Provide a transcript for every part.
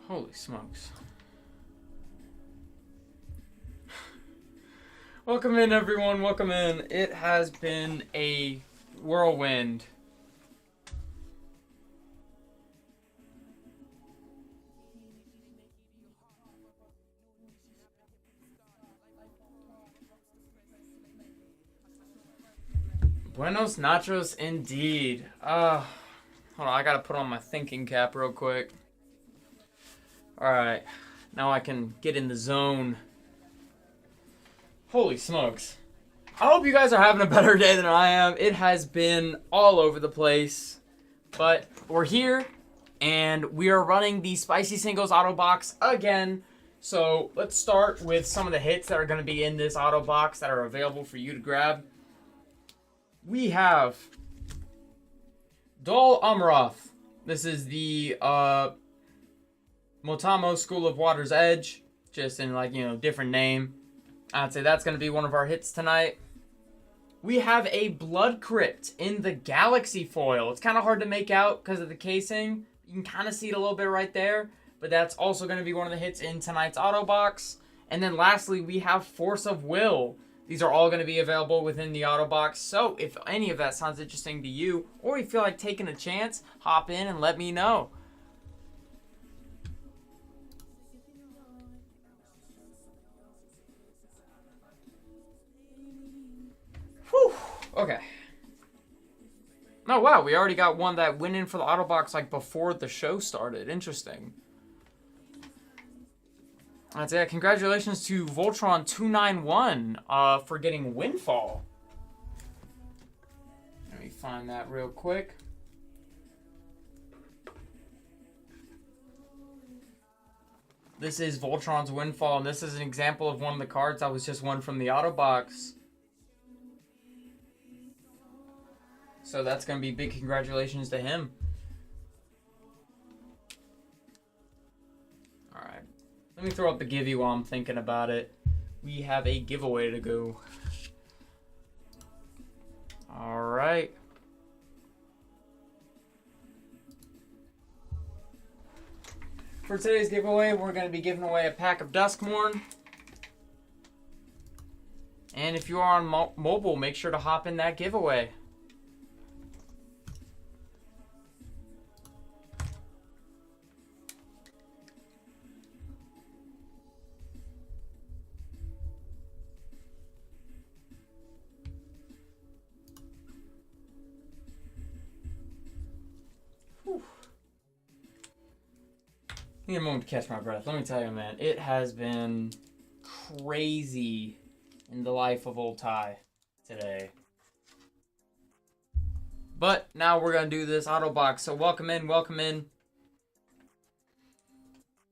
Holy smokes. Welcome in, everyone. Welcome in. It has been a whirlwind. Buenos nachos indeed. Hold on, I gotta put on my thinking cap real quick. Alright, now I can get in the zone. Holy smokes. I hope you guys are having a better day than I am. It has been all over the place. But we're here, and we are running the Spicy Singles Auto Box again. So let's start with some of the hits that are going to be in this auto box that are available for you to grab. We have Dol Amroth. This is the Motamo School of Water's Edge. Just in, like, different name. I'd say that's going to be one of our hits tonight. We have a Blood Crypt in the Galaxy foil. It's kind of hard to make out because of the casing. You can kind of see it a little bit right there. But that's also going to be one of the hits in tonight's auto box. And then lastly, we have Force of Will. These are all going to be available within the auto box. So if any of that sounds interesting to you, or you feel like taking a chance, hop in and let me know. Whew. Okay. Oh, wow. We already got one that went in for the auto box like before the show started. Interesting. I'd say congratulations to Voltron291 for getting Windfall. Let me find that real quick. This is Voltron's Windfall, and this is an example of one of the cards that was just one from the auto box. So that's going to be big congratulations to him. Alright. Let me throw up the givey while I'm thinking about it. We have a giveaway to go. Alright. For today's giveaway, we're going to be giving away a pack of Duskmourn. And if you are on mobile, make sure to hop in that giveaway. I need a moment to catch my breath. Let me tell you, man, it has been crazy in the life of old Ty today. But now we're going to do this auto box. So welcome in, welcome in.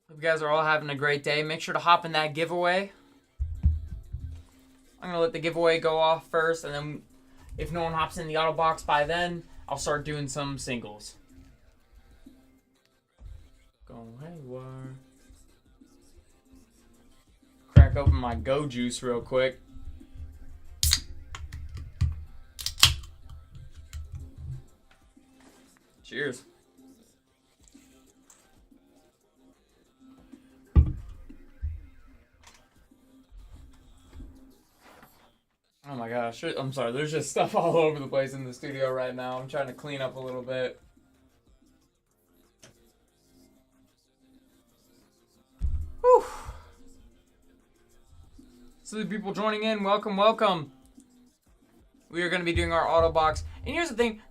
Hope you guys are all having a great day. Make sure to hop in that giveaway. I'm going to let the giveaway go off first, and then if no one hops in the auto box by then, I'll start doing some singles. Going haywire. Crack open my Go Juice real quick. Cheers. Oh my gosh. I'm sorry. There's just stuff all over the place in the studio right now. I'm trying to clean up a little bit. Whew. So the people joining in, welcome, welcome. We are going to be doing our auto box. And here's the thing.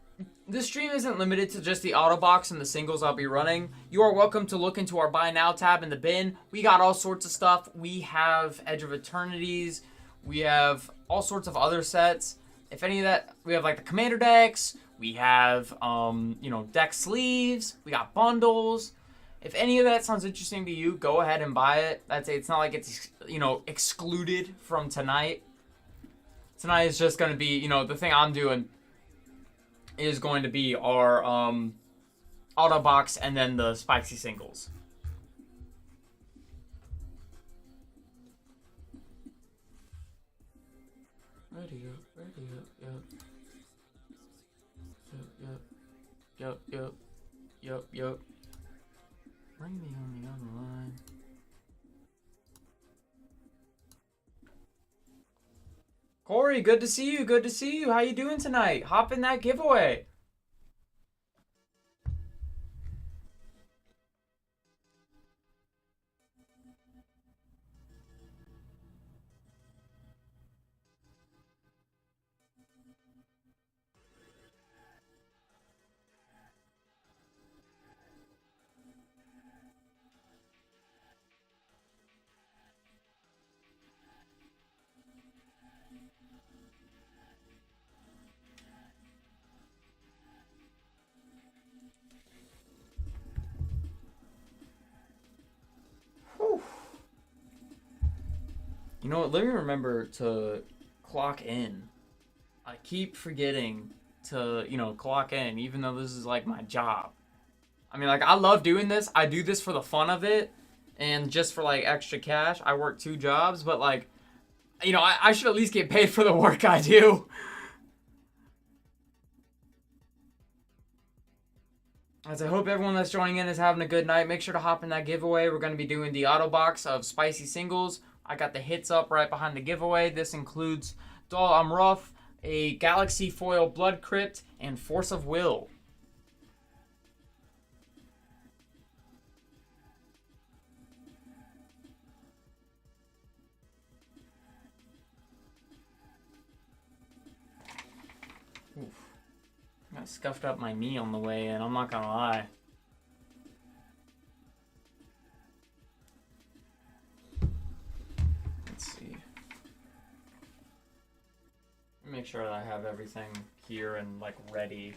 This stream isn't limited to just the auto box and the singles I'll be running. You are welcome to look into our Buy Now tab in the bin. We got all sorts of stuff. We have Edge of Eternities. We have all sorts of other sets. If any of that, we have like the Commander decks. We have, deck sleeves. We got bundles. If any of that sounds interesting to you, go ahead and buy it. I'd say it's not like it's, excluded from tonight. Tonight is just going to be, the thing I'm doing is going to be our auto box and then the spicy singles. Ready up, yep. Yep. Bring me on the other line. Corey, good to see you. Good to see you. How you doing tonight? Hop in that giveaway. You know what? Let me remember to clock in. I keep forgetting to, clock in, even though this is like my job. I mean, like, I love doing this. I do this for the fun of it and just for like extra cash. I work 2 jobs, but like, I should at least get paid for the work I do. As I hope everyone that's joining in is having a good night. Make sure to hop in that giveaway. We're going to be doing the auto box of spicy singles. I got the hits up right behind the giveaway. This includes Doll I'm Rough, a Galaxy Foil Blood Crypt, and Force of Will. Oof. I scuffed up my knee on the way in, I'm not gonna lie. Make sure that I have everything here and like ready.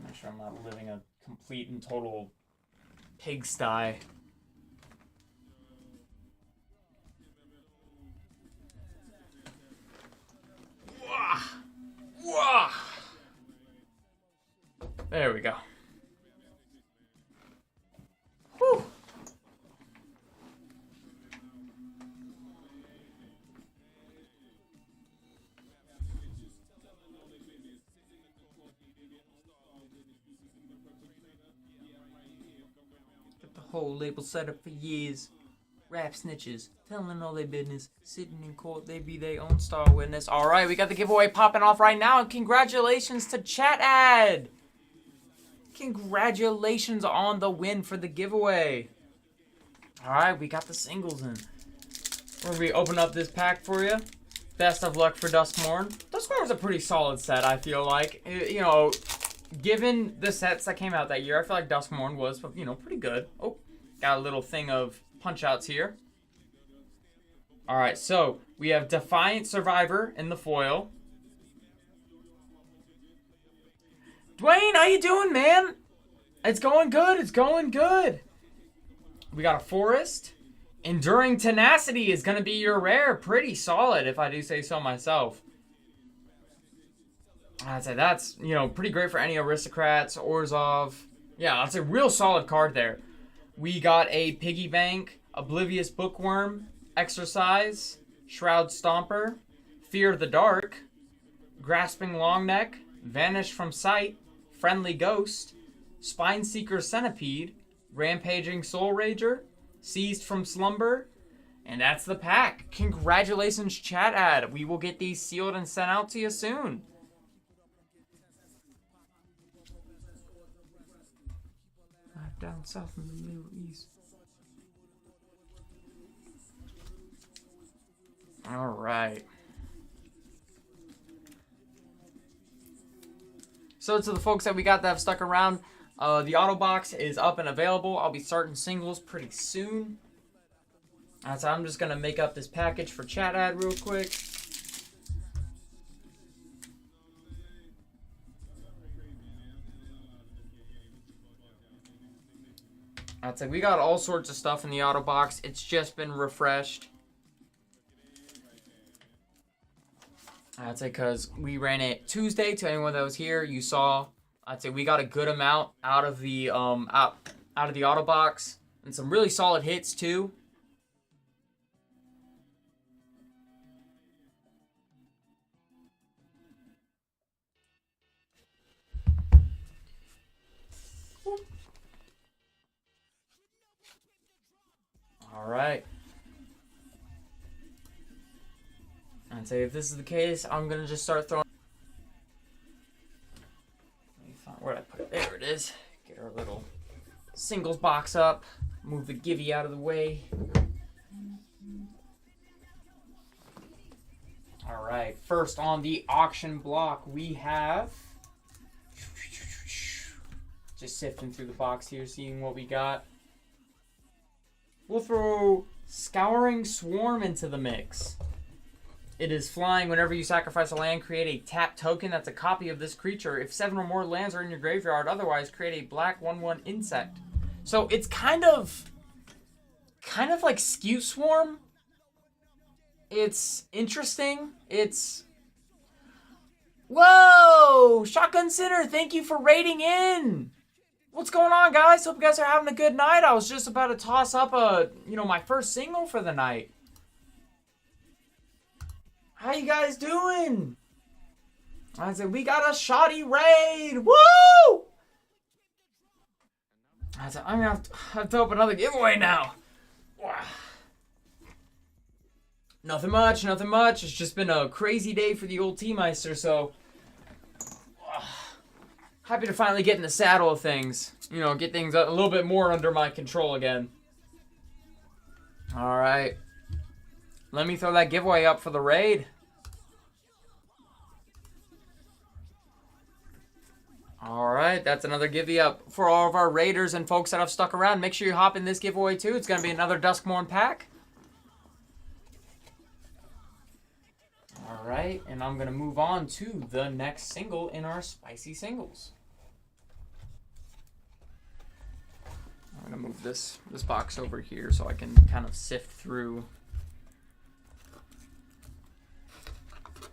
Make sure I'm not living a complete and total pigsty. Wah! Wah! There we go. Whew. Whole label set up for years. Rap snitches, telling all their business. Sitting in court, they be their own star witness. Alright, we got the giveaway popping off right now. And congratulations to Chat Ad. Congratulations on the win for the giveaway. Alright, we got the singles in. We're going to be opening up this pack for you. Best of luck for Duskmorn. Duskmorn's a pretty solid set, I feel like. Given the sets that came out that year, I feel like Duskmorn was, pretty good. Oh, got a little thing of punch-outs here. Alright, so we have Defiant Survivor in the foil. Dwayne, how you doing, man? It's going good. It's going good. We got a Forest. Enduring Tenacity is going to be your rare. Pretty solid, if I do say so myself. I'd say that's, pretty great for any Aristocrats, Orzhov. Yeah, that's a real solid card there. We got a Piggy Bank, Oblivious Bookworm, Exercise, Shroud Stomper, Fear of the Dark, Grasping Longneck, Vanish from Sight, Friendly Ghost, Spine Seeker Centipede, Rampaging Soul Rager, Seized from Slumber, and that's the pack. Congratulations, Chat Ad. We will get these sealed and sent out to you soon. Down south in the Middle East. All right. So to the folks that we got that have stuck around, the auto box is up and available. I'll be starting singles pretty soon. So I'm just gonna make up this package for Chat Ad real quick. I'd say we got all sorts of stuff in the auto box. It's just been refreshed. I'd say because we ran it Tuesday. To anyone that was here, you saw. I'd say we got a good amount out of the out of the auto box and some really solid hits too. I'd say if this is the case, I'm going to just start throwing... Let me find... Where'd I put it? There it is. Get our little singles box up. Move the givey out of the way. Alright, first on the auction block, we have... Just sifting through the box here, seeing what we got. We'll throw Scouring Swarm into the mix. It is flying. Whenever you sacrifice a land, create a tap token that's a copy of this creature. If 7 or more lands are in your graveyard, otherwise create a black 1/1 insect. So it's kind of like Skew Swarm. It's interesting. It's... Whoa! Shotgun Sinner, thank you for raiding in! What's going on, guys? Hope you guys are having a good night. I was just about to toss up my first single for the night. How you guys doing? I said, we got a shoddy raid! Woo! I said, I'm gonna have to open another giveaway now. Nothing much, nothing much. It's just been a crazy day for the old T-Meister, so... happy to finally get in the saddle of things. You know, get things a little bit more under my control again. Alright. Let me throw that giveaway up for the raid. Alright, that's another giveaway up for all of our raiders and folks that have stuck around. Make sure you hop in this giveaway too. It's going to be another Duskmorn pack. Alright, and I'm going to move on to the next single in our spicy singles. I'm going to move this box over here so I can kind of sift through.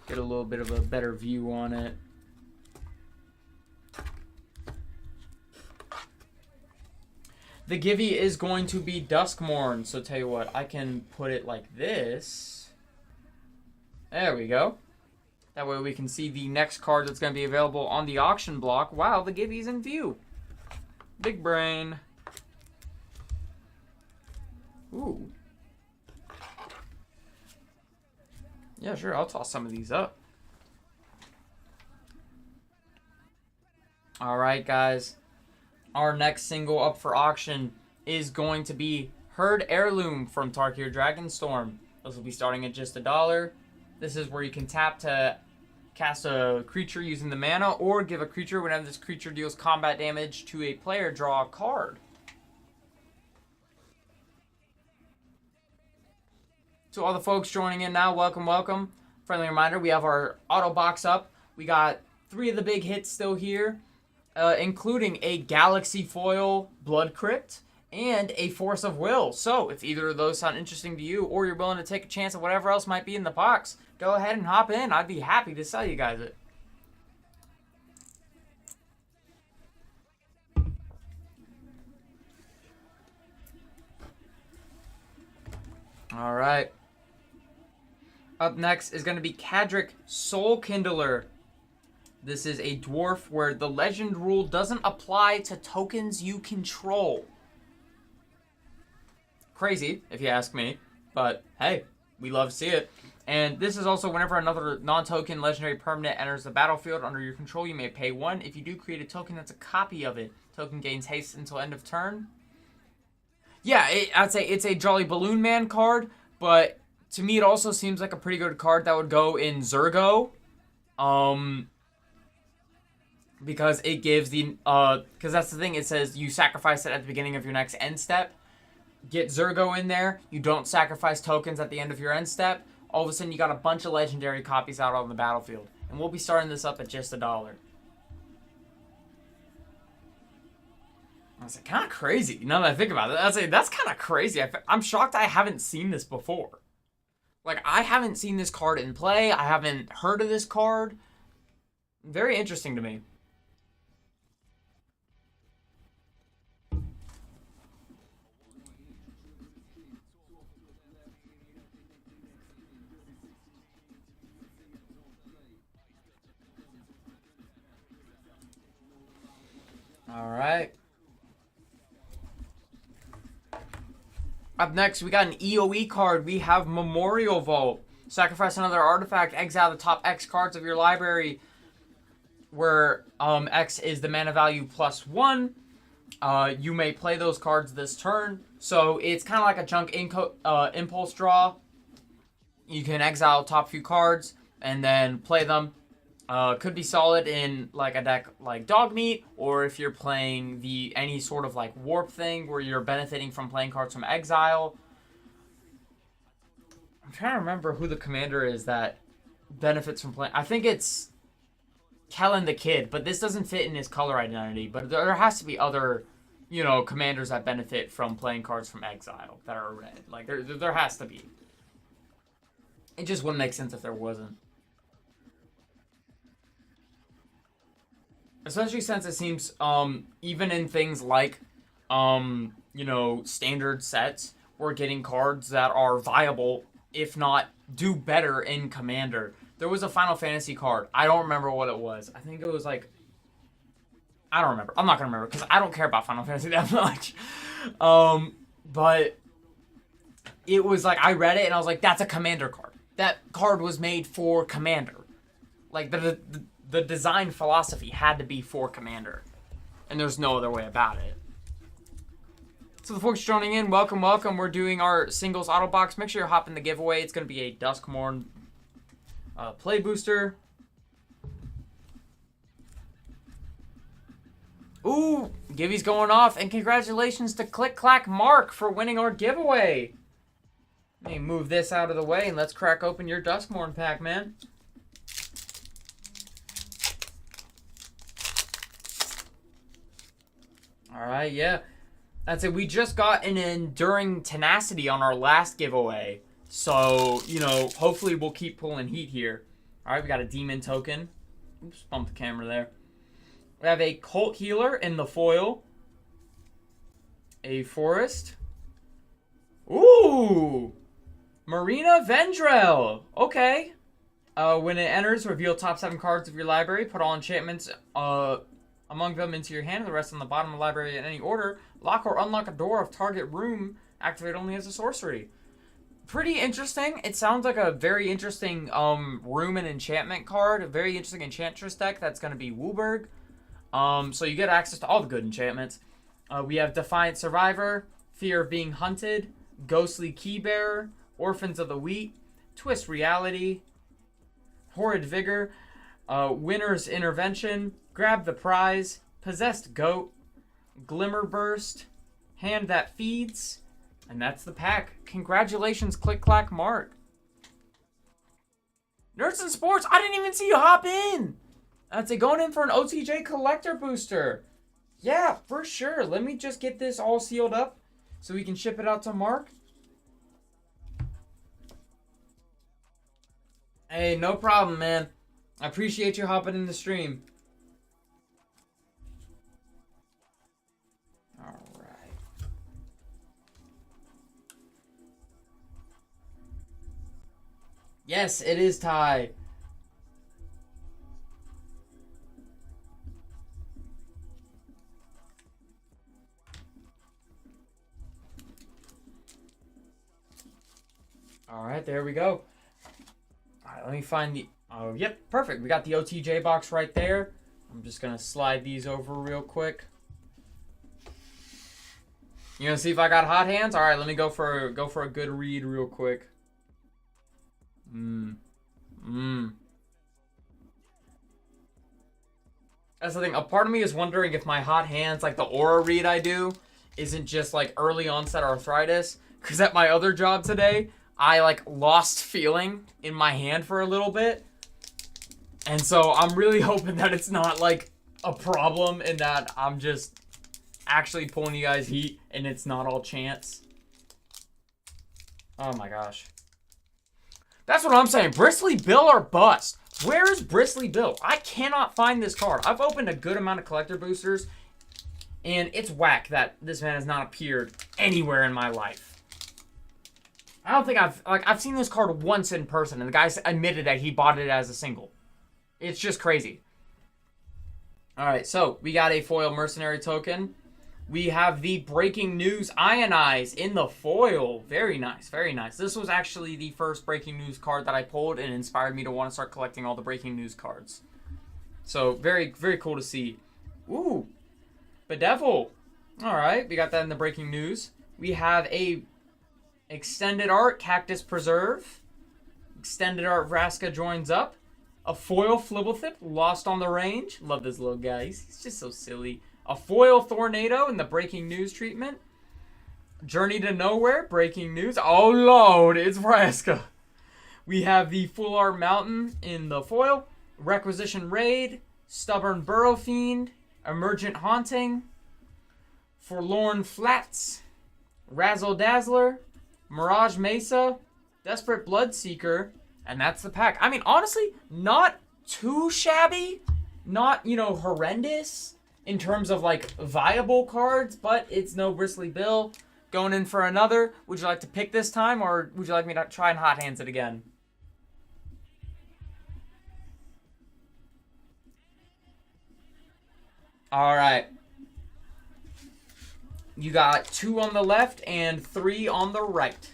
Get a little bit of a better view on it. The Givey is going to be Duskmorn, so tell you what, I can put it like this. There we go. That way we can see the next card that's going to be available on the auction block. Wow, the Givey's in view. Big brain. Ooh. Yeah, sure, I'll toss some of these up. Alright, guys. Our next single up for auction is going to be Herd Heirloom from Tarkir Dragonstorm. This will be starting at just $1. This is where you can tap to cast a creature using the mana, or give a creature, whenever this creature deals combat damage to a player, draw a card. To all the folks joining in now, welcome, welcome. Friendly reminder, we have our auto box up. We got 3 of the big hits still here, including a Galaxy Foil Blood Crypt and a Force of Will. So, if either of those sound interesting to you, or you're willing to take a chance at whatever else might be in the box, go ahead and hop in. I'd be happy to sell you guys it. Alright. Up next is going to be Kadric Soul Kindler. This is a dwarf where the legend rule doesn't apply to tokens you control. Crazy, if you ask me. But, hey, we love to see it. And this is also whenever another non-token legendary permanent enters the battlefield under your control, you may pay 1. If you do create a token that's a copy of it, token gains haste until end of turn. Yeah, I'd say it's a Jolly Balloon Man card, but to me it also seems like a pretty good card that would go in Zergo. Because it gives the, because that's the thing, it says you sacrifice it at the beginning of your next end step. Get Zergo in there, you don't sacrifice tokens at the end of your end step. All of a sudden you got a bunch of legendary copies out on the battlefield. And we'll be starting this up at just $1. That's kind of crazy, now that I think about it. I'd say that's kind of crazy. I'm shocked I haven't seen this before. Like, I haven't seen this card in play. I haven't heard of this card. Very interesting to me. All right. Up next, we got an EOE card. We have Memorial Vault. Sacrifice another artifact. Exile the top X cards of your library, where X is the mana value +1. You may play those cards this turn. So it's kind of like a junk impulse draw. You can exile top few cards and then play them. Could be solid in like a deck like Dogmeat, or if you're playing any sort of like warp thing where you're benefiting from playing cards from exile. I'm trying to remember who the commander is that benefits from playing. I think it's Kellen the Kid, but this doesn't fit in his color identity. But there has to be other, commanders that benefit from playing cards from exile that are red. Like there has to be. It just wouldn't make sense if there wasn't. Especially since it seems, even in things like, standard sets, we're getting cards that are viable, if not do better in Commander. There was a Final Fantasy card. I don't remember what it was. I think it was like... I don't remember. I'm not going to remember because I don't care about Final Fantasy that much. But it was like, I read it and I was like, that's a Commander card. That card was made for Commander. Like, the design philosophy had to be for Commander. And there's no other way about it. So the folks joining in, welcome, welcome. We're doing our singles auto box. Make sure you're hopping the giveaway. It's going to be a Duskmourn play booster. Ooh, Gibby's going off. And congratulations to Click Clack Mark for winning our giveaway. Let me move this out of the way and let's crack open your Duskmourn pack, man. Alright, yeah. That's it. We just got an Enduring Tenacity on our last giveaway. So, hopefully we'll keep pulling heat here. Alright, we got a Demon token. Oops, bumped the camera there. We have a Cult Healer in the foil. A Forest. Ooh! Marina Vendrell. Okay. When it enters, reveal top 7 cards of your library. Put all enchantments among them into your hand. The rest on the bottom of the library in any order. Lock or unlock a door of target room. Activate only as a sorcery. Pretty interesting. It sounds like a very interesting room and enchantment card. A very interesting Enchantress deck that's going to be Wooburg. So you get access to all the good enchantments. We have Defiant Survivor. Fear of Being Hunted. Ghostly Keybearer. Orphans of the Wheat. Twist Reality. Horrid Vigor. Winner's Intervention. Grab the Prize. Possessed Goat. Glimmer Burst. Hand That Feeds. And that's the pack. Congratulations, Click Clack Mark. Nerds and Sports, I didn't even see you hop in. That's it, going in for an OTJ collector booster. Yeah, for sure. Let me just get this all sealed up so we can ship it out to Mark. Hey, no problem, man. I appreciate you hopping in the stream. Yes, it is Ty. Alright, there we go. Alright, let me find the... Oh, yep, perfect. We got the OTJ box right there. I'm just going to slide these over real quick. You gonna see if I got hot hands? Alright, let me go for a good read real quick. That's the thing. A part of me is wondering if my hot hands, like the aura read I do, isn't just like early onset arthritis. Because at my other job today, I like lost feeling in my hand for a little bit. And so I'm really hoping that it's not like a problem and that I'm just actually pulling you guys heat and it's not all chance. Oh my gosh. That's what I'm saying. Bristly Bill or bust. Where is Bristly Bill? I cannot find this card. I've opened a good amount of collector boosters, and it's whack that this man has not appeared anywhere in my life. I don't think I've seen this card once in person, and the guy admitted that he bought it as a single. It's just crazy. All right, so we got a foil mercenary token. We have the breaking news Ionize in the foil. Very nice, very nice. This was actually the first breaking news card that I pulled and inspired me to want to start collecting all the breaking news cards. So very, very cool to see. Ooh, Bedevil. All right, we got that in the breaking news. We have a extended art Cactus Preserve. Extended art Vraska joins up. A foil Flibblethip Lost on the Range. Love this little guy. He's just so silly. A foil Tornado in the breaking news treatment. Journey to Nowhere, breaking news. Oh, Lord, it's Vraska. We have the Full Art Mountain in the foil. Requisition Raid. Stubborn Burrow Fiend. Emergent Haunting. Forlorn Flats. Razzle Dazzler. Mirage Mesa. Desperate Bloodseeker. And that's the pack. I mean, honestly, not too shabby. Not, horrendous in terms of, viable cards, but it's no Bristly Bill. Going in for another. Would you like to pick this time, or would you like me to try and hot hands it again? All right. You got 2 on the left and 3 on the right.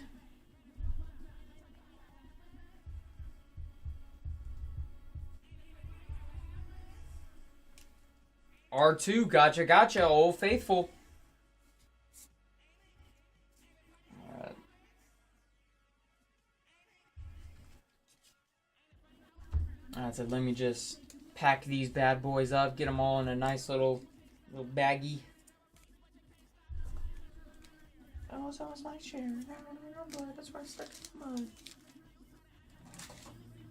R2, gotcha, Old Faithful. Alright. Alright, so let me just pack these bad boys up, get them all in a nice little baggie. Oh, so was my chair. That's where I stuck the mud.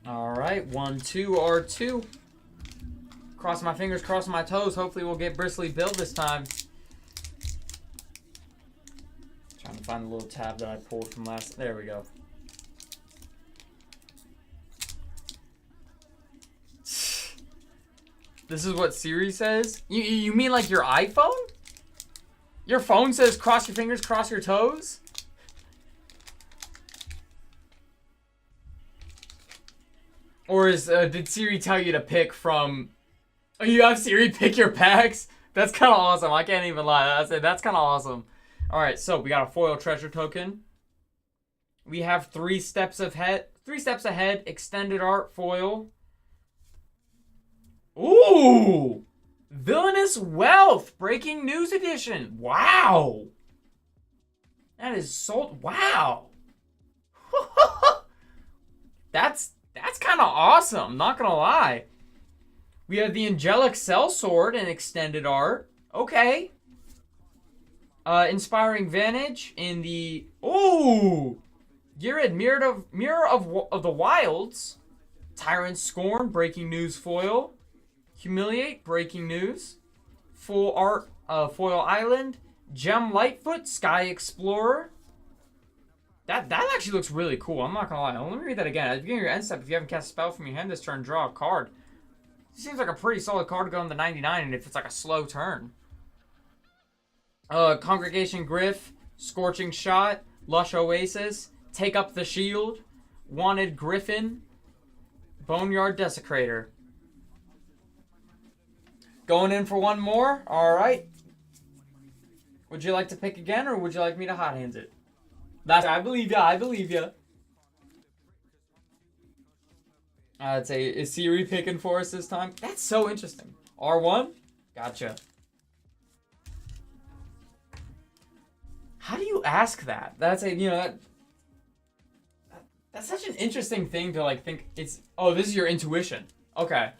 Alright, 1, 2, R2. Crossing my fingers, crossing my toes. Hopefully we'll get Bristly Bill this time. Trying to find the little tab that I pulled from last. There we go. This is what Siri says? You mean like your iPhone? Your phone says cross your fingers, cross your toes? Or did Siri tell you to pick from... Oh, you have Siri pick your packs? That's kind of awesome. I can't even lie. That's kind of awesome. Alright, so we got a foil treasure token. We have 3 steps ahead. Extended art foil. Ooh! Villainous Wealth. Breaking news edition. Wow! That is so... Wow! That's kind of awesome. Not gonna lie. We have the Angelic Sellsword in extended art. Okay. Inspiring Vantage in the... Ooh! Girid, Mirror of the Wilds. Tyrant Scorn, breaking news foil. Humiliate, breaking news. Full art, foil island. Gem Lightfoot, Sky Explorer. That actually looks really cool. I'm not gonna lie. Let me read that again. At the beginning of your end step, if you haven't cast a spell from your hand this turn, draw a card. Seems like a pretty solid card to go in the 99, and if it's like a slow turn. Congregation Griff, Scorching Shot, Lush Oasis, Take Up the Shield, Wanted Griffin, Boneyard Desecrator. Going in for one more? Alright. Would you like to pick again, or would you like me to hot hands it? I believe ya. I'd say, is Siri picking for us this time? That's so interesting. R1? Gotcha. How do you ask that? That's such an interesting thing to think it's... Oh, this is your intuition. Okay.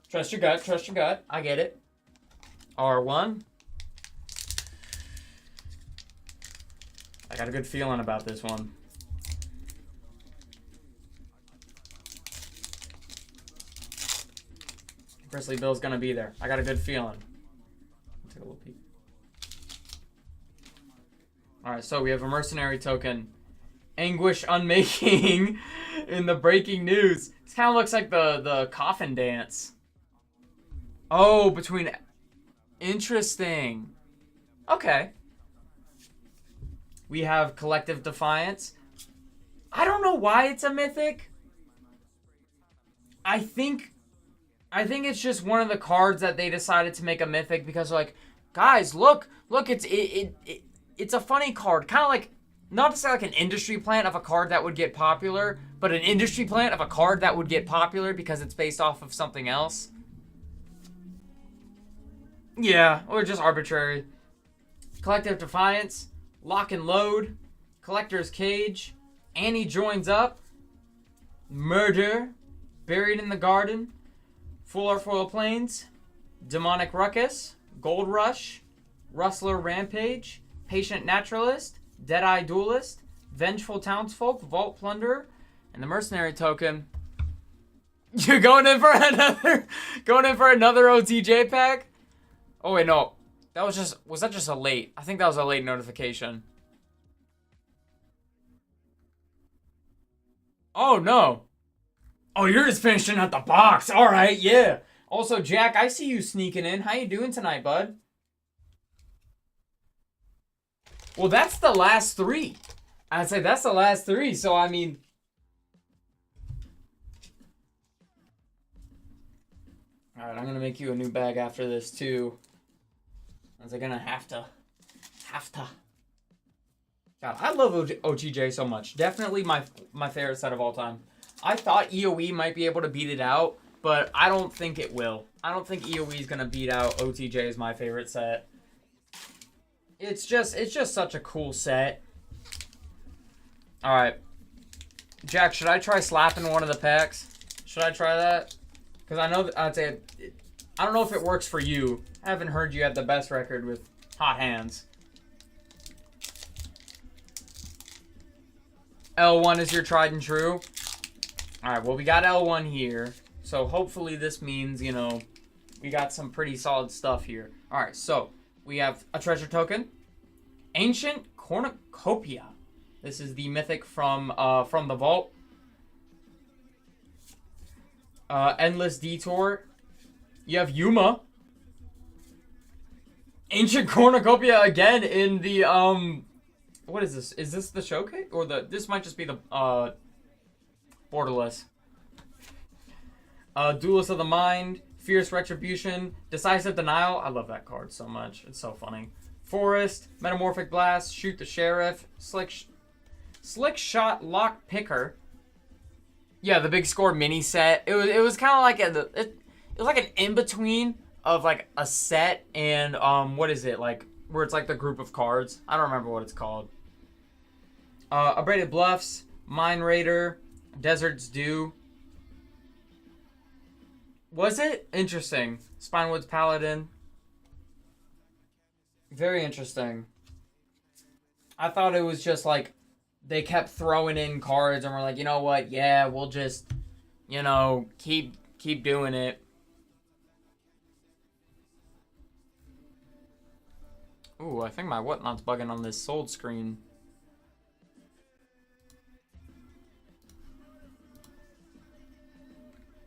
Trust your gut. I get it. R1. I got a good feeling about this one. Bristly Bill's gonna be there. I got a good feeling. Take a little peek. Alright, so we have a mercenary token. Anguish Unmaking in the breaking news. This kind of looks like the coffin dance. Oh, between... Interesting. Okay. We have Collective Defiance. I don't know why it's a mythic. I think it's just one of the cards that they decided to make a mythic because, Guys, look, it's a funny card, kind of like, not to say like an industry plant of a card that would get popular, but an industry plant of a card that would get popular because it's based off of something else. Yeah, or just arbitrary. Collective Defiance, Lock and Load, Collector's Cage, Annie Joins Up, Murder, Buried in the Garden, Full Art Foil Plains, Demonic Ruckus, Gold Rush, Rustler Rampage, Patient Naturalist, Deadeye Duelist, Vengeful Townsfolk, Vault Plunderer, and the Mercenary Token. You're going in for another OTJ pack? Oh wait, no. Was that just a late? I think that was a late notification. Oh no. Oh, you're just finishing up the box. All right, yeah. Also, Jack, I see you sneaking in. How you doing tonight, bud? Well, that's the last three. I'd say that's the last three. So, I mean... Alright, I'm going to make you a new bag after this, too. As I'm going to have to. God, I love OTJ so much. Definitely my favorite set of all time. I thought EOE might be able to beat it out, but I don't think it will. I don't think EOE is going to beat out OTJ as my favorite set. It's just such a cool set. Alright. Jack, should I try slapping one of the packs? Should I try that? Because I know, I don't know if it works for you. I haven't heard you have the best record with hot hands. L1 is your tried and true. Alright, well, we got L1 here. So hopefully this means, you know, we got some pretty solid stuff here. Alright, so we have a treasure token. Ancient Cornucopia. This is the mythic from the vault. Endless Detour. You have Yuma. Ancient Cornucopia again in the, what is this? Is this the showcase? Or this might just be the, borderless. Duelist of the Mind, Fierce Retribution, Decisive Denial. I love that card so much. It's so funny. Forest, Metamorphic Blast, Shoot the Sheriff, Slick Shot Lock Picker. Yeah, the Big Score mini set. It was kind of like it was like an in between of like a set and what is it, like where it's like the group of cards. I don't remember what it's called. Abraded Bluffs, Mine Raider, Desert's Dew. Was it? Interesting. Spinewood's Paladin. Very interesting. I thought it was just like they kept throwing in cards and we're like, you know what? Yeah, we'll just, you know, keep doing it. Ooh, I think my whatnot's bugging on this sold screen.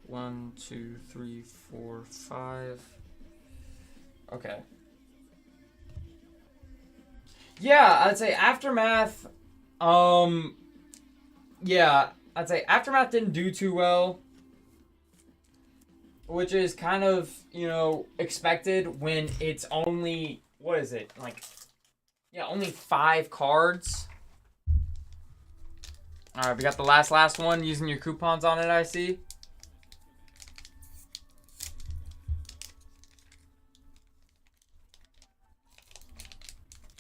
One, two, three, four, five. Okay. Yeah, I'd say Aftermath. Yeah, I'd say Aftermath didn't do too well, which is kind of, you know, expected when it's only, what is it, like, yeah, only 5 cards. All right, we got the last one using your coupons on it, I see.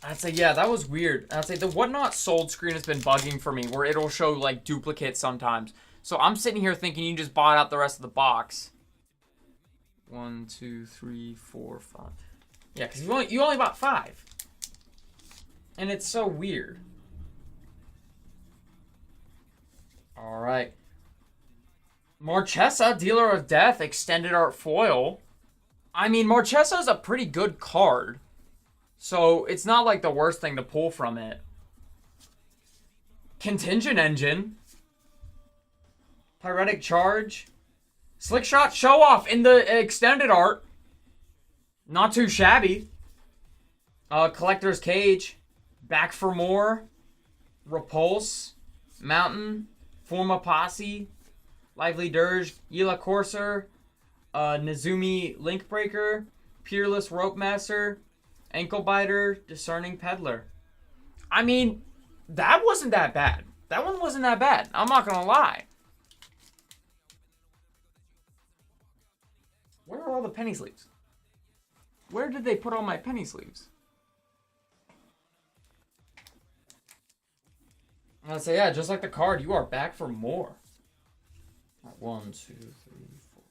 I'd say, yeah, that was weird. I'd say the Whatnot sold screen has been bugging for me, where it'll show, like, duplicates sometimes. So I'm sitting here thinking you just bought out the rest of the box. 1, 2, 3, 4, 5. Yeah, because you only bought 5. And it's so weird. Alright. Marchesa, Dealer of Death, Extended Art Foil. I mean, Marchesa's a pretty good card. So, it's not like the worst thing to pull from it. Contingent Engine. Pyretic Charge. Slick Shot Show Off in the extended art. Not too shabby. Collector's Cage. Back for More. Repulse. Mountain. Forma Posse. Lively Dirge. Yila Courser. Nezumi Linkbreaker. Peerless Rope Master. Ankle Biter, Discerning Peddler. I mean, that wasn't that bad. That one wasn't that bad. I'm not gonna lie. Where are all the penny sleeves? Where did they put all my penny sleeves? I'd say, yeah, just like the card, you are back for more. All right, 1, 2, 3, 4.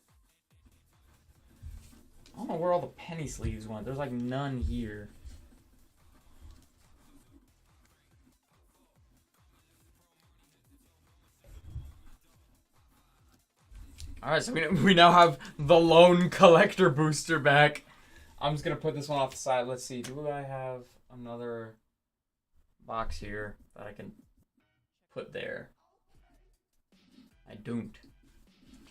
I don't know where all the penny sleeves went. There's like none here. Alright, so we now have the lone collector booster back. I'm just going to put this one off the side. Let's see. Do I have another box here that I can put there? I don't.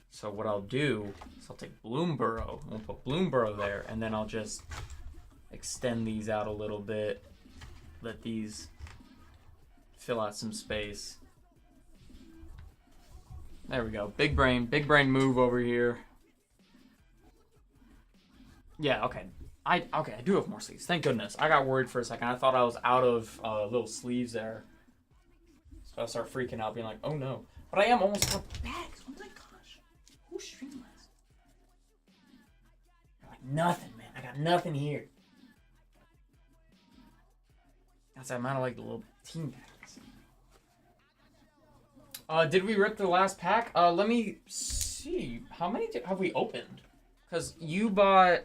So what I'll do is I'll take Bloomborough. I'll put Bloomborough there, and then I'll just extend these out a little bit. Let these fill out some space. There we go. Big brain move over here. Yeah, okay. I do have more sleeves. Thank goodness. I got worried for a second. I thought I was out of little sleeves there. So I start freaking out, being like, oh no. But I am almost out of bags. Oh my gosh. Who's streaming last? I got nothing, man. I got nothing here. That's the amount of like the little team bags. Did we rip the last pack? Let me see. How many have we opened? Because you bought...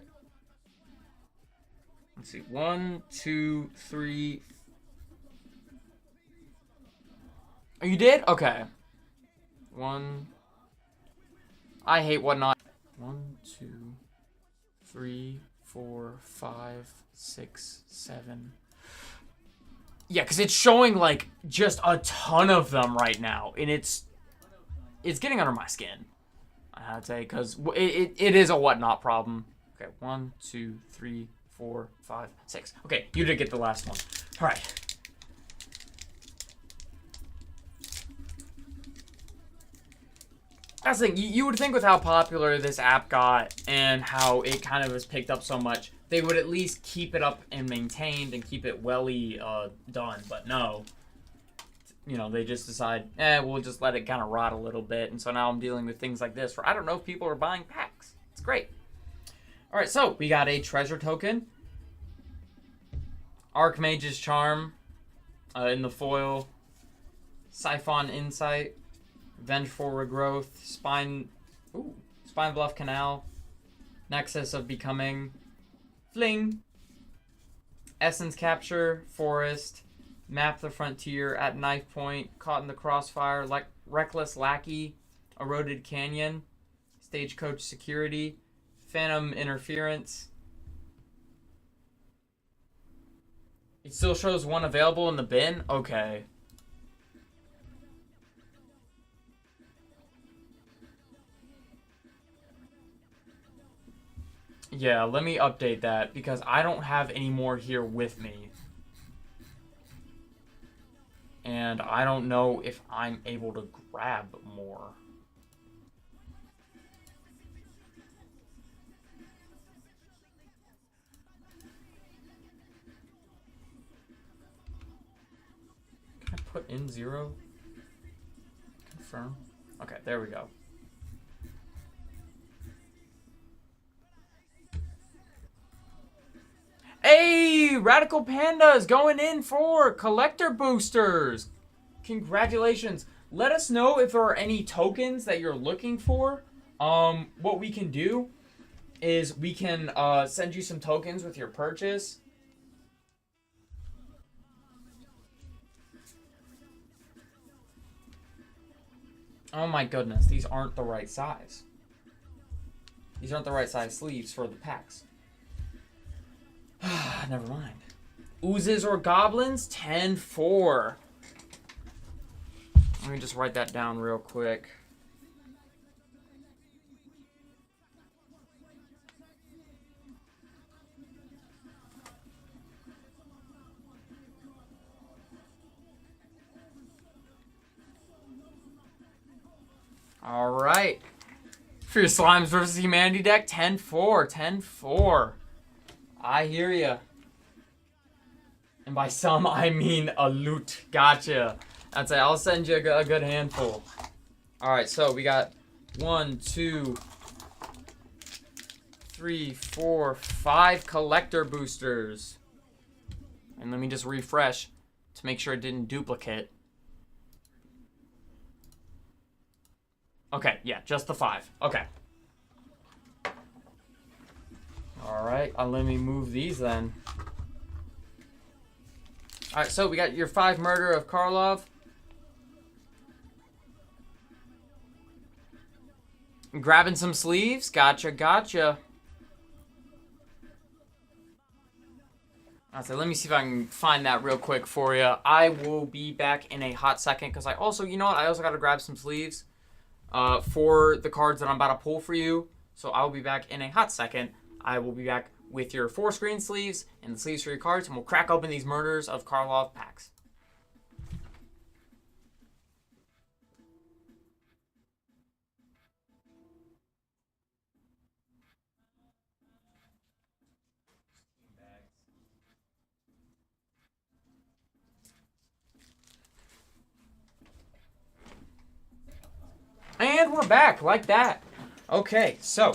Let's see. 1, 2, 3... Oh, you did? Okay. 1... I hate whatnot. 1, 2, 3, 4, 5, 6, 7... Yeah, because it's showing, like, just a ton of them right now. And it's getting under my skin, I'd say, because it is a whatnot problem. Okay, 1, 2, 3, 4, 5, 6. Okay, you did get the last one. All right. That's the thing. You would think with how popular this app got and how it kind of has picked up so much, they would at least keep it up and maintained and keep it done. But no. You know, they just decide, we'll just let it kind of rot a little bit. And so now I'm dealing with things like this where I don't know if people are buying packs. It's great. All right, so we got a treasure token. Archmage's Charm in the foil. Siphon Insight. Vengeful Regrowth. Spine Bluff Canal. Nexus of Becoming. Fling. Essence Capture. Forest. Map the Frontier at Knife Point. Caught in the Crossfire. Reckless Lackey. Eroded Canyon. Stagecoach Security. Phantom Interference. It still shows one available in the bin? Okay. Yeah, let me update that because I don't have any more here with me. And I don't know if I'm able to grab more. Can I put in 0? Confirm. Okay, there we go. Hey, Radical Panda is going in for collector boosters. Congratulations. Let us know if there are any tokens that you're looking for. What we can do is we can send you some tokens with your purchase. Oh my goodness, these aren't the right size. These aren't the right size sleeves for the packs. Never mind. Oozes or Goblins, 10-4. Let me just write that down real quick. All right. For your Slimes versus Humanity deck, 10-4. 10-4. I hear ya. And by some, I mean a loot. Gotcha. That's it. I'll send you a good handful. Alright, so we got 1, 2, 3, 4, 5 collector boosters. And let me just refresh to make sure it didn't duplicate. Okay, yeah, just the 5. Okay. Alright, let me move these then. Alright, so we got your 5 murder of Karlov. Grabbing some sleeves. Gotcha, gotcha. So let me see if I can find that real quick for you. I will be back in a hot second because I also, you know what? I also got to grab some sleeves for the cards that I'm about to pull for you. So I will be back in a hot second. I will be back with your 4 screen sleeves and the sleeves for your cards, and we'll crack open these Murders of Karlov packs. And we're back, like that. Okay, so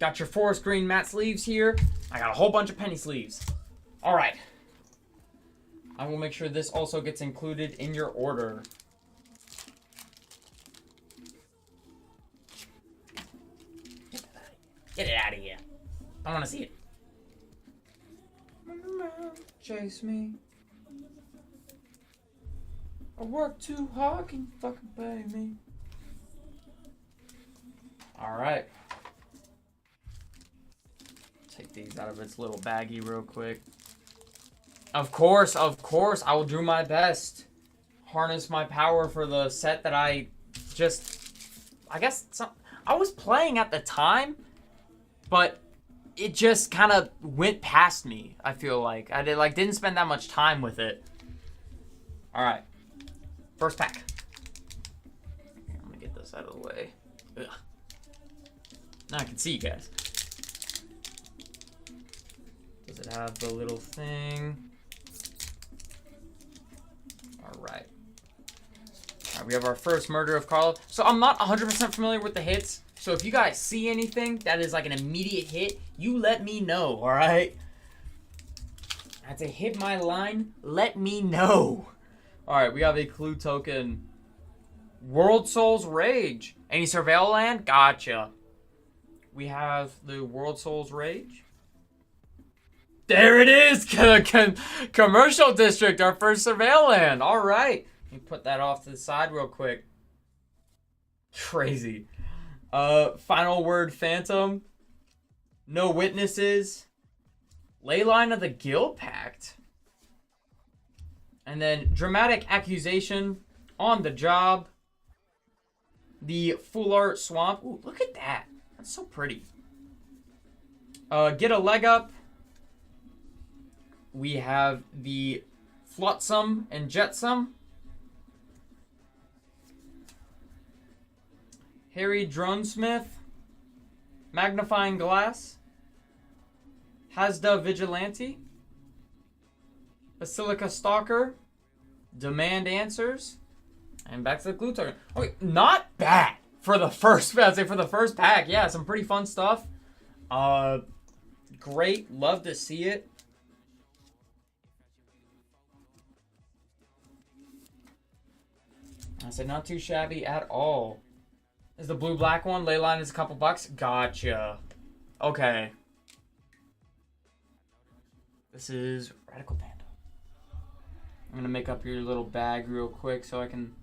got your 4 screen matte sleeves here. I got a whole bunch of penny sleeves. All right. I will make sure this also gets included in your order. Get it out of here. I want to see it. Chase me. I work too hard, can you fucking pay me? Alright. Take these out of its little baggie real quick. Of course, I will do my best. Harness my power for the set that I was playing at the time, but it just kind of went past me, I feel like. I didn't spend that much time with it. Alright. First pack. I'm gonna get this out of the way. Ugh. Now I can see you guys. Does it have the little thing? Alright. Alright, we have our first Murder of Karlov. So I'm not 100% familiar with the hits. So if you guys see anything that is like an immediate hit, you let me know, alright? I had to hit my line. Let me know. Alright, we have a clue token. World Soul's Rage. Any Surveil land? Gotcha. We have the World Soul's Rage. There it is! Commercial District, our first Surveil land. Alright. Let me put that off to the side real quick. Crazy. Final Word Phantom. No Witnesses. Leyline of the Guild Pact. And then Dramatic Accusation. On the Job. The Full Art Swamp. Ooh, look at that. That's so pretty. Get a Leg Up. We have the Flotsam and Jetsam. Harry Dronesmith. Magnifying Glass. Hasda Vigilante. Basilica Stalker. Demand Answers. And back to the clue token. Okay, not bad for the first, I'd say for the first pack. Yeah, some pretty fun stuff. Great. Love to see it. I said not too shabby at all. Is the blue-black one? Leyline is a couple bucks? Gotcha. Okay. This is Radical Panda. I'm going to make up your little bag real quick so I can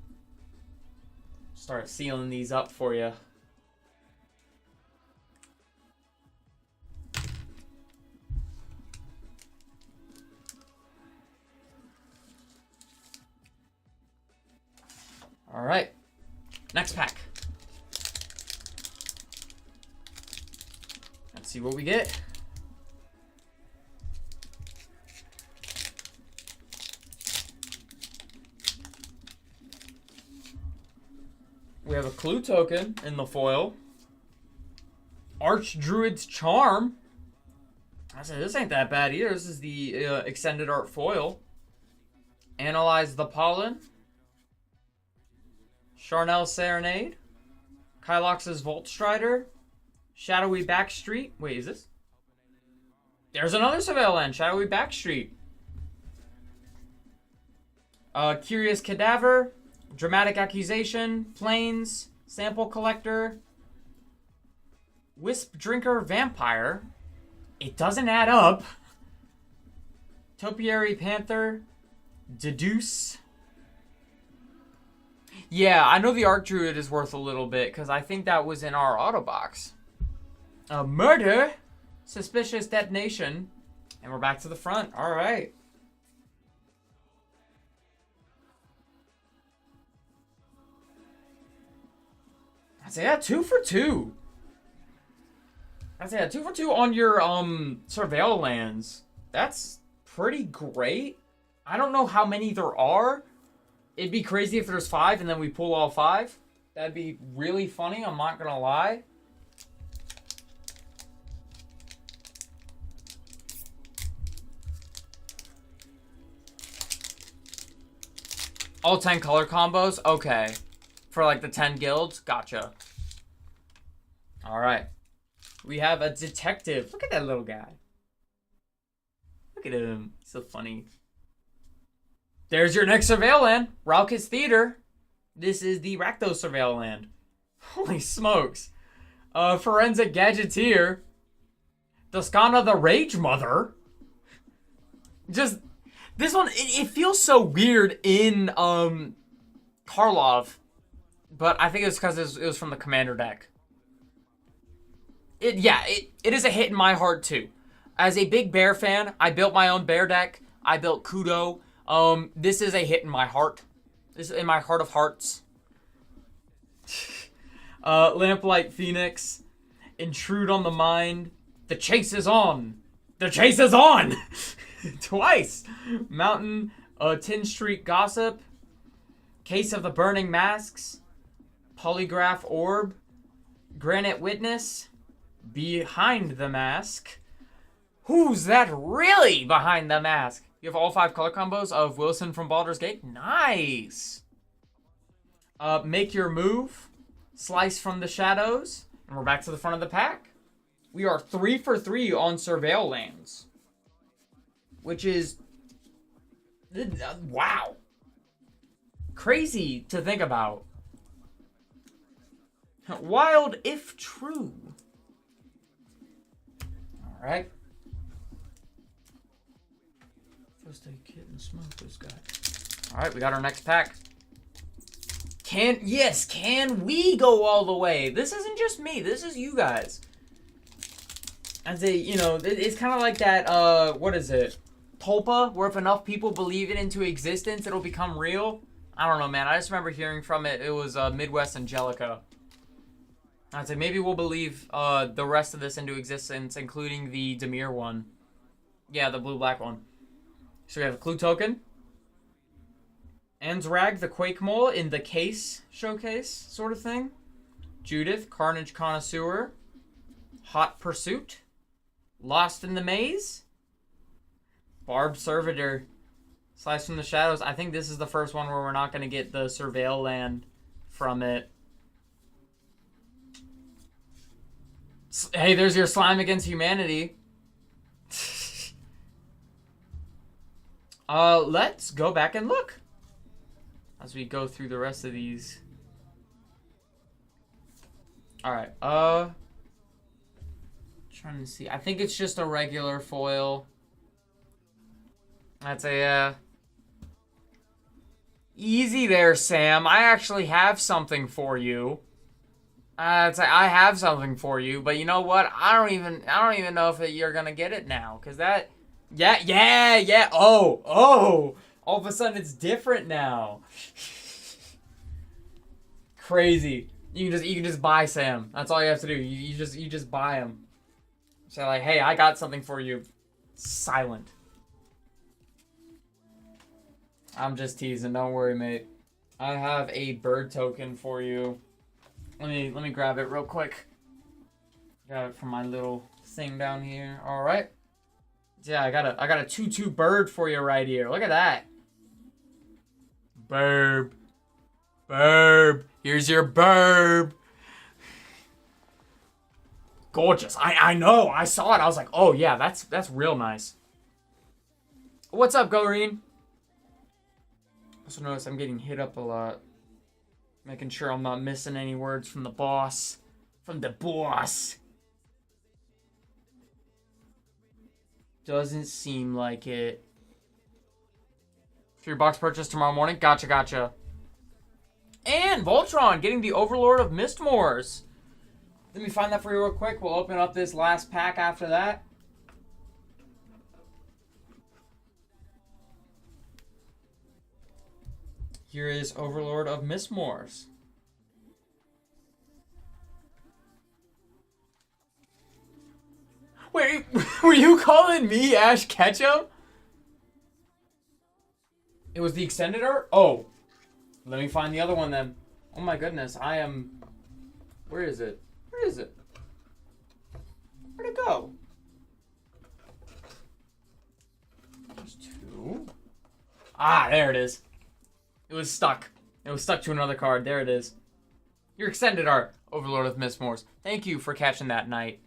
start sealing these up for you. All right. Next pack. Let's see what we get. We have a clue token in the foil. Archdruid's Charm. I said, this ain't that bad either. This is the extended art foil. Analyze the Pollen. Charnel's Serenade. Kylox's Volt Strider. Shadowy Backstreet. Wait, is this? There's another Surveil Land. Shadowy Backstreet. Curious Cadaver. Dramatic Accusation. Plains. Sample Collector. Wisp Drinker Vampire. It doesn't add up. Topiary Panther. Deduce. Yeah, I know the Archdruid is worth a little bit because I think that was in our auto box. Murder. Suspicious Detonation. And we're back to the front. All right. I'd say, yeah, 2 for 2. I'd say, yeah, 2 for 2 on your Surveil Lands. That's pretty great. I don't know how many there are. It'd be crazy if there's 5 and then we pull all 5. That'd be really funny, I'm not gonna lie. All 10 color combos? Okay. For like the 10 guilds? Gotcha. Alright. We have a detective. Look at that little guy. Look at him. So funny. There's your next Surveil Land. Raucous Theater. This is the Rakdos Surveil Land. Holy smokes. Forensic Gadgeteer. Doscana the Rage Mother. Just, this one, it feels so weird in Karlov. But I think it's because it was from the Commander deck. It is a hit in my heart too. As a big Bear fan, I built my own Bear deck. I built Kudo. This is a hit in my heart. This is in my heart of hearts. Lamplight Phoenix. Intrude on the Mind. The chase is on. The chase is on! Twice. Mountain. Tin Street Gossip. Case of the Burning Masks. Polygraph Orb. Granite Witness. Behind the Mask. Who's that really behind the mask? You have all 5 color combos of Wilson from Baldur's Gate. Nice. Make Your Move. Slice from the Shadows. And we're back to the front of the pack. We are 3 for 3 on Surveil Lands. Which is... wow. Crazy to think about. Wild if true. Alright. First aid kit and smoke this guy. Alright, we got our next pack. Can we go all the way? This isn't just me, this is you guys. I'd say, you know, it's kind of like that, what is it? Tulpa, where if enough people believe it into existence, it'll become real. I don't know, man. I just remember hearing from it. It was Midwest Angelica. I'd say maybe we'll believe the rest of this into existence, including the Demir one. Yeah, the blue-black one. So we have a Clue Token. Anzrag, the Quake Mole in the case showcase sort of thing. Judith, Carnage Connoisseur. Hot Pursuit. Lost in the Maze. Barb Servitor. Slice from the Shadows. I think this is the first one where we're not going to get the Surveil Land from it. Hey, there's your Slime Against Humanity. Let's go back and look as we go through the rest of these. Alright, trying to see. I think it's just a regular foil. That's a, easy there, Sam. I actually have something for you. I'd say I have something for you, but you know what? I don't even know if you're gonna get it now, cause that, yeah. Oh, all of a sudden it's different now. Crazy. You can just buy Sam. That's all you have to do. You just buy him. Say like, hey, I got something for you. Silent. I'm just teasing. Don't worry, mate. I have a bird token for you. Let me grab it real quick. Got it from my little thing down here. All right. Yeah, I got a 2-2 bird for you right here. Look at that. Burb. Burb. Here's your burb. Gorgeous. I know. I saw it. I was like, oh yeah, that's real nice. What's up, Goreen? Also notice I'm getting hit up a lot. Making sure I'm not missing any words from the boss. From the boss. Doesn't seem like it. 3-box purchase tomorrow morning. Gotcha. And Voltron getting the Overlord of Mistmoors. Let me find that for you real quick. We'll open up this last pack after that. Here is Overlord of Mistmoors. Wait, were you calling me Ash Ketchum? It was the extended art? Oh. Let me find the other one then. Oh my goodness, I am... Where is it? Where is it? Where'd it go? There's 2. Ah, there it is. It was stuck. It was stuck to another card. There it is. Your extended art, Overlord of Mistmoors. Thank you for catching that, Knight.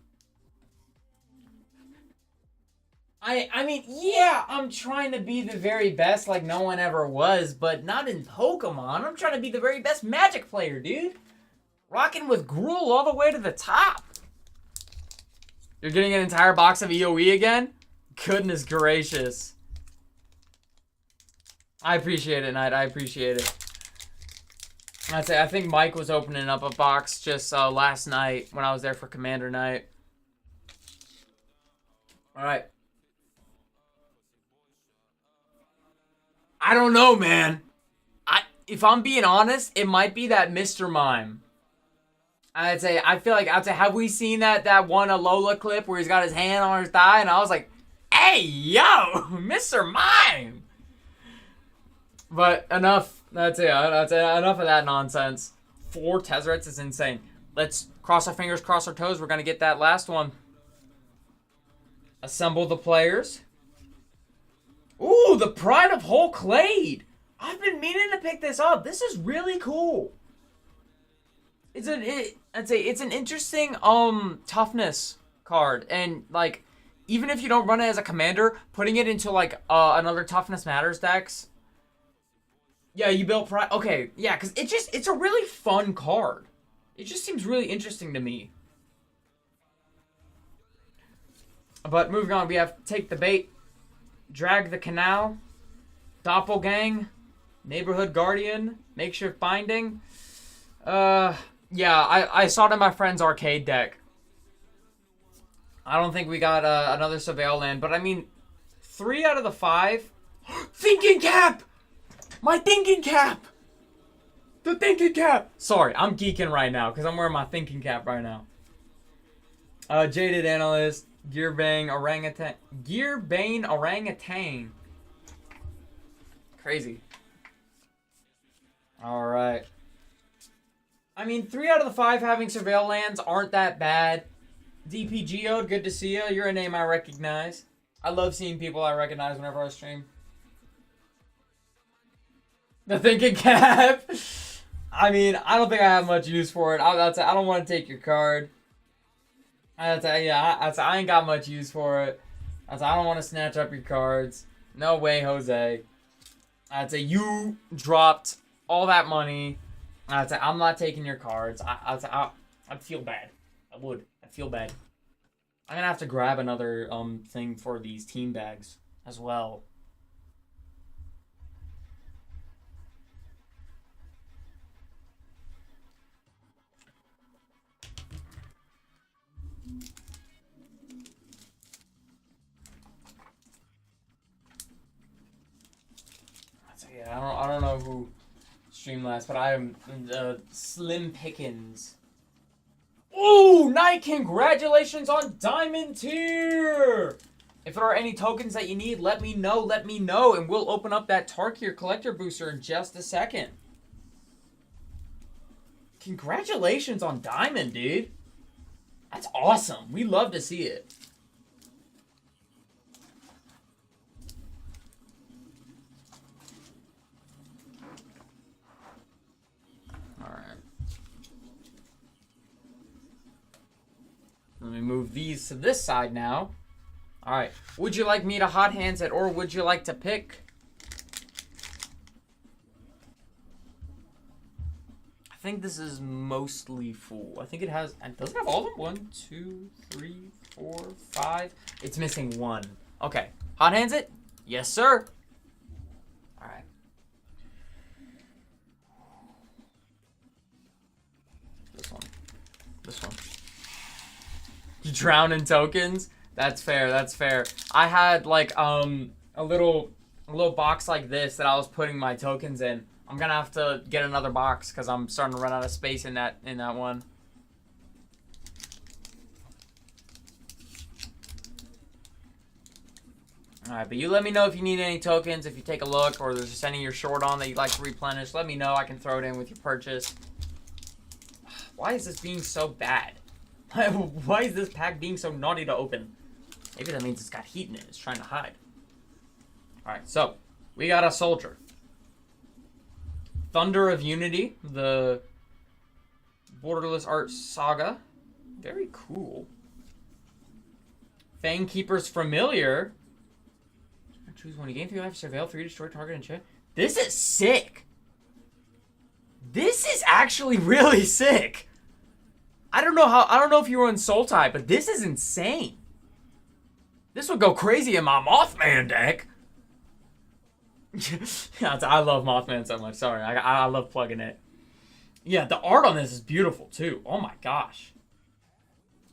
I mean, yeah, I'm trying to be the very best like no one ever was, but not in Pokemon. I'm trying to be the very best Magic player, dude. Rocking with Gruul all the way to the top. You're getting an entire box of EOE again? Goodness gracious. I appreciate it, Knight. I appreciate it. I'd say I think Mike was opening up a box just last night when I was there for Commander Night. All right. I don't know, man. If I'm being honest, it might be that Mr. Mime. I feel like, have we seen that one Alola clip where he's got his hand on his thigh? And I was like, hey, yo, Mr. Mime. But enough. That's it. Enough of that nonsense. 4 Tezzerets is insane. Let's cross our fingers, cross our toes. We're going to get that last one. Assemble the players. Ooh, the Pride of Whole Clade. I've been meaning to pick this up. This is really cool. It's an interesting toughness card, and like even if you don't run it as a commander, putting it into like another Toughness Matters decks. Yeah, you built Pride. Okay, yeah, because it's a really fun card. It just seems really interesting to me. But moving on, we have Take the Bait, Drag the Canal, Doppelgang, Neighborhood Guardian, Makeshift Binding. Yeah, I saw it in my friend's arcade deck. I don't think we got another Surveil Land, but I mean, 3 out of the 5. Thinking Cap! My Thinking Cap! The Thinking Cap! Sorry, I'm geeking right now because I'm wearing my Thinking Cap right now. Jaded Analyst, Gearbane Orangutan. Crazy. Alright. I mean, 3 out of the 5 having Surveil Lands aren't that bad. DP Geode, good to see you. You're a name I recognize. I love seeing people I recognize whenever I stream. The Thinking Cap. I mean, I don't think I have much use for it. I don't want to take your card. I ain't got much use for it. I don't want to snatch up your cards. No way, Jose. I'd say you dropped all that money. I'd say I'm not taking your cards. I'd feel bad. I would. I'd feel bad. I'm gonna have to grab another thing for these team bags as well. Yeah, I don't know who streamed last, but I am Slim Pickens. Ooh, Knight, congratulations on Diamond Tier! If there are any tokens that you need, let me know, and we'll open up that Tarkir Collector Booster in just a second. Congratulations on Diamond, dude. That's awesome. We love to see it. move these to this side now. All right. Would you like me to hot hands it, or would you like to pick? I think this is mostly full. I think it has, and does it have all of them? 1, 2, 3, 4, 5. It's missing 1. Okay. Hot hands it? Yes, sir. All right. This one. This one. You drown in tokens? That's fair. That's fair. I had like a little box like this that I was putting my tokens in. I'm gonna have to get another box because I'm starting to run out of space in that one. Alright, but you let me know if you need any tokens, if you take a look, or there's just any you're short on that you'd like to replenish. Let me know. I can throw it in with your purchase. Why is this being so bad? Why is this pack being so naughty to open? Maybe that means it's got heat in it. It's trying to hide. Alright, so we got a soldier. Thunder of Unity, the Borderless Art Saga. Very cool. Fangkeeper's Familiar. Choose one. You gain 3 life, surveil, free to destroy target and check. This is sick. This is actually really sick. I don't know if you were in Soul type, but this is insane. This would go crazy in my Mothman deck. Yeah, I love Mothman so much. Sorry, I love plugging it. Yeah, the art on this is beautiful too. Oh my gosh.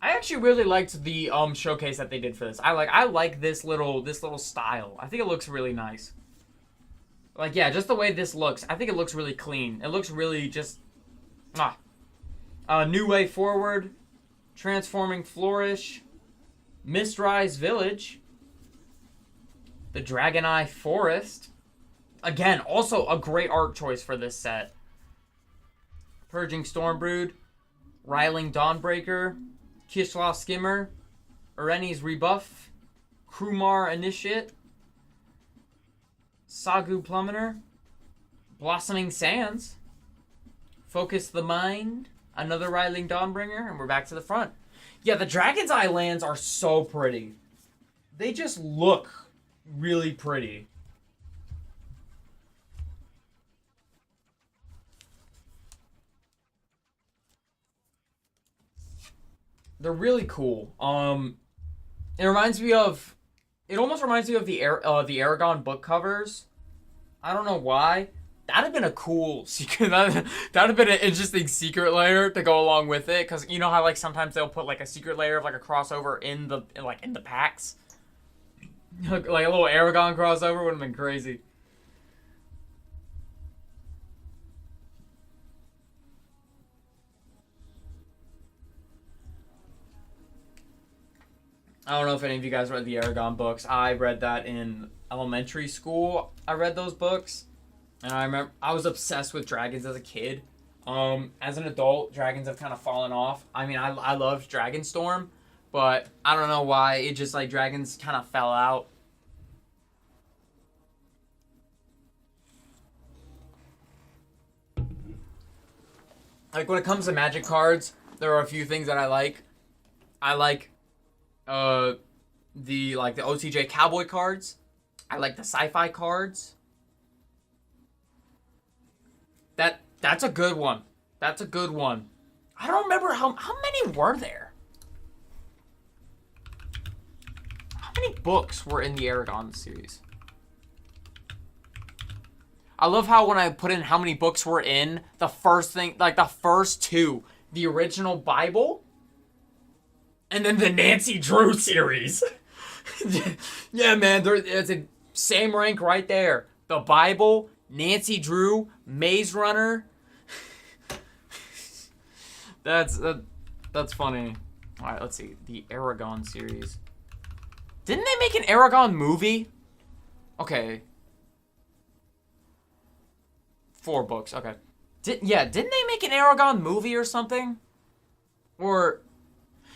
I actually really liked the showcase that they did for this. I like this little style. I think it looks really nice. Like, yeah, just the way this looks. I think it looks really clean. It looks really just New Way Forward, Transforming Flourish, Mistrise Village, the Dragon Eye Forest. Again, also a great art choice for this set. Purging Stormbrood, Riling Dawnbreaker, Kishla Skimmer, Ireni's Rebuff, Krumar Initiate, Sagu Plummeter, Blossoming Sands, Focus the Mind, another Riling Dawnbringer, and we're back to the front. Yeah, the Dragon's Eye lands are so pretty. They just look really pretty. They're really cool. It almost reminds me of the Aragon book covers. I don't know why. That'd have been a cool secret. That'd have been an interesting secret layer to go along with it, because you know how like sometimes they'll put like a secret layer of like a crossover in the packs. Like a little Aragon crossover would have been crazy. I don't know if any of you guys read the Aragon books. I read that in elementary school. I read those books. And I remember I was obsessed with dragons as a kid. As an adult, dragons have kind of fallen off. I mean, I loved Dragonstorm, but I don't know why. It just, like, dragons kind of fell out. Like, when it comes to Magic cards, there are a few things that I like. I like the OTJ Cowboy cards. I like the sci-fi cards. That's a good one. That's a good one. I don't remember how many were there. How many books were in the Aragon series? I love how when I put in how many books were in, the first two, the original Bible, and then the Nancy Drew series. Yeah, man, it's a same rank right there. The Bible, Nancy Drew, Maze Runner. That's funny. All right, let's see. The Aragon series. Didn't they make an Aragon movie? Okay. 4 books. Okay. Didn't they make an Aragon movie or something? Or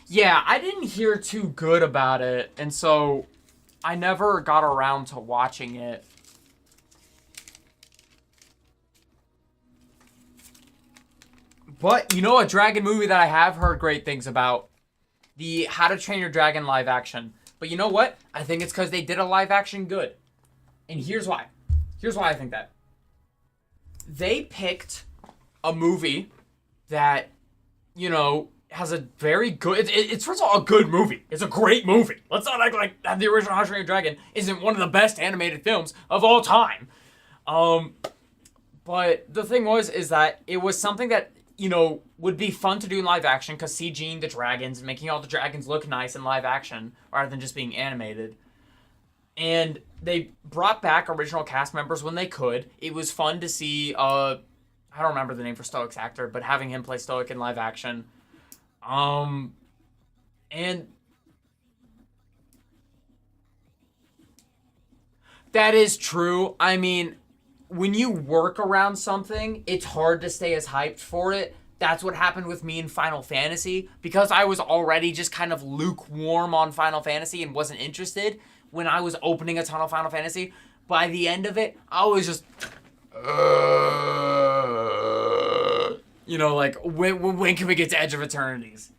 yeah, I didn't hear too good about it, and so I never got around to watching it. But you know a dragon movie that I have heard great things about? the How to Train Your Dragon live action. But you know what? I think it's because they did a live action good. And here's why. Here's why I think that. They picked a movie that, you know, has a very good... It's first of all a good movie. It's a great movie. Let's not act like the original How to Train Your Dragon isn't one of the best animated films of all time. But the thing is that it was something that, you know, would be fun to do in live action because CGing the dragons and making all the dragons look nice in live action rather than just being animated. And they brought back original cast members when they could. It was fun to see, I don't remember the name for Stoic's actor, but having him play Stoic in live action. And that is true. I mean, when you work around something, it's hard to stay as hyped for it. That's what happened with me in Final Fantasy. Because I was already just kind of lukewarm on Final Fantasy and wasn't interested when I was opening a ton of Final Fantasy. By the end of it, I was just... you know, like, when can we get to Edge of Eternities?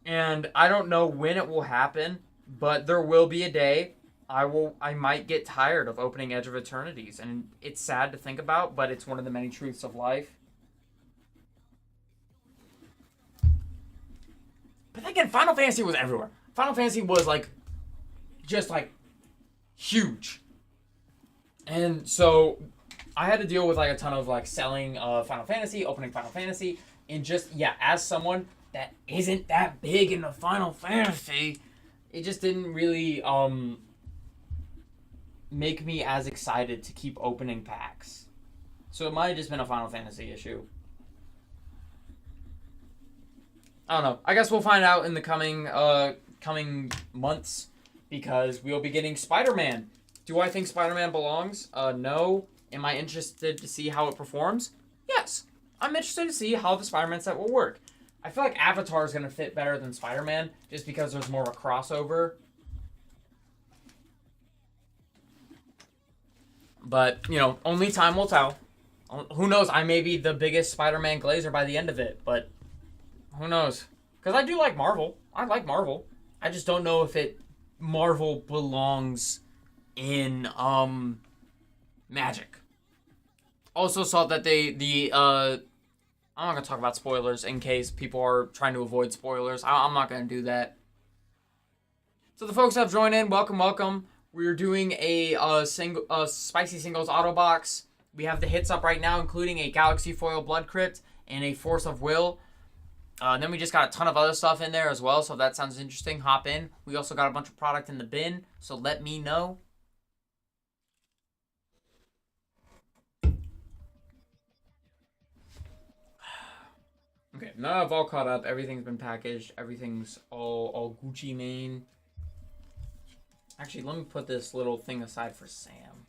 And I don't know when it will happen, but there will be a day I might get tired of opening Edge of Eternities, and it's sad to think about, but it's one of the many truths of life. But then again, Final Fantasy was everywhere. Final Fantasy was, like, just, like, huge. And so I had to deal with, like, a ton of, like, selling Final Fantasy, opening Final Fantasy, and just, yeah, as someone that isn't that big into Final Fantasy, it just didn't really, make me as excited to keep opening packs. So it might have just been a Final Fantasy issue. I don't know. I guess we'll find out in the coming months, because we'll be getting Spider-Man. Do I think Spider-Man belongs? No. Am I interested to see how it performs? Yes. I'm interested to see how the Spider-Man set will work. I feel like Avatar is going to fit better than Spider-Man, just because there's more of a crossover. But, you know, only time will tell. Who knows? I may be the biggest Spider-Man glazer by the end of it, but who knows? Because I do like Marvel. I like Marvel. I just don't know if Marvel belongs in, Magic. Also saw that I'm not going to talk about spoilers in case people are trying to avoid spoilers. I'm not going to do that. So the folks that have joined in, welcome, welcome. We're doing a Spicy Singles Auto Box. We have the hits up right now, including a Galaxy Foil Blood Crypt and a Force of Will. Then we just got a ton of other stuff in there as well, so if that sounds interesting, hop in. We also got a bunch of product in the bin, so let me know. Okay, now I've all caught up. Everything's been packaged. Everything's all Gucci Mane. Actually, let me put this little thing aside for Sam.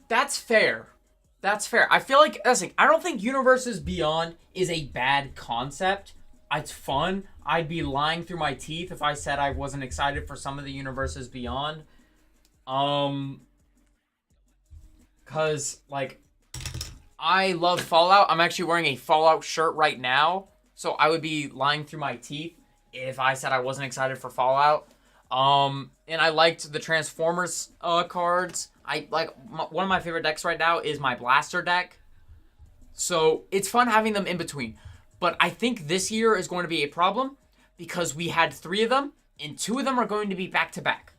That's fair. That's fair. I feel like, listen, I don't think Universes Beyond is a bad concept. It's fun. I'd be lying through my teeth if I said I wasn't excited for some of the Universes Beyond. Cause, like, I love Fallout. I'm actually wearing a Fallout shirt right now, so I would be lying through my teeth if I said I wasn't excited for Fallout. And I liked the Transformers cards. One of my favorite decks right now is my Blaster deck. So it's fun having them in between. But I think this year is going to be a problem because we had 3 of them and 2 of them are going to be back to back.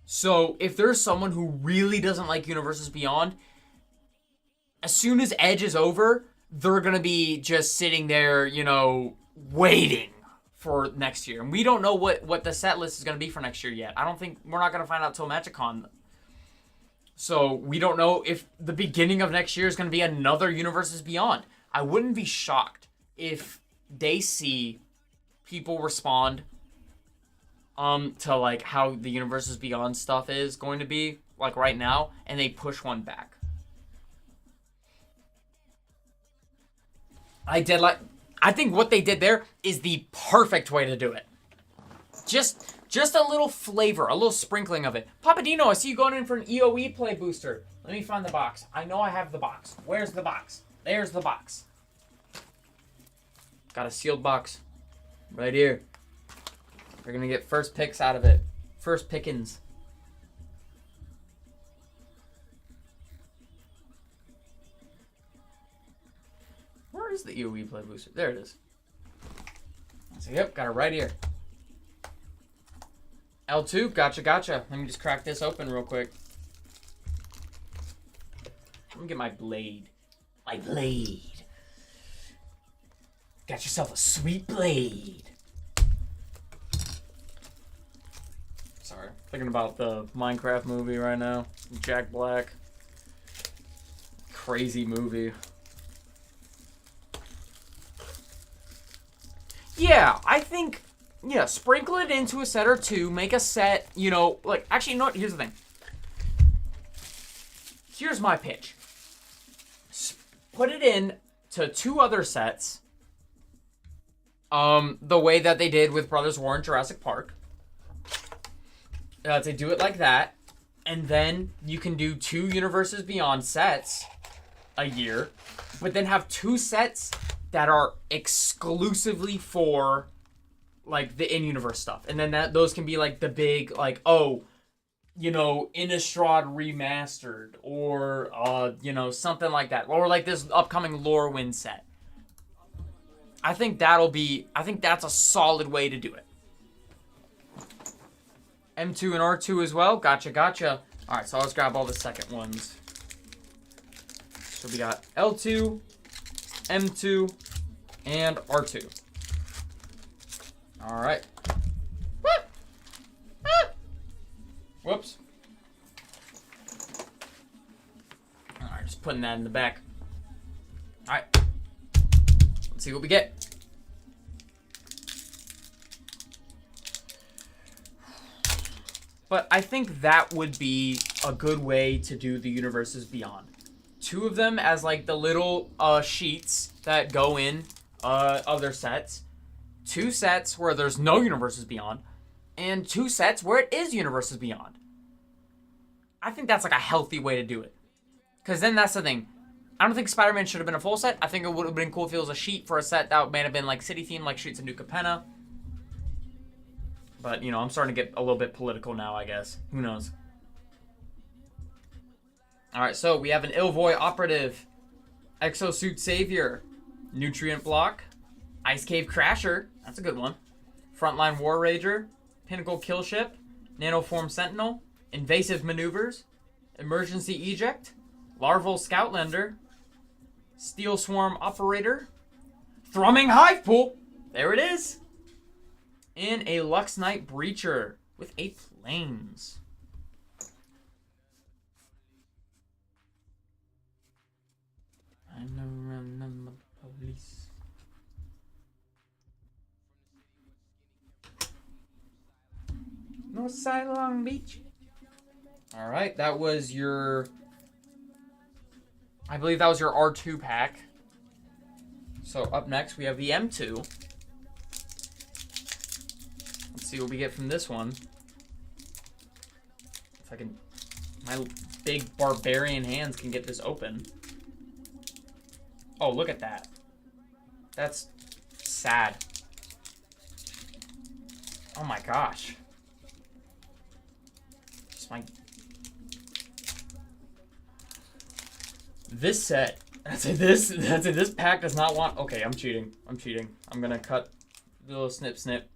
So if there's someone who really doesn't like Universes Beyond, as soon as Edge is over, they're going to be just sitting there, you know, waiting for next year. And we don't know what the set list is going to be for next year yet. I don't think we're not going to find out till MagicCon. So we don't know if the beginning of next year is going to be another Universes Beyond. I wouldn't be shocked if they see people respond to like how the Universes Beyond stuff is going to be like right now, and they push one back. I think what they did there is the perfect way to do it. Just Just a little flavor, a little sprinkling of it. Papadino, I see you going in for an EOE play booster. Let me find the box. I know I have the box. Where's the box? There's the box. Got a sealed box right here. We're going to get first picks out of it. First pickings. Where is the EOE play booster? There it is. So, yep, got it right here. L2, gotcha. Let me just crack this open real quick. Let me get my blade. My blade. Got yourself a sweet blade. Sorry, thinking about the Minecraft movie right now. Jack Black. Crazy movie. Yeah, I think, yeah, sprinkle it into a set or two, make a set, you know, like, actually, you know what, here's the thing. Here's my pitch. Put it in to 2 other sets, the way that they did with Brothers War in Jurassic Park. To do it like that, and then you can do 2 Universes Beyond sets a year, but then have 2 sets that are exclusively for, like, the in-universe stuff. And then those can be, like, the big, like, oh, you know, Innistrad Remastered, or, you know, something like that. Or, like, this upcoming Lorwyn set. I think that's a solid way to do it. M2 and R2 as well. Gotcha. Alright, so let's grab all the second ones. So we got L2, M2, and R2. Alright. Whoops. Alright, just putting that in the back. Alright. Let's see what we get. But I think that would be a good way to do the Universes Beyond. 2 of them as, like, the little sheets that go in other sets. 2 sets where there's no Universes Beyond. And 2 sets where it is Universes Beyond. I think that's, like, a healthy way to do it. Because then that's the thing. I don't think Spider-Man should have been a full set. I think it would have been cool if it was a sheet for a set that may have been, like, city-themed, like Streets of New Capenna. But, you know, I'm starting to get a little bit political now, I guess. Who knows? Alright, so we have an Ilvoy Operative, Exosuit Savior, Nutrient Block, Ice Cave Crasher, that's a good one, Frontline War Rager, Pinnacle Killship, Nanoform Sentinel, Invasive Maneuvers, Emergency Eject, Larval Scoutlander, Steel Swarm Operator, Thrumming Hive Pool, there it is, and a Lux Knight Breacher with 8 planes. I'm no run the police. Northside Long Beach. Alright, that was your... I believe that was your R2 pack. So up next we have the M2. Let's see what we get from this one. If I can... My big barbarian hands can get this open. Oh, look at that. That's sad. Oh my gosh. Just my... This set. That's it. This pack does not want... Okay, I'm cheating. I'm gonna cut the little snip.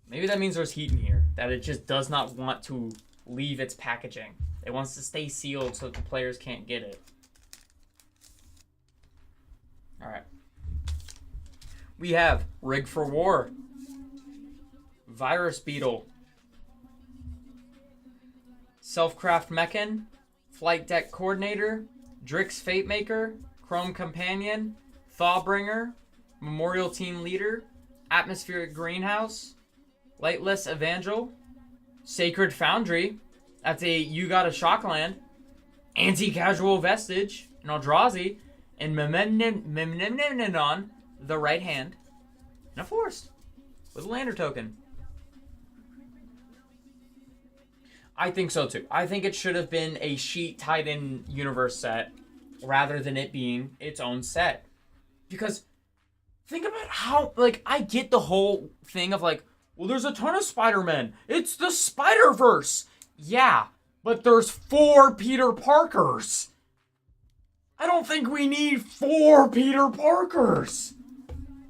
Maybe that means there's heat in here. That it just does not want to leave its packaging. It wants to stay sealed so that the players can't get it. Alright. We have Rig for War, Virus Beetle, Selfcraft Mechan, Flight Deck Coordinator, Drix Fatemaker, Chrome Companion, Thawbringer, Memorial Team Leader, Atmospheric Greenhouse, Lightless Evangel, Sacred Foundry, that's a You Got a Shockland, Anti-Casual Vestige, an Eldrazi, and Memnon, the right hand, and a forest with a lander token. I think so too. I think it should have been a Sheet Titan universe set rather than it being its own set. Because think about how, like, I get the whole thing of like, well, there's a ton of Spider-Men. It's the Spider-Verse. Yeah, but there's 4 Peter Parkers. I don't think we need 4 Peter Parkers.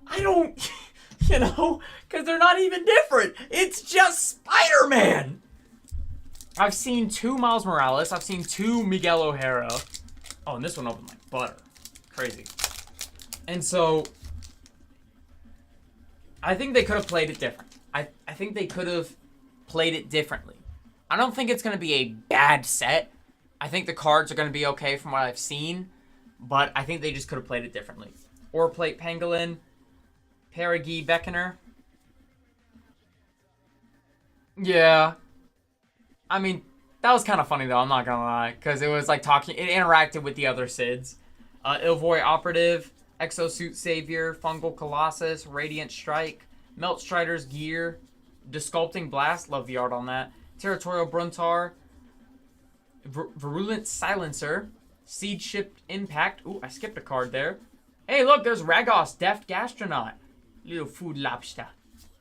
I don't, because they're not even different. It's just Spider-Man. I've seen 2 Miles Morales. I've seen 2 Miguel O'Hara. Oh, and this one opened like butter. Crazy. And so, I think they could have played it different. I think they could have played it differently. I don't think it's going to be a bad set. I think the cards are going to be okay from what I've seen. But I think they just could have played it differently. Or played Pangolin, Perigi Beckoner. Yeah. I mean, that was kind of funny though, I'm not going to lie. Because it was like talking, it interacted with the other Sids. Ilvoy Operative, Exosuit Savior, Fungal Colossus, Radiant Strike, Melt Strider's Gear, Desculpting Blast, love the art on that, Territorial Bruntar, Virulent Silencer, Seed Ship Impact, ooh, I skipped a card there. Hey, look, there's Ragos, Deft Gastronaut, Little Food Lobster,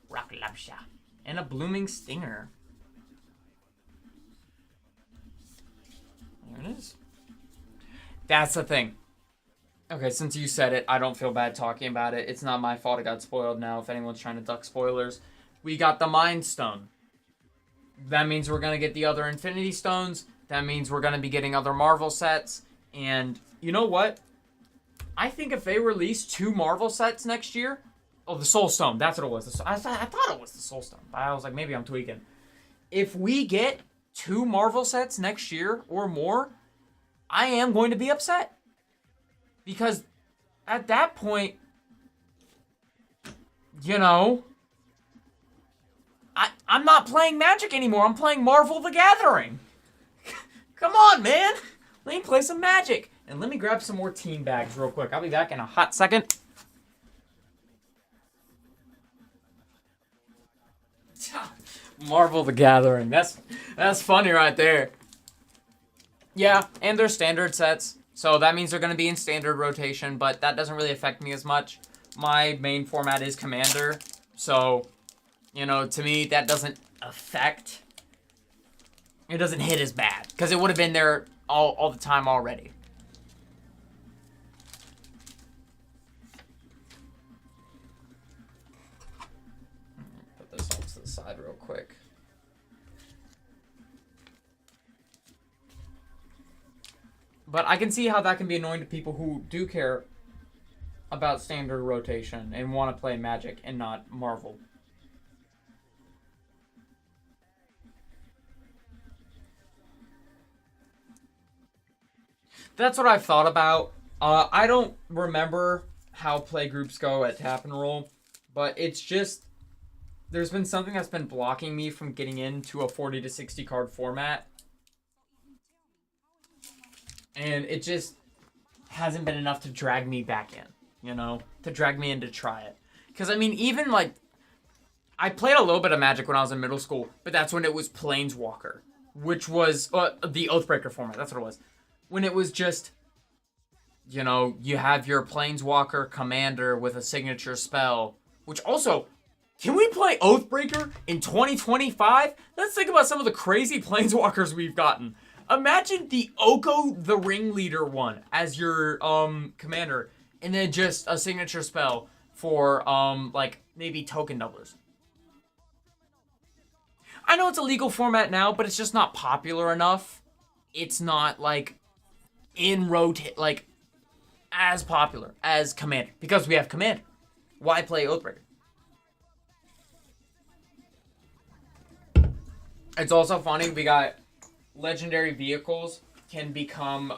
Rock Lobster, and a Blooming Stinger. There it is. That's the thing. Okay, since you said it, I don't feel bad talking about it. It's not my fault it got spoiled now, if anyone's trying to duck spoilers. We got the Mind Stone. That means we're going to get the other Infinity Stones. That means we're going to be getting other Marvel sets. And you know what? I think if they release 2 Marvel sets next year... Oh, the Soul Stone. That's what it was. I thought it was the Soul Stone. But I was like, maybe I'm tweaking. If we get 2 Marvel sets next year or more, I am going to be upset. Because at that point, I'm not playing Magic anymore. I'm playing Marvel the Gathering. Come on, man. Let me play some Magic. And let me grab some more team bags real quick. I'll be back in a hot second. Marvel the Gathering. That's funny right there. Yeah, and they're standard sets. So that means they're going to be in standard rotation, but that doesn't really affect me as much. My main format is Commander. So, to me, that doesn't affect. It doesn't hit as bad. Because it would have been there all the time already. Put this off to the side real quick. But I can see how that can be annoying to people who do care about standard rotation and want to play Magic and not Marvel. That's what I've thought about. I don't remember how play groups go at Tap and Roll, but it's just, there's been something that's been blocking me from getting into a 40 to 60 card format. And it just hasn't been enough to drag me back in, to drag me in to try it. Because, I mean, even, I played a little bit of Magic when I was in middle school, but that's when it was Planeswalker, which was the Oathbreaker format. That's what it was. When it was just, you have your Planeswalker commander with a signature spell, which also, can we play Oathbreaker in 2025? Let's think about some of the crazy Planeswalkers we've gotten. Imagine the Oko the Ringleader one as your commander, and then just a signature spell for maybe token doublers. I know it's a legal format now, but it's just not popular enough. It's not as popular as Commander, because we have Commander. Why play Oathbreaker? It's also funny, we got legendary vehicles can become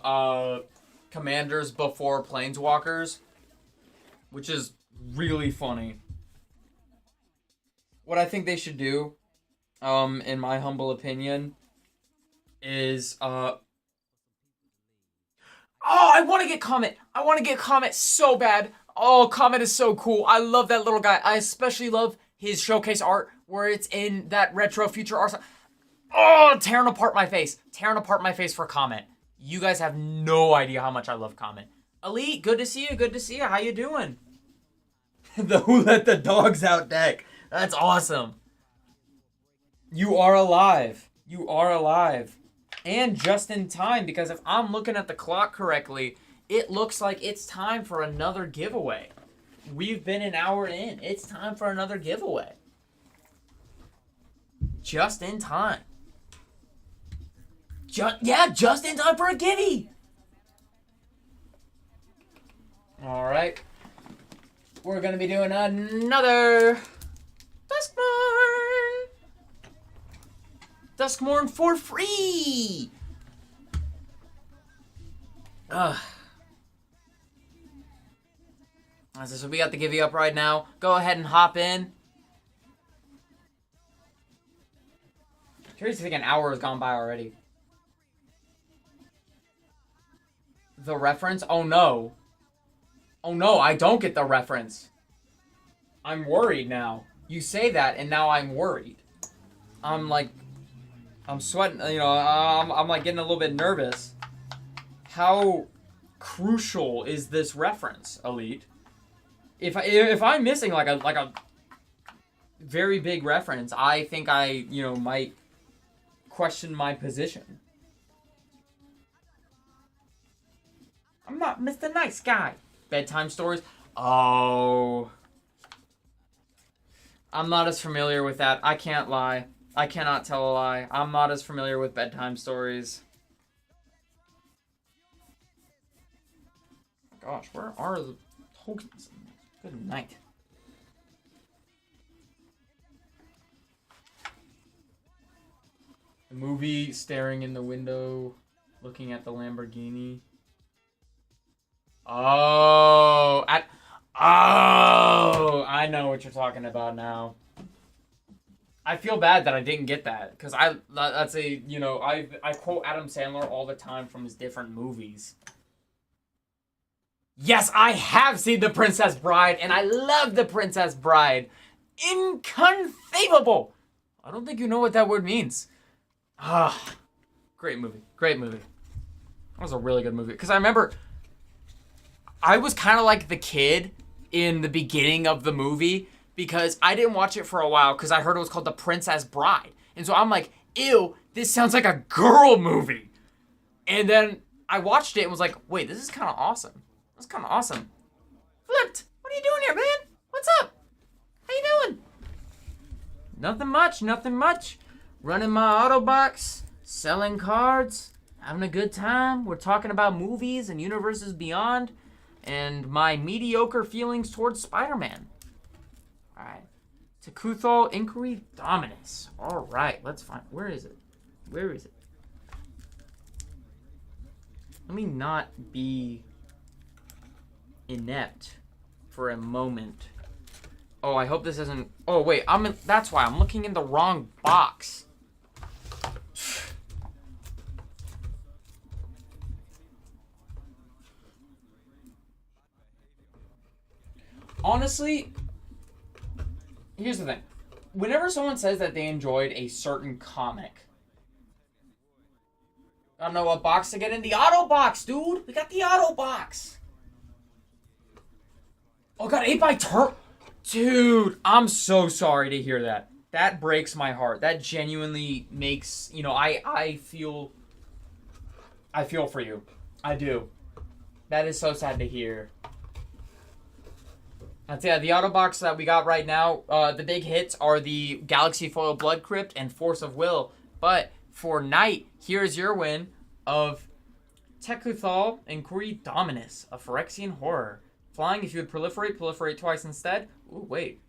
commanders before planeswalkers, which is really funny. What I think they should do, in my humble opinion, is oh, I want to get Comet. I want to get Comet so bad. Oh, Comet is so cool. I love that little guy. I especially love his showcase art where it's in that retro future art. Oh, tearing apart my face. Tearing apart my face for comment. You guys have no idea how much I love comment. Elite, good to see you. Good to see you. How you doing? The Who Let the Dogs Out deck. That's awesome. You are alive. You are alive. And just in time, because if I'm looking at the clock correctly, it looks like it's time for another giveaway. We've been an hour in. It's time for another giveaway. Just in time. Just in time for a givey. All right. We're going to be doing another Duskmorn. Duskmorn for free. So we got the givey up right now. Go ahead and hop in. Curious to think an hour has gone by already. The reference? Oh no. Oh no, I don't get the reference. I'm worried now. You say that and now I'm worried. I'm sweating, you know, I'm like getting a little bit nervous. How crucial is this reference, Elite? If I'm missing like a very big reference, I think I, you know, might question my position. I'm not Mr. Nice Guy. Bedtime stories. Oh. I'm not as familiar with that. I can't lie. I cannot tell a lie. I'm not as familiar with bedtime stories. Gosh, where are the tokens? Good night. The movie, staring in the window, looking at the Lamborghini. Oh, I know what you're talking about now. I feel bad that I didn't get that because that's a, you know, I quote Adam Sandler all the time from his different movies. Yes, I have seen The Princess Bride and I love The Princess Bride. Inconceivable. I don't think you know what that word means. Ah, great movie. Great movie. That was a really good movie because I remember I was kind of like the kid in the beginning of the movie because I didn't watch it for a while because I heard it was called The Princess Bride. And so I'm like, ew, this sounds like a girl movie. And then I watched it and was like, wait, this is kind of awesome. That's kind of awesome. Flipped, what are you doing here, man? What's up? How you doing? Nothing much, nothing much. Running my auto box, selling cards, having a good time. We're talking about movies and universes beyond. And my mediocre feelings towards Spider-Man. Alright. Takuthal Inquiry Dominus. Alright, let's find... Where is it? Where is it? Let me not be inept for a moment. Oh, I hope this isn't... Oh, wait. That's why. I'm looking in the wrong box. Honestly, here's the thing. Whenever someone says that they enjoyed a certain comic, I don't know what box to get in. The auto box, dude. We got the auto box. Oh, God, 8x turn. Dude, I'm so sorry to hear that. That breaks my heart. That genuinely makes, you know, I feel for you. I do. That is so sad to hear. That's yeah, the auto box that we got right now, the big hits are the Galaxy Foil Blood Crypt and Force of Will. But for Night, here's your win of Tekuthal Inquiry Dominus, a Phyrexian horror. Flying, if you would proliferate twice instead. Ooh, wait.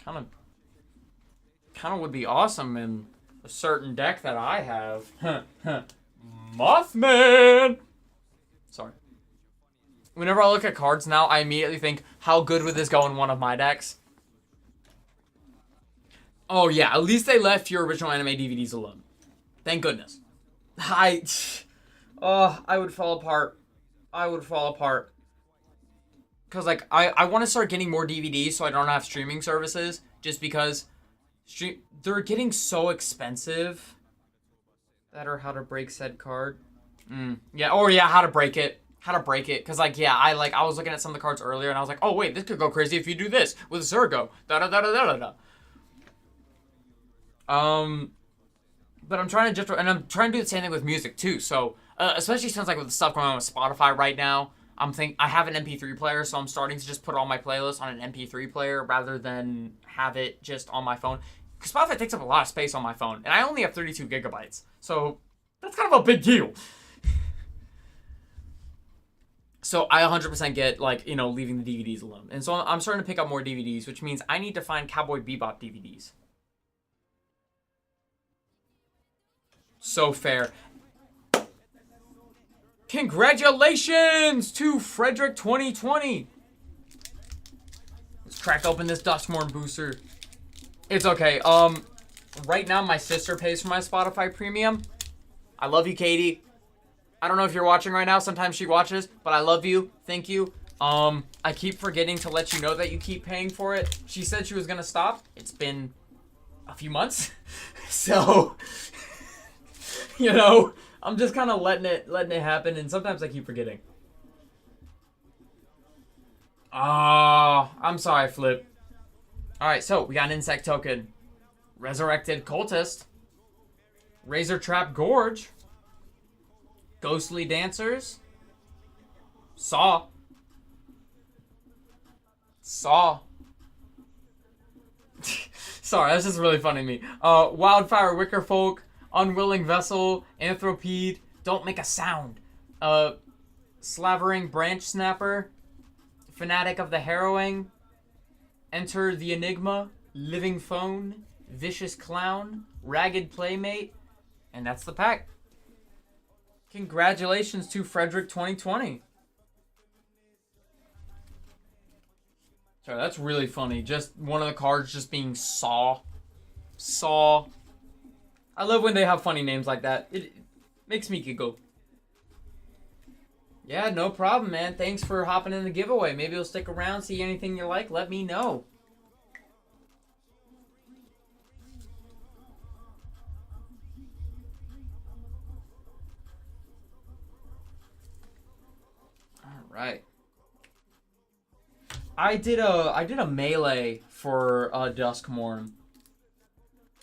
Kind of would be awesome in a certain deck that I have. Mothman! Sorry. Whenever I look at cards now, I immediately think, how good would this go in one of my decks? Oh yeah, at least they left your original anime DVDs alone. Thank goodness. I would fall apart. I would fall apart. because like I want to start getting more DVDs so I don't have streaming services, just because they're getting so expensive. That or how to break said card. Yeah, or yeah, how to break it. How to break it. Because like, yeah, I was looking at some of the cards earlier and I was like, oh wait, this could go crazy if you do this with Zergo. But I'm trying to I'm trying to do the same thing with music too. So especially since like with the stuff going on with Spotify right now, I have an MP3 player, so I'm starting to just put all my playlists on an MP3 player rather than have it just on my phone. Because Spotify takes up a lot of space on my phone, and I only have 32 gigabytes, so that's kind of a big deal. So I 100% get, like, you know, leaving the DVDs alone. And so I'm starting to pick up more DVDs, which means I need to find Cowboy Bebop DVDs. So fair. Congratulations to Frederick 2020. Let's crack open this Duskmorn booster. It's okay. Right now my sister pays for my Spotify premium. I love you, Katie. I don't know if you're watching right now. Sometimes she watches, but I love you. Thank you. I keep forgetting to let you know that you keep paying for it. She said she was gonna stop. It's been a few months. So, you know, I'm just kind of letting it happen, and sometimes I keep forgetting. I'm sorry, Flip. Alright, so we got an insect token. Resurrected Cultist. Razor Trap Gorge. Ghostly Dancers. Saw. Sorry, that's just really funny to me. Wildfire Wickerfolk. Unwilling Vessel. Anthropede. Don't Make a Sound. Slavering Branch Snapper. Fanatic of the Harrowing. Enter the Enigma. Living Phone. Vicious Clown. Ragged Playmate. And that's the pack. Congratulations to Frederick 2020. Sorry, that's really funny. Just one of the cards just being Saw. Saw. I love when they have funny names like that. It makes me giggle. Yeah, no problem, man. Thanks for hopping in the giveaway. Maybe you'll stick around, see anything you like, let me know. Right. I did a melee for Duskmorn,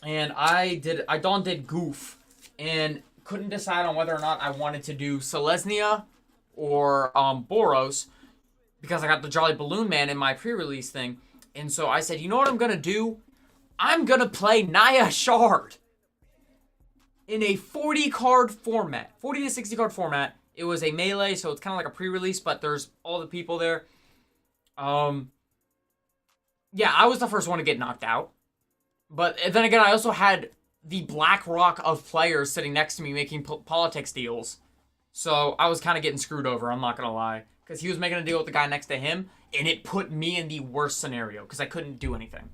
and I did Goof, and couldn't decide on whether or not I wanted to do Selesnya or Boros, because I got the Jolly Balloon Man in my pre-release thing, and so I said, you know what I'm gonna do? I'm gonna play Naya Shard in a 40 card format, 40 to 60 card format. It was a melee, so it's kind of like a pre-release, but there's all the people there. Yeah, I was the first one to get knocked out. But then again, I also had the Black Rock of players sitting next to me making politics deals. So I was kind of getting screwed over, I'm not going to lie. Because he was making a deal with the guy next to him, and it put me in the worst scenario, because I couldn't do anything.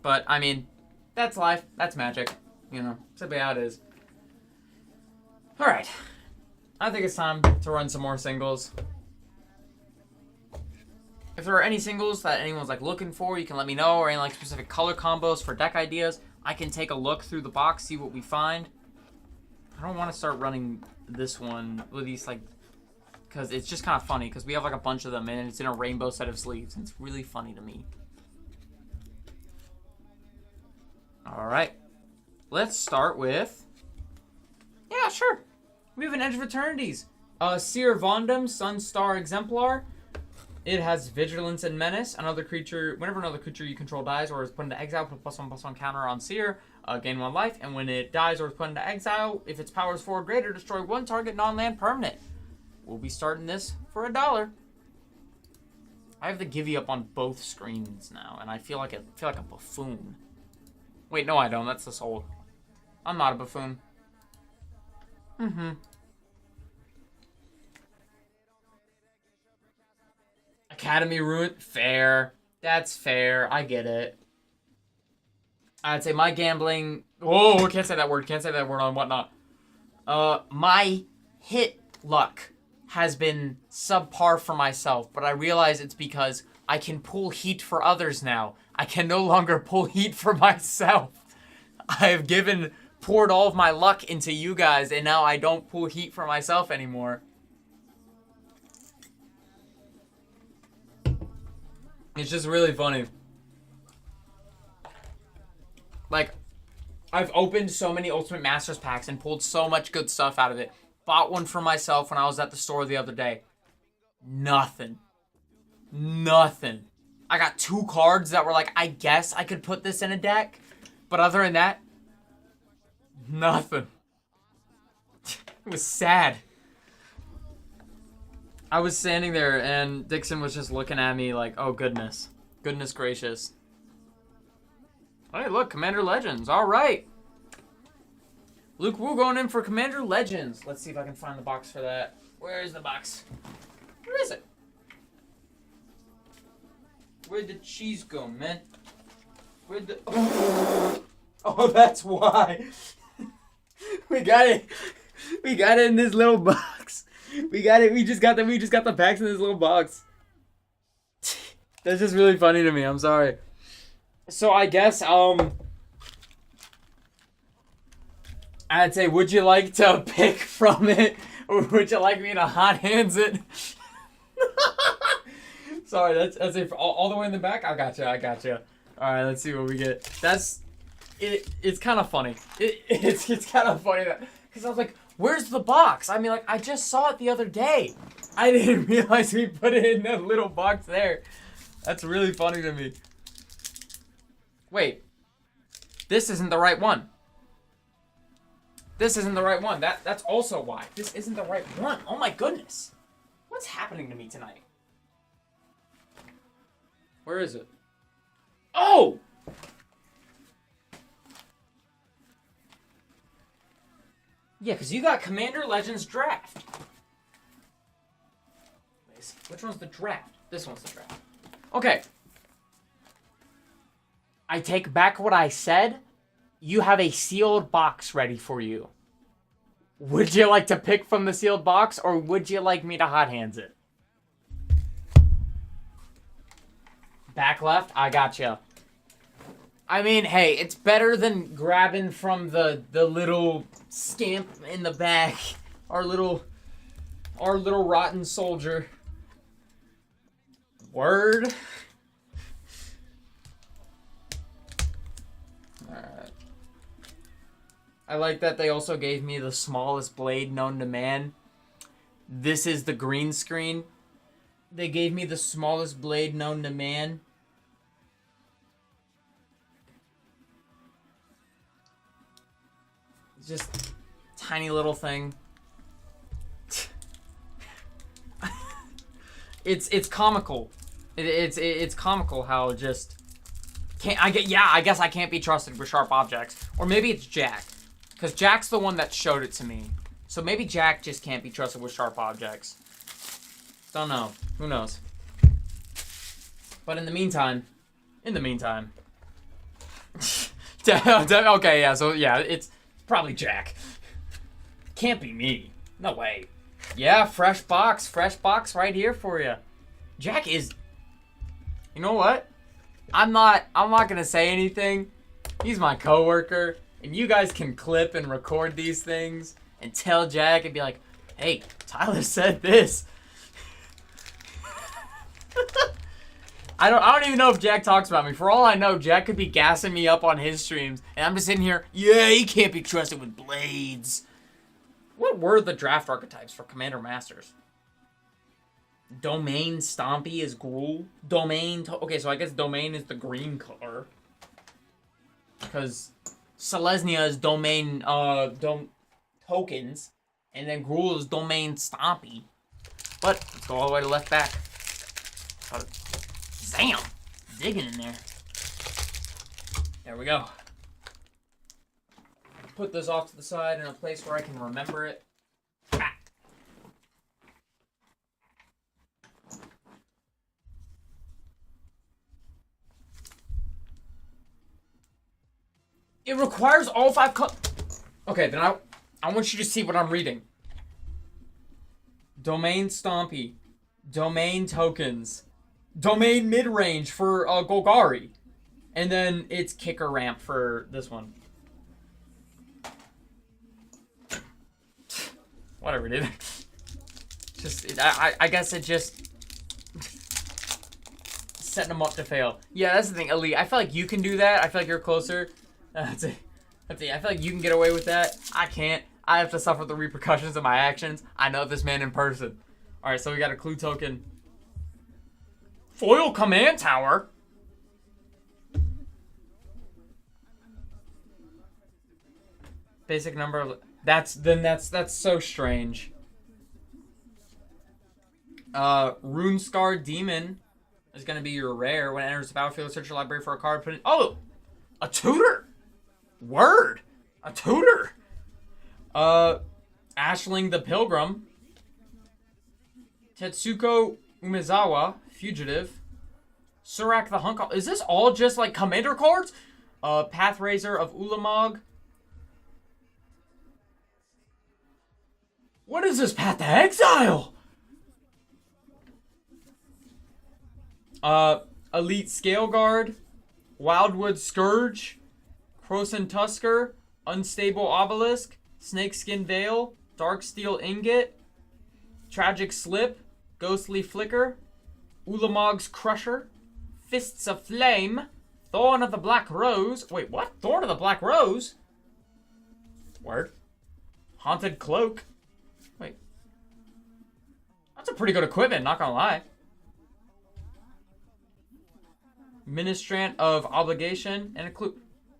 But, I mean, that's life. That's magic. You know, simply how it is. Alright. I think it's time to run some more singles. If there are any singles that anyone's like looking for, you can let me know, or any like specific color combos for deck ideas. I can take a look through the box, see what we find. I don't want to start running this one with these like, because it's just kind of funny, because we have like a bunch of them and it's in a rainbow set of sleeves, and it's really funny to me. Alright. Let's start with, yeah, sure. We have an Edge of Eternities. Seer Vondum, Sunstar Exemplar. It has Vigilance and Menace. Another creature, whenever another creature you control dies or is put into exile, put +1/+1 counter on Seer, gain 1 life. And when it dies or is put into exile, if its power is 4 or greater, destroy 1 target non-land permanent. We'll be starting this for $1. I have the Givey up on both screens now, and I feel like a buffoon. Wait, no, I don't. That's the soul. I'm not a buffoon. Academy Ruin, fair. That's fair. I get it. I'd say my gambling. Oh, can't say that word. Can't say that word on whatnot. My hit luck has been subpar for myself, but I realize it's because I can pull heat for others now. I can no longer pull heat for myself. I have poured all of my luck into you guys, and now I don't pull heat for myself anymore. It's just really funny. Like, I've opened so many Ultimate Masters packs and pulled so much good stuff out of it. Bought one for myself when I was at the store the other day. Nothing. Nothing. I got 2 cards that were like, I guess I could put this in a deck. But other than that, nothing. It was sad. I was standing there and Dixon was just looking at me like, oh goodness. Goodness gracious. Hey, look, Commander Legends. All right. Luke Wu going in for Commander Legends. Let's see if I can find the box for that. Where is the box? Where is it? Where'd the cheese go, man? Where'd the... Oh, that's why. We got it. We got it in this little box. We got it. We just got the packs in this little box. That's just really funny to me. I'm sorry. So I guess I'd say, would you like to pick from it, or would you like me to hot hands it? Sorry, that's it. All the way in the back. I got you. All right, let's see what we get. That's it. It's kind of funny. It's kind of funny that because I was like, where's the box? I mean, like I just saw it the other day. I didn't realize we put it in that little box there. That's really funny to me. Wait, this isn't the right one. This isn't the right one. That's also why. This isn't the right one. Oh my goodness. What's happening to me tonight? Where is it? Oh! Yeah, because you got Commander Legends Draft. Which one's the draft? This one's the draft. Okay. I take back what I said. You have a sealed box ready for you. Would you like to pick from the sealed box, or would you like me to hot hands it? Back left? I gotcha. I mean, hey, it's better than grabbing from the little scamp in the back. Our little rotten soldier. Word. Alright. I like that they also gave me the smallest blade known to man. This is the green screen. They gave me the smallest blade known to man. It's just tiny little thing. It's comical. It's comical how just I guess I can't be trusted with sharp objects. Or maybe it's Jack. Because Jack's the one that showed it to me. So maybe Jack just can't be trusted with sharp objects. Don't know. Who knows? But in the meantime. Okay, yeah, so yeah, it's probably Jack. Can't be me. No way. Yeah, fresh box right here for you. Jack is... You know what? I'm not gonna say anything. He's my coworker, and you guys can clip and record these things and tell Jack and be like, hey, Tyler said this. I don't even know if Jack talks about me. For all I know, Jack could be gassing me up on his streams, and I'm just sitting here, yeah, he can't be trusted with blades. What were the draft archetypes for Commander Masters? Domain Stompy is Gruul. Okay, so I guess Domain is the green color. Because Selesnya is Domain tokens. And then Gruul is Domain Stompy. But let's go all the way to left back. Damn! Digging in there. There we go. Put this off to the side in a place where I can remember it. Ah. It requires all 5 Okay, then I want you to see what I'm reading. Domain Stompy. Domain Tokens. Domain Mid-Range for Golgari. And then it's Kicker Ramp for this one. Whatever, dude. I guess it just setting them up to fail. Yeah, that's the thing, Elite. I feel like you can do that. I feel like you're closer. That's it. I feel like you can get away with that. I can't. I have to suffer the repercussions of my actions. I know this man in person. All right, so we got a clue token. Foil Command Tower. Basic number of... That's so strange. Runescar Demon is going to be your rare. When it enters the battlefield, search your library for a card. Put in... Oh! A tutor! Word! A tutor! Ashling the Pilgrim. Tetsuko Umezawa, Fugitive. Surak the Hunt. Is this all just like commander cards? Pathraiser of Ulamog. What is this? Path to Exile? Elite Scale Guard. Wildwood Scourge. Croson Tusker. Unstable Obelisk. Snakeskin Veil. Darksteel Ingot. Tragic Slip. Ghostly Flicker. Ulamog's Crusher. Fists of Flame. Thorn of the Black Rose. Wait, what? Thorn of the Black Rose? Word. Haunted Cloak. Wait. That's a pretty good equipment, not gonna lie. Ministrant of Obligation and a clue.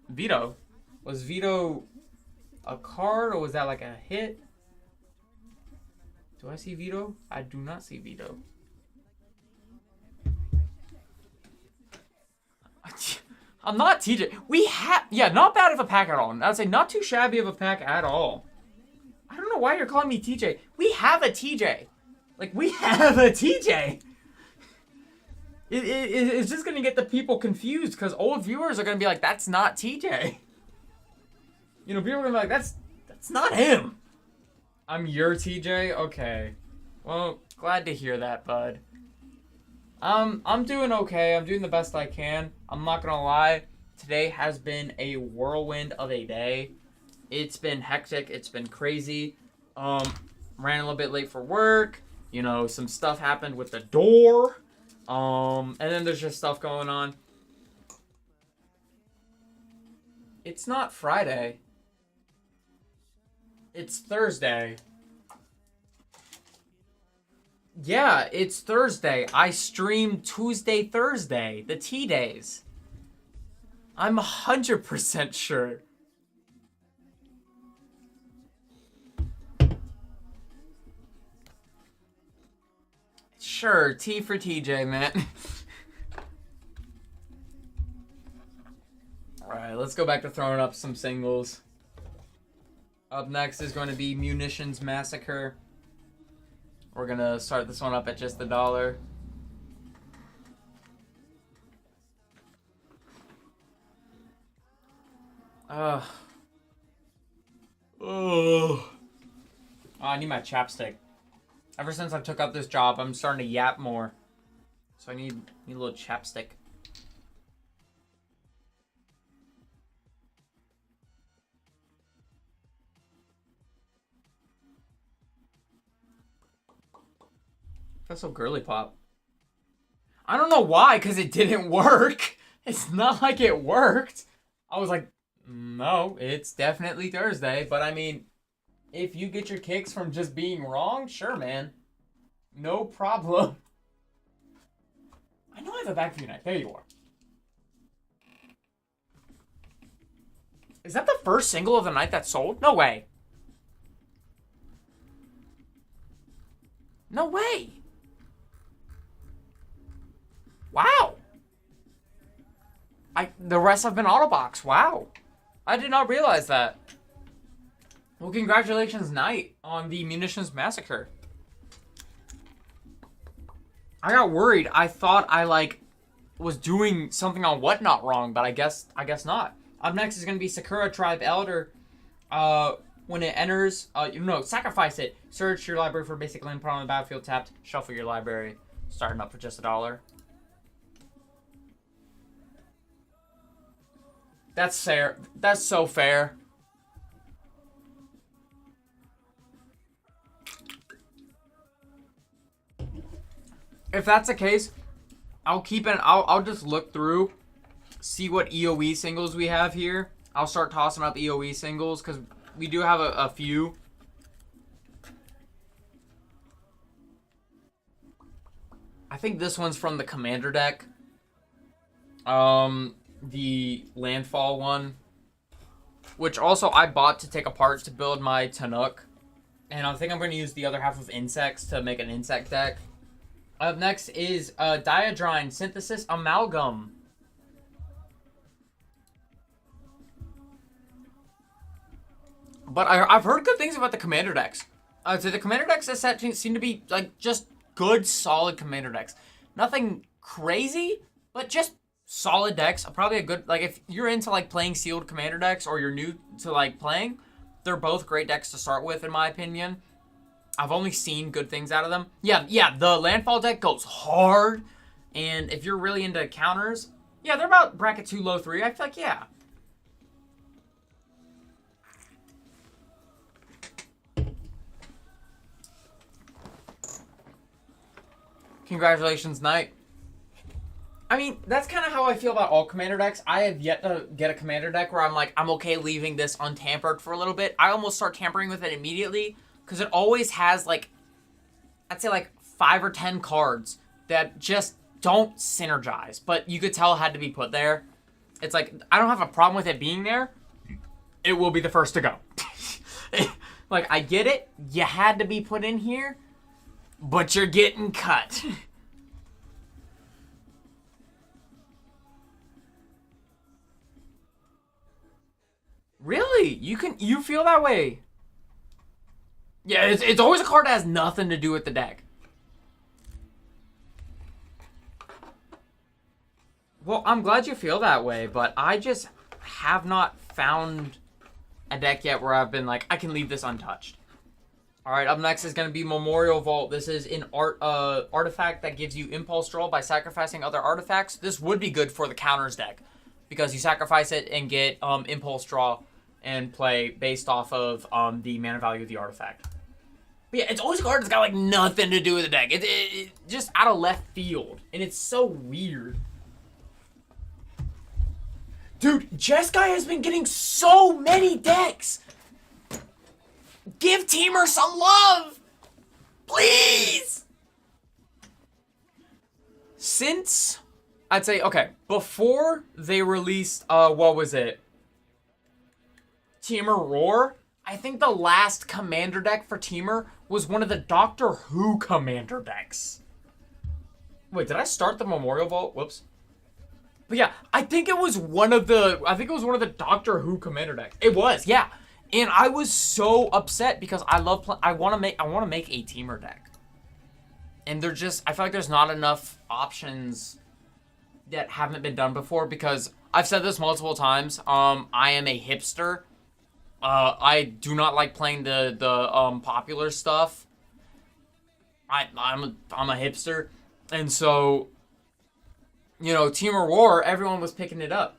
Veto. Was Veto a card or was that like a hit? Do I see Veto? I do not see Veto. I'm not TJ. We have... Yeah, not bad of a pack at all. I'd say not too shabby of a pack at all. I don't know why you're calling me TJ. We have a TJ. Like, we have a TJ. It's just going to get the people confused because old viewers are going to be like, that's not TJ. You know, people are going to be like, that's not him. I'm your TJ? Okay. Well, glad to hear that, bud. I'm doing okay. I'm doing the best I can. I'm not gonna lie. Today has been a whirlwind of a day. It's been hectic. It's been crazy. Ran a little bit late for work. You know, some stuff happened with the door. And then there's just stuff going on. It's not Friday. It's Thursday. Yeah, it's Thursday. I stream Tuesday, Thursday, the T-days. I'm 100% sure. Sure, T for TJ, man. Alright, let's go back to throwing up some singles. Up next is going to be Munitions Massacre. We're going to start this one up at just $1. Oh, I need my chapstick. Ever since I took up this job, I'm starting to yap more. So I need a little chapstick. That's so girly pop. I don't know why, because it didn't work. It's not like it worked. I was like, no, it's definitely Thursday. But I mean, if you get your kicks from just being wrong, sure, man. No problem. I know I have a bag for you tonight. There you are. Is that the first single of the night that sold? No way. No way. Wow. The rest have been Autobox. Wow. I did not realize that. Well, congratulations, Knight, on the Munitions Massacre. I got worried. I thought I, was doing something on Whatnot wrong, but I guess not. Up next is going to be Sakura Tribe Elder. When it enters, sacrifice it. Search your library for basic land, put on the battlefield tapped, shuffle your library, starting up for just $1. That's fair. That's so fair. If that's the case, I'll keep it. I'll just look through, see what EOE singles we have here. I'll start tossing up EOE singles because we do have a few. I think this one's from the Commander deck. The Landfall one, which also I bought to take apart to build my Tanuk. And I think I'm going to use the other half of Insects to make an Insect deck. Up next is Diadrine Synthesis Amalgam. But I've heard good things about the Commander decks. So the Commander decks this set seem to be like just good, solid Commander decks. Nothing crazy, but just solid decks. Probably a good, like if you're into like playing sealed Commander decks or you're new to like playing, they're both great decks to start with in my opinion. I've only seen good things out of them. Yeah, the Landfall deck goes hard. And if you're really into counters, yeah, they're about bracket 2, low 3. I feel like, yeah. Congratulations, Knight. I mean, that's kind of how I feel about all Commander decks. I have yet to get a Commander deck where I'm like, I'm okay leaving this untampered for a little bit. I almost start tampering with it immediately. Because it always has, like, I'd say, like, 5 or 10 cards that just don't synergize. But you could tell it had to be put there. It's like, I don't have a problem with it being there. It will be the first to go. Like, I get it. You had to be put in here. But you're getting cut. Really? You feel that way? Yeah, it's always a card that has nothing to do with the deck. Well, I'm glad you feel that way, but I just have not found a deck yet where I've been like, I can leave this untouched. Alright, up next is going to be Memorial Vault. This is an artifact that gives you Impulse Draw by sacrificing other artifacts. This would be good for the counters deck, because you sacrifice it and get Impulse Draw and play based off of the mana value of the artifact. But yeah, it's always a card that's got like nothing to do with the deck. It just out of left field. And it's so weird. Dude, Jeskai has been getting so many decks. Give Teamer some love. Please. Since, I'd say, okay, before they released, what was it? Teamer Roar? I think the last Commander deck for Teamer was one of the Doctor Who Commander decks. Wait, did I start the Memorial Vault? Whoops. But yeah, I think it was one of the Doctor Who Commander decks. It was, yeah. And I was so upset because I want to make a Teamer deck. And I feel like there's not enough options that haven't been done before, because I've said this multiple times. I am a hipster. I do not like playing the popular stuff. I'm a hipster, and so, you know, Teamer War, everyone was picking it up.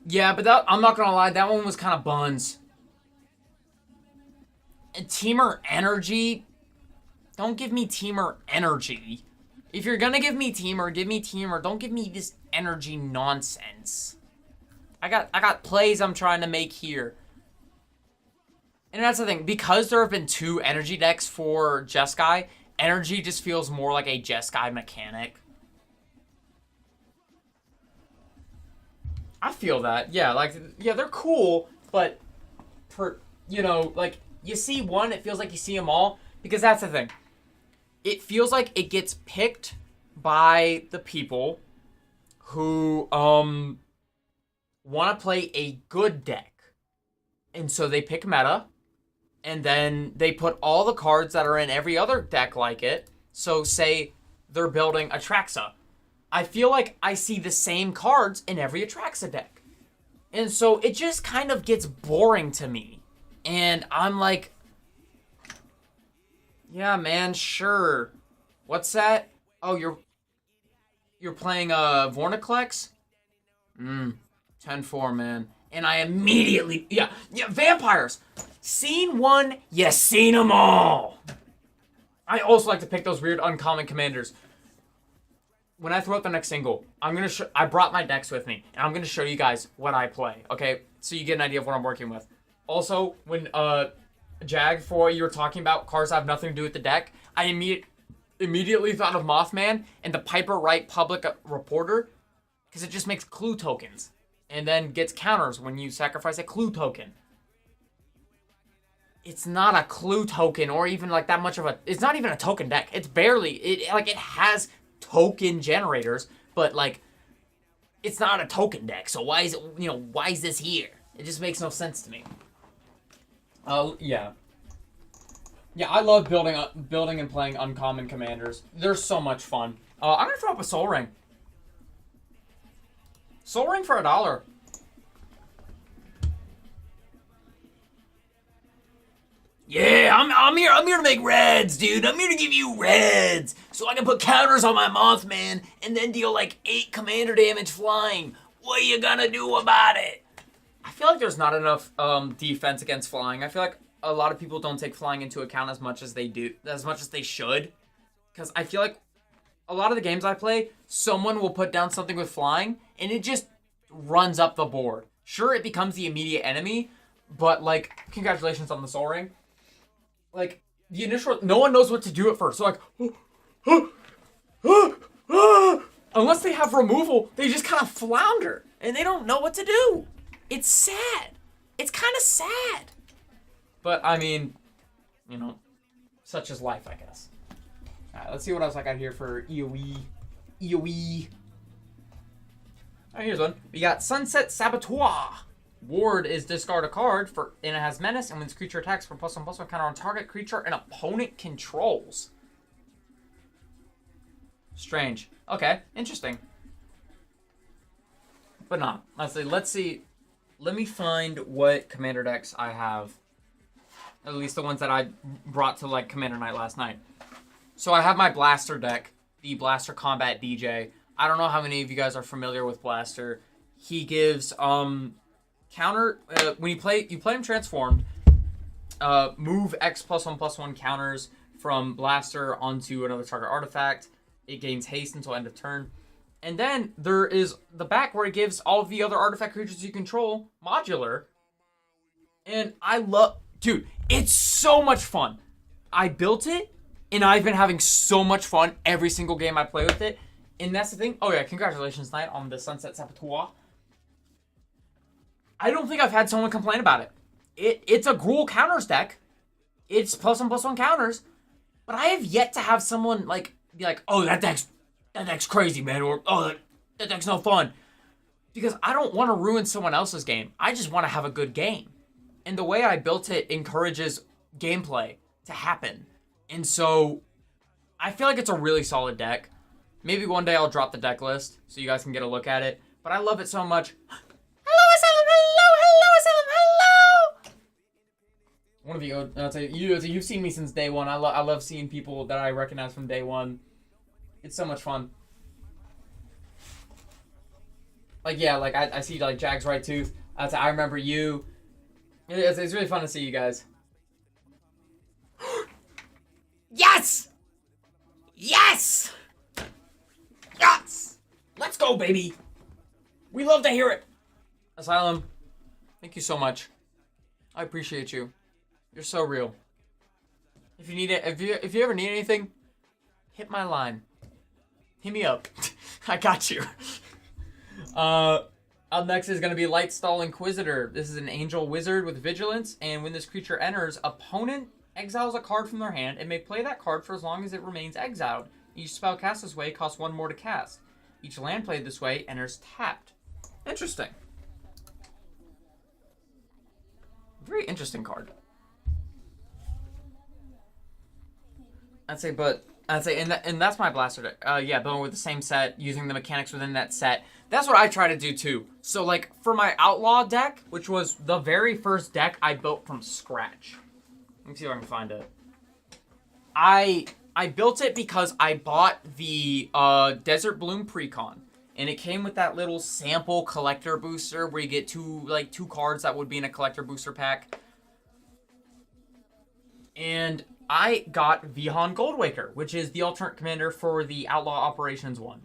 Yeah, but I'm not gonna lie, that one was kind of buns. And Teamer Energy, don't give me Teamer Energy. If you're gonna give me Teamer, give me Teamer. Don't give me this energy nonsense. I got plays I'm trying to make here. And that's the thing. Because there have been 2 energy decks for Jeskai, energy just feels more like a Jeskai mechanic. I feel that. Yeah, like, yeah, they're cool, but, like, you see one, it feels like you see them all. Because that's the thing. It feels like it gets picked by the people who, want to play a good deck. And so they pick meta, and then they put all the cards that are in every other deck like it. So say they're building Atraxa. I feel like I see the same cards in every Atraxa deck. And so it just kind of gets boring to me. And I'm like, yeah, man, sure. What's that? Oh, you're playing Vorniclex? 10-4, man. And I immediately, yeah, vampires. Seen one, you seen them all. I also like to pick those weird uncommon commanders. When I throw out the next single, I brought my decks with me, and I'm gonna show you guys what I play, okay? So you get an idea of what I'm working with. Also, when Jag, for what you were talking about, cards have nothing to do with the deck, I immediately thought of Mothman and the Piper Wright Public Reporter, because it just makes clue tokens, and then gets counters when you sacrifice a clue token. It's not a clue token, or even like that much of a. It's not even a token deck. It's barely. It has token generators, but like, it's not a token deck. So why is it? Why is this here? It just makes no sense to me. Yeah. Yeah, I love building and playing uncommon commanders. They're so much fun. I'm gonna throw up a Soul Ring. Soul Ring for $1. Yeah, I'm here to make reds, dude. I'm here to give you reds, so I can put counters on my Mothman and then deal like 8 commander damage flying. What are you gonna do about it? I feel like there's not enough defense against flying. I feel like a lot of people don't take flying into account as much as they should. Because I feel like a lot of the games I play, someone will put down something with flying, and it just runs up the board. Sure, it becomes the immediate enemy, but like, congratulations on the Soul Ring. Like, the initial, no one knows what to do at first. So like, unless they have removal, they just kind of flounder, and they don't know what to do. It's sad. It's kind of sad. But, I mean, such is life, I guess. Alright, let's see what else I got here for EoE. EoE. Alright, here's one. We got Sunset Saboteur. Ward is discard a card, and it has menace, and when this creature attacks for +1/+1 counter on target creature an opponent controls. Strange. Okay, interesting. But not. Let's see. Let me find what commander decks I have. At least the ones that I brought to like Commander Night last night. So I have my Blaster deck, the Blaster Combat DJ. I don't know how many of you guys are familiar with Blaster. He gives counter when you play him transformed. Move X +1/+1 counters from Blaster onto another target artifact. It gains haste until end of turn. And then there is the back where it gives all of the other artifact creatures you control modular. And I love, dude, it's so much fun. I built it, and I've been having so much fun every single game I play with it. And that's the thing. Oh yeah, congratulations, Knight, on the Sunset Saboteur. I don't think I've had someone complain about it. It's a Gruul counters deck. It's +1/+1 counters. But I have yet to have someone like be like, oh, that deck's crazy, man, or oh, that deck's no fun. Because I don't want to ruin someone else's game. I just want to have a good game. And the way I built it encourages gameplay to happen. And so I feel like it's a really solid deck. Maybe one day I'll drop the deck list so you guys can get a look at it. But I love it so much. Hello, Asylum! Hello, Asylum! Hello! One of you, I'll tell you, you've seen me since day one. I love seeing people that I recognize from day one. It's so much fun. Like, yeah, like, I see, like, Jag's Right Tooth. I remember you. It's really fun to see you guys. Yes! Yes! Yes! Let's go, baby! We love to hear it! Asylum, thank you so much. I appreciate you. You're so real. If you need it, if you ever need anything, hit my line. Hit me up. I got you. Up next is going to be Lightstall Inquisitor. This is an angel wizard with vigilance, and when this creature enters, opponent exiles a card from their hand and may play that card for as long as it remains exiled. Each spell cast this way costs 1 more to cast. Each land played this way enters tapped. Interesting. Very interesting card. I'd say, but I'd say, and that's my blaster deck. Yeah, building with the same set, using the mechanics within that set. That's what I try to do too. So like for my outlaw deck, which was the very first deck I built from scratch. Let me see if I can find it. I built it because I bought the Desert Bloom Precon, and it came with that little sample collector booster where you get two cards that would be in a collector booster pack. And I got Vihan Goldwaker, which is the alternate commander for the Outlaw Operations one.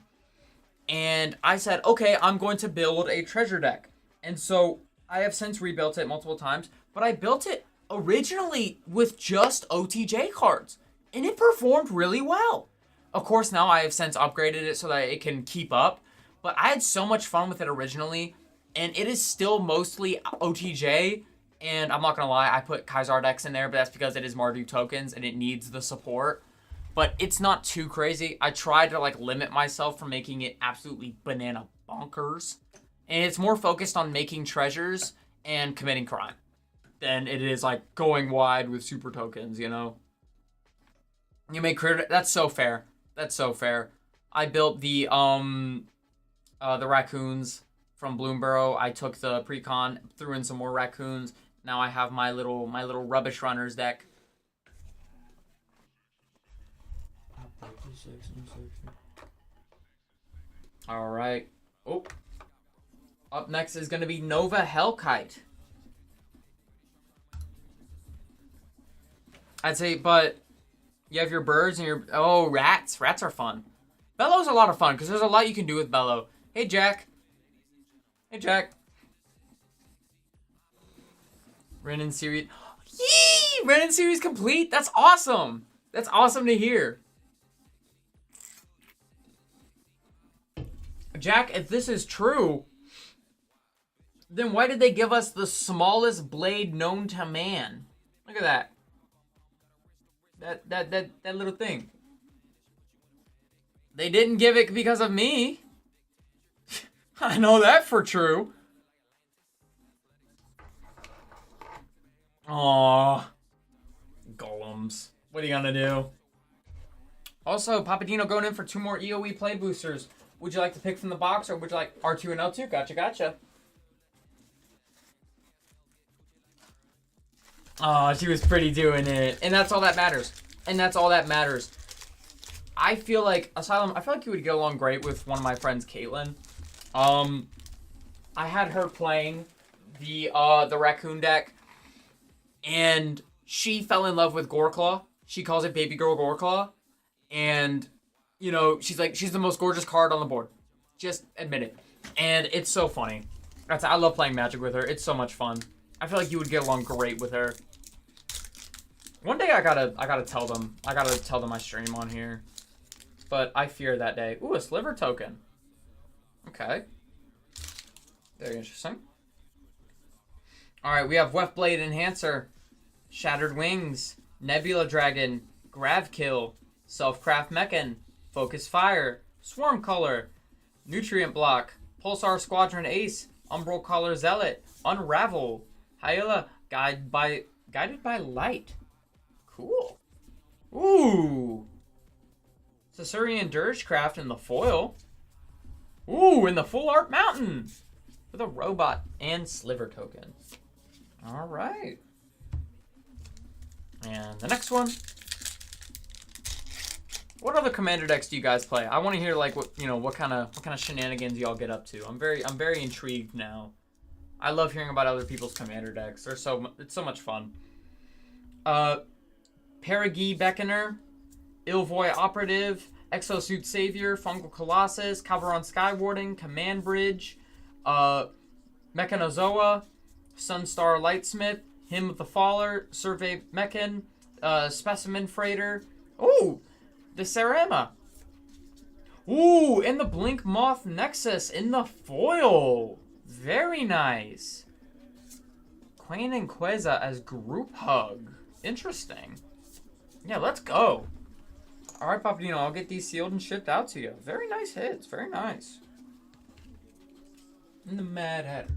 And I said, okay, I'm going to build a treasure deck. And so I have since rebuilt it multiple times, but I built it originally with just OTJ cards, and it performed really well. Of course, now I have since upgraded it so that it can keep up, but I had so much fun with it originally, and it is still mostly OTJ. And I'm not going to lie, I put Kaisar decks in there, but that's because it is Mardu tokens and it needs the support. But it's not too crazy. I tried to like limit myself from making it absolutely banana bonkers. And it's more focused on making treasures and committing crime than it is like going wide with super tokens, you know? You make critter, that's so fair. That's so fair. I built the raccoons from Bloomburrow. I took the precon, threw in some more raccoons. Now I have my little rubbish runners deck. All right. Oh. Up next is going to be Nova Hellkite. I'd say, but you have your birds and your... Oh, rats. Rats are fun. Bellow's a lot of fun because there's a lot you can do with Bellow. Hey, Jack. Hey, Jack. Renin series. Yee! Renin series complete? That's awesome. That's awesome to hear. Jack, if this is true, then why did they give us the smallest blade known to man? Look at that. That little thing. They didn't give it because of me. I know that for true. Aww. Golems. What are you gonna do? Also, Papadino going in for 2 more EOE play boosters. Would you like to pick from the box, or would you like R2 and L2? Gotcha. Oh, she was pretty doing it. And that's all that matters. I feel like, Asylum, you would get along great with one of my friends, Caitlin. I had her playing the raccoon deck, and she fell in love with Goreclaw. She calls it Baby Girl Goreclaw. And, you know, she's the most gorgeous card on the board. Just admit it. And it's so funny. I love playing Magic with her. It's so much fun. I feel like you would get along great with her. One day I gotta tell them. I gotta tell them I stream on here. But I fear that day. Ooh, a sliver token. Okay. Very interesting. Alright, we have Weftblade Enhancer, Shattered Wings, Nebula Dragon, Gravkill, Self-Craft Mechan, Focus Fire, Swarm Color, Nutrient Block, Pulsar Squadron Ace, Umbral Collar Zealot, Unravel, Hyla, Guided by Light. Cool. Ooh. Caesarian Dirgecraft in the foil. Ooh, in the Full Art Mountain. With a robot and sliver token. Alright. And the next one. What other commander decks do you guys play? I want to hear like what kind of shenanigans y'all get up to. I'm very intrigued now. I love hearing about other people's commander decks. It's so much fun. Perigee Beckoner, Ilvoy Operative, Exosuit Savior, Fungal Colossus, Calderon Skywarden, Command Bridge, Mechanozoa, Sunstar Lightsmith, Hymn of the Faller, Survey Mechan, Specimen Freighter. Ooh, the Sarema. Ooh, and the Blink Moth Nexus in the foil. Very nice. Quain and Queza as Group Hug. Interesting. Yeah, let's go. Alright, Papadino, I'll get these sealed and shipped out to you. Very nice hits. Very nice. And the Mad Hatter.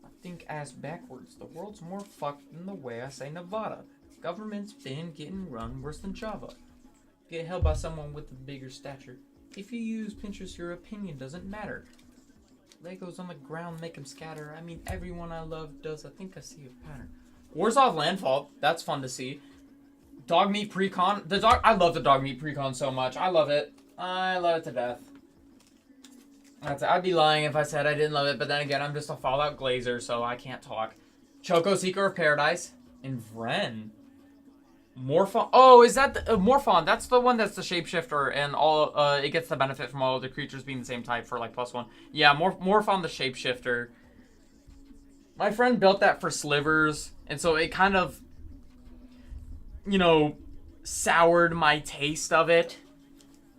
I think ass backwards. The world's more fucked than the way I say Nevada. Government's been getting run worse than Java. get held by someone with a bigger stature. If you use Pinterest, your opinion doesn't matter. Legos on the ground make them scatter. I mean, everyone I love does. I think I see a pattern. Warsaw Landfall. That's fun to see. Dog meat precon. I love the dog meat precon so much. I love it. I love it to death. I'd be lying if I said I didn't love it, but then again, I'm just a Fallout Glazer, so I can't talk. Choco Seeker of Paradise. And Vren. Morphon. Oh, is that the Morphon? That's the one that's the shapeshifter, and all it gets the benefit from all the creatures being the same type for like +1. Yeah, Morphon the shapeshifter. My friend built that for Slivers, and so it kind of, you know, soured my taste of it.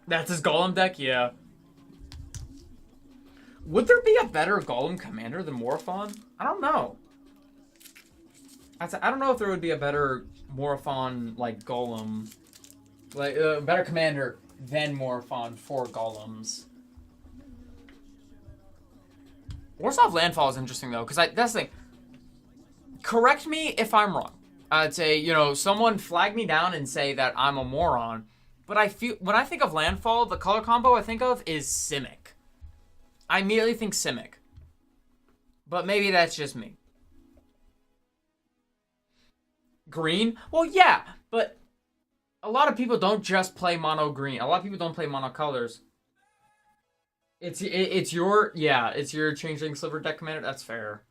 That's his Golem deck, yeah. Would there be a better Golem commander than Morphon? I don't know. I don't know if there would be a better Morphon, like, Golem. Like, better commander than Morphon for Golems. Warsaw Landfall is interesting, though, because that's the thing. Correct me if I'm wrong. I'd say, you know, someone flag me down and say that I'm a moron. But I feel, when I think of Landfall, the color combo I think of is Simic. I immediately think Simic. But maybe that's just me. Green? Well, yeah, but a lot of people don't just play mono green. A lot of people don't play mono colors. It's your Changeling Sliver deck commander. That's fair.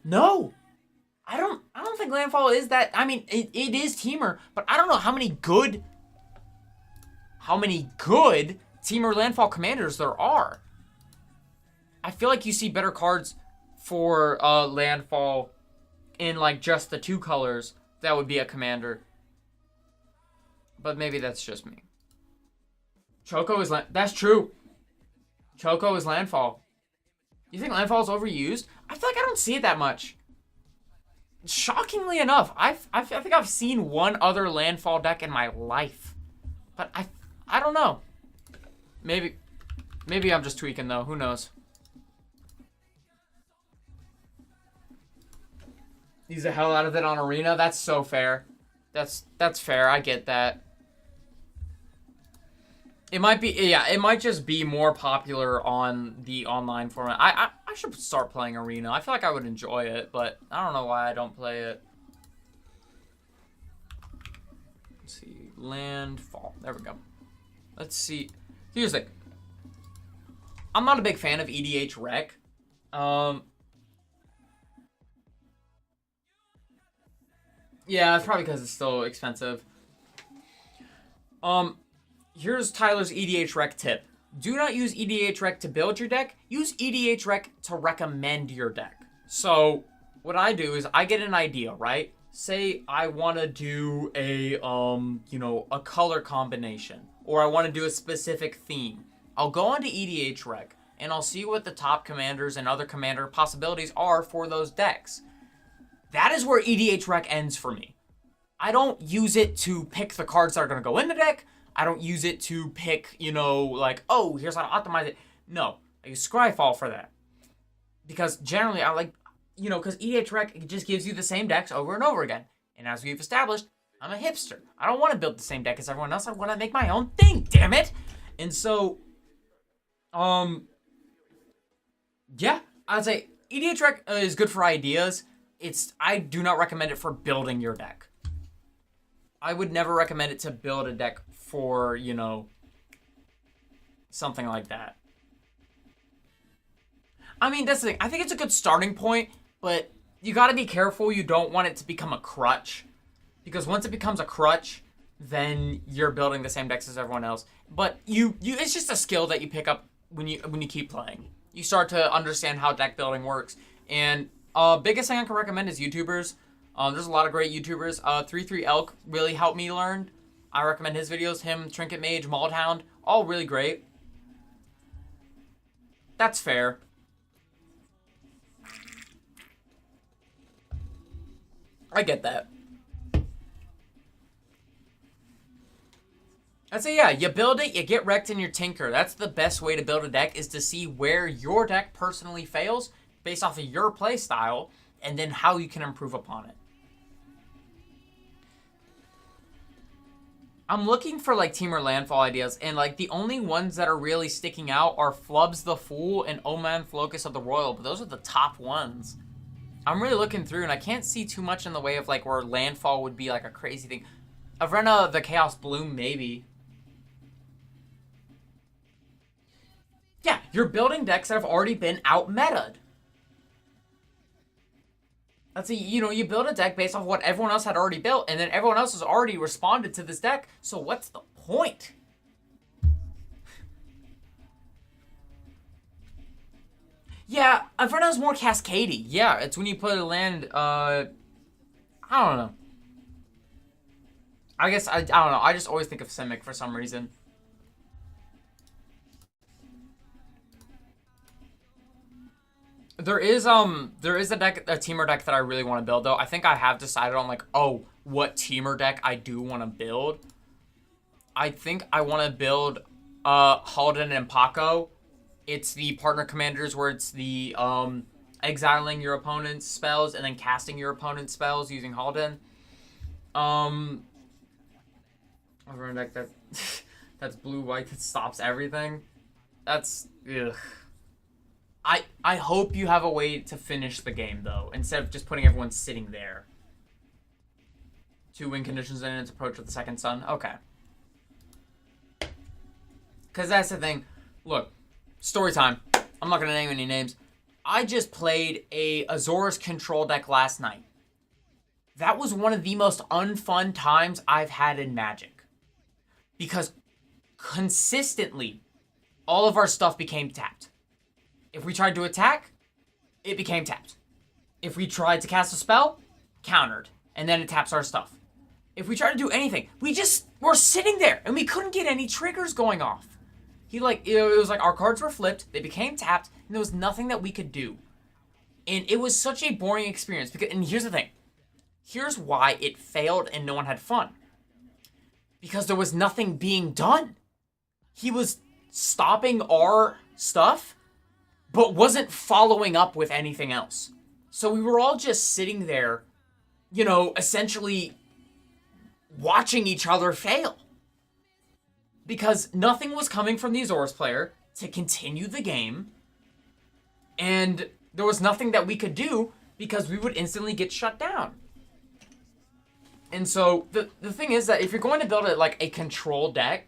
No, I don't think Landfall is that. I mean, it is Teamer, but I don't know how many good Teamer Landfall commanders there are. I feel like you see better cards for Landfall in like just the 2 colors that would be a commander. But maybe that's just me. Choco is that's true. Choco is Landfall. You think Landfall is overused? I feel like I don't see it that much. Shockingly enough, I think I've seen one other Landfall deck in my life. But I don't know. Maybe I'm just tweaking though. Who knows? Use the hell out of it on Arena. That's so fair. That's fair. I get that. It might be, yeah, it might just be more popular on the online format. I should start playing Arena. I feel like I would enjoy it, but I don't know why I don't play it. Let's see. Landfall. There we go. Let's see. Here's the thing. I'm not a big fan of EDH Rec. Yeah, it's probably because it's still expensive. Here's Tyler's EDH Rec tip. Do not use EDH Rec to build your deck. Use EDH Rec to recommend your deck. So, what I do is I get an idea, right? Say I want to do a, you know, a color combination. Or I want to do a specific theme. I'll go onto EDH Rec, and I'll see what the top commanders and other commander possibilities are for those decks. That is where EDH Rec ends for me. I don't use it to pick the cards that are going to go in the deck. I don't use it to pick, you know, like, oh, here's how to optimize it. No, I use Scryfall for that. Because generally, I like, you know, because EDH Rec, it just gives you the same decks over and over again. And as we've established, I'm a hipster. I don't want to build the same deck as everyone else. I want to make my own thing, damn it! And so, yeah, I'd say EDH Rec is good for ideas. I do not recommend it for building your deck. I would never recommend it to build a deck for, you know, something like that. I mean, that's the thing. I think it's a good starting point, but you gotta be careful. You don't want it to become a crutch. Because once it becomes a crutch, then you're building the same decks as everyone else. But it's just a skill that you pick up when you keep playing. You start to understand how deck building works. And biggest thing I can recommend is YouTubers. There's a lot of great YouTubers. 33 Elk really helped me learn. I recommend his videos. Him, Trinket Mage, Mauled, all really great. That's fair. I get that. I'd say, yeah, you build it, you get wrecked, and you tinker. That's the best way to build a deck, is to see where your deck personally fails based off of your play style, and then how you can improve upon it. I'm looking for like team or landfall ideas, and like the only ones that are really sticking out are Flubs the Fool and Oman Flocus of the Royal, but those are the top ones. I'm really looking through, and I can't see too much in the way of like where landfall would be like a crazy thing. Avrena the Chaos Bloom, maybe. Yeah, you're building decks that have already been out-meta'd. That's you build a deck based off what everyone else had already built, and then everyone else has already responded to this deck, so what's the point? Yeah, Avrena's more cascadey. Yeah, it's when you put a land, I don't know. I guess, I don't know. I just always think of Simic for some reason. There is a teamer deck that I really want to build though. I think I have decided on like, oh, what teamer deck I do want to build. I think I want to build Halden and Paco. It's the partner commanders where it's the exiling your opponent's spells and then casting your opponent's spells using Halden. I've run a deck that that's blue white that stops everything. That's ugh. I hope you have a way to finish the game, though, instead of just putting everyone sitting there. 2 win conditions and its approach with the second sun. Okay. Because that's the thing. Look, story time. I'm not going to name any names. I just played a Azorius control deck last night. That was one of the most unfun times I've had in Magic. Because consistently, all of our stuff became tapped. If we tried to attack, it became tapped. If we tried to cast a spell, countered. And then it taps our stuff. If we tried to do anything, we just were sitting there and we couldn't get any triggers going off. It was like our cards were flipped, they became tapped, and there was nothing that we could do. And it was such a boring experience. And here's the thing. Here's why it failed and no one had fun. Because there was nothing being done. He was stopping our stuff, but wasn't following up with anything else. So we were all just sitting there, essentially watching each other fail. Because nothing was coming from the Azorius player to continue the game, and there was nothing that we could do because we would instantly get shut down. And so the thing is that if you're going to build it like a control deck,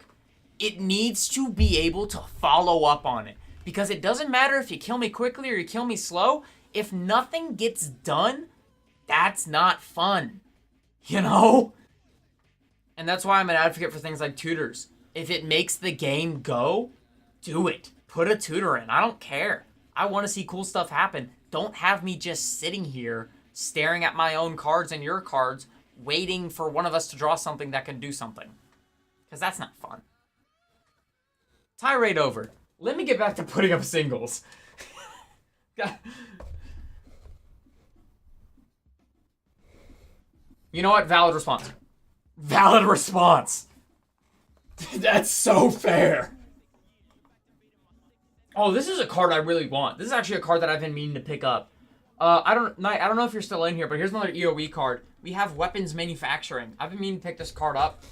it needs to be able to follow up on it. Because it doesn't matter if you kill me quickly or you kill me slow. If nothing gets done, that's not fun. And that's why I'm an advocate for things like tutors. If it makes the game go, do it. Put a tutor in. I don't care. I want to see cool stuff happen. Don't have me just sitting here staring at my own cards and your cards, waiting for one of us to draw something that can do something. Because that's not fun. Tirade over. Let me get back to putting up singles. You know what? Valid response. Valid response. That's so fair. Oh, this is a card I really want. This is actually a card that I've been meaning to pick up. I don't know if you're still in here, but here's another EOE card. We have weapons manufacturing. I've been meaning to pick this card up.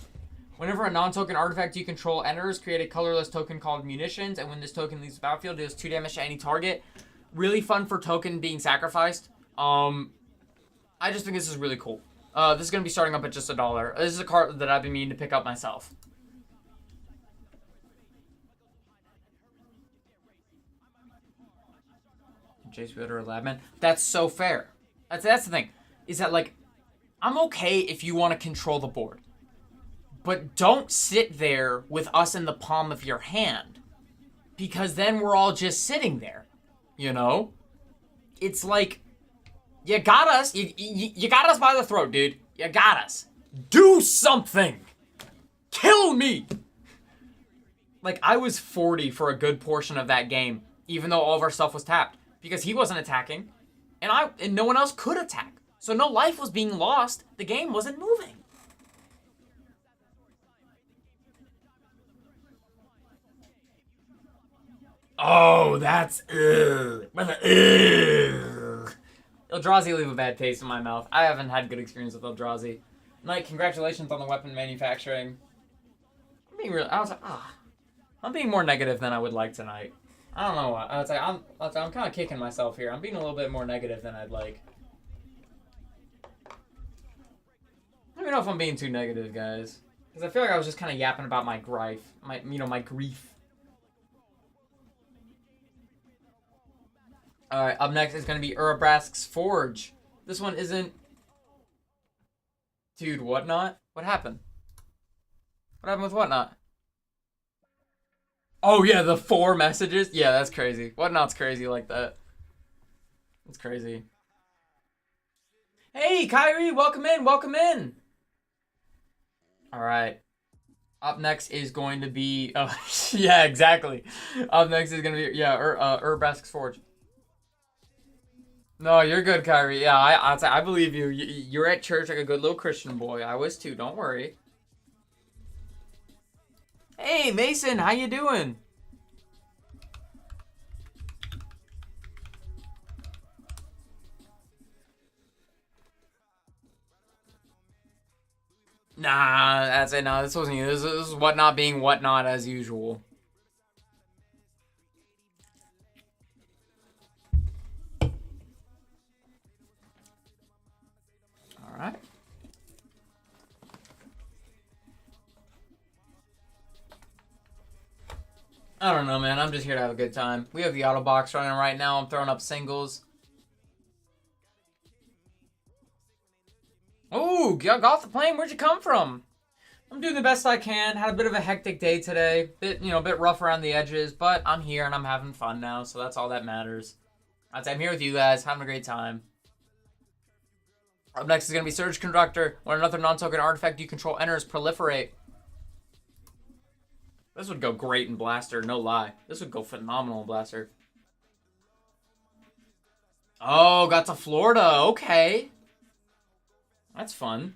Whenever a non-token artifact you control enters, create a colorless token called Munitions, and when this token leaves the battlefield, it does 2 damage to any target. Really fun for token being sacrificed. I just think this is really cool. This is going to be starting up at just $1. This is a card that I've been meaning to pick up myself. Jace Widow or Labman. That's so fair. That's the thing. Is that, like, I'm okay if you want to control the board. But don't sit there with us in the palm of your hand. Because then we're all just sitting there. It's like, you got us. You got us by the throat, dude. You got us. Do something. Kill me. Like, I was 40 for a good portion of that game, even though all of our stuff was tapped. Because he wasn't attacking, and no one else could attack. So no life was being lost. The game wasn't moving. Oh, that's ugh. Eldrazi leave a bad taste in my mouth. I haven't had good experience with Eldrazi. Knight, congratulations on the weapon manufacturing. being real. I was like, I'm being more negative than I would like tonight. I don't know why. I'm kind of kicking myself here. I'm being a little bit more negative than I'd like. I don't even know if I'm being too negative, guys, because I feel like I was just kind of yapping about my grief, my grief. All right, up next is going to be Urabrask's Forge. This one isn't... Dude, Whatnot? What happened? What happened with Whatnot? Oh, yeah, the 4 messages? Yeah, that's crazy. Whatnot's crazy like that. It's crazy. Hey, Kyrie, welcome in, welcome in. All right. Up next is going to be... yeah, exactly. Up next is going to be... Yeah, Urabrask's Forge. No, you're good, Kyrie. Yeah, I believe you. You're at church like a good little Christian boy. I was too. Don't worry. Hey, Mason, how you doing? Nah, that's it. No, this wasn't you. This is Whatnot being Whatnot as usual. Alright. I don't know, man. I'm just here to have a good time. We have the auto box running right now. I'm throwing up singles. Oh, got off the plane. Where'd you come from? I'm doing the best I can. Had a bit of a hectic day today. Bit rough around the edges, but I'm here and I'm having fun now, so that's all that matters. I'm here with you guys, having a great time. Up next is going to be Surge Conductor. When another non-token artifact you control enters, proliferate. This would go great in Blaster, no lie. This would go phenomenal in Blaster. Oh, got to Florida. Okay. That's fun.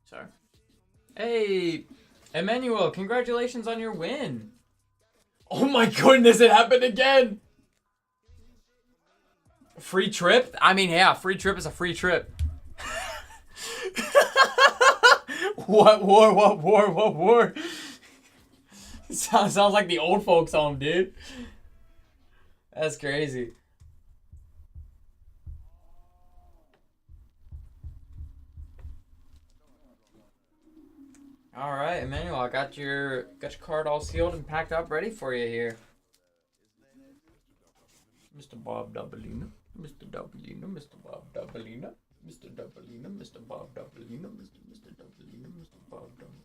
Sorry. Hey, Emmanuel, congratulations on your win. Oh my goodness, it happened again. Free trip? I mean, yeah, free trip is a free trip. What war? Sounds like the old folks home, dude. That's crazy. All right, Emmanuel, I got your card all sealed and packed up, ready for you here. Mr. Bob Doublina, Mr. Doublina, Mr. Bob Doublina, Mr. Doublina, Mr. Bob Doublina, Mr. Doublina, Mr. Bob Doublina.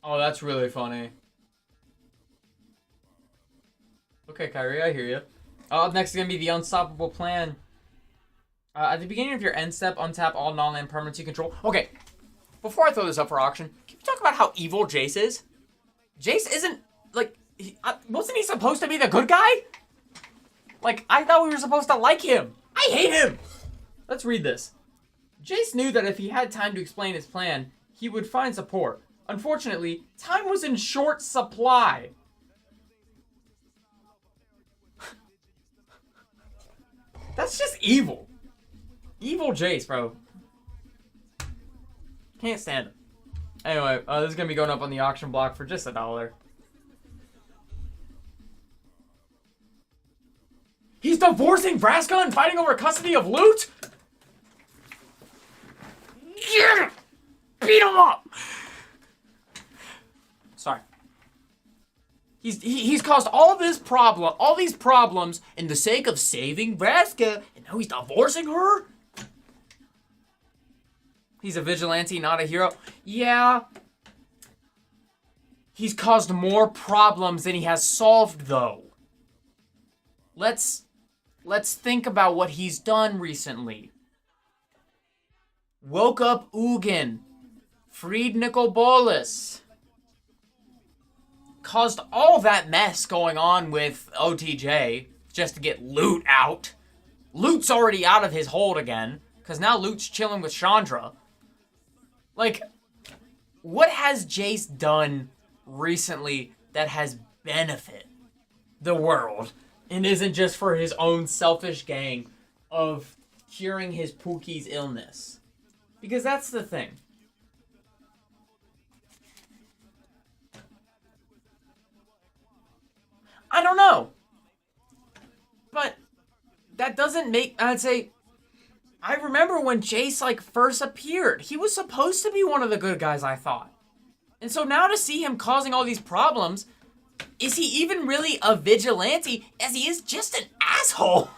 Oh, that's really funny. Okay, Kyrie, I hear you. Up next is going to be the Unstoppable Plan. At the beginning of your end step, untap all non-land permanents you control. Okay, before I throw this up for auction, can we talk about how evil Jace is? Jace isn't, like, wasn't he supposed to be the good guy? Like, I thought we were supposed to like him. I hate him. Let's read this. Jace knew that if he had time to explain his plan, he would find support. Unfortunately, time was in short supply. That's just evil. Evil Jace, bro. Can't stand it. Anyway, this is going to be going up on the auction block for just $1. He's divorcing Vraska and fighting over custody of loot? Yeah! Beat him up! Sorry. He's caused all these problems in the sake of saving Vraska, and now he's divorcing her? He's a vigilante, not a hero. Yeah. He's caused more problems than he has solved, though. Let's think about what he's done recently. Woke up Ugin. Freed Nicobolas. Caused all that mess going on with OTJ just to get loot out. Loot's already out of his hold again. Because now Luke's chilling with Chandra. Like, what has Jace done recently that has benefit the world and isn't just for his own selfish gain of curing his Pookie's illness? Because that's the thing. I don't know. But that doesn't make... I'd say... I remember when Jace, like, first appeared. He was supposed to be one of the good guys, I thought. And so now to see him causing all these problems, is he even really a vigilante, as he is just an asshole?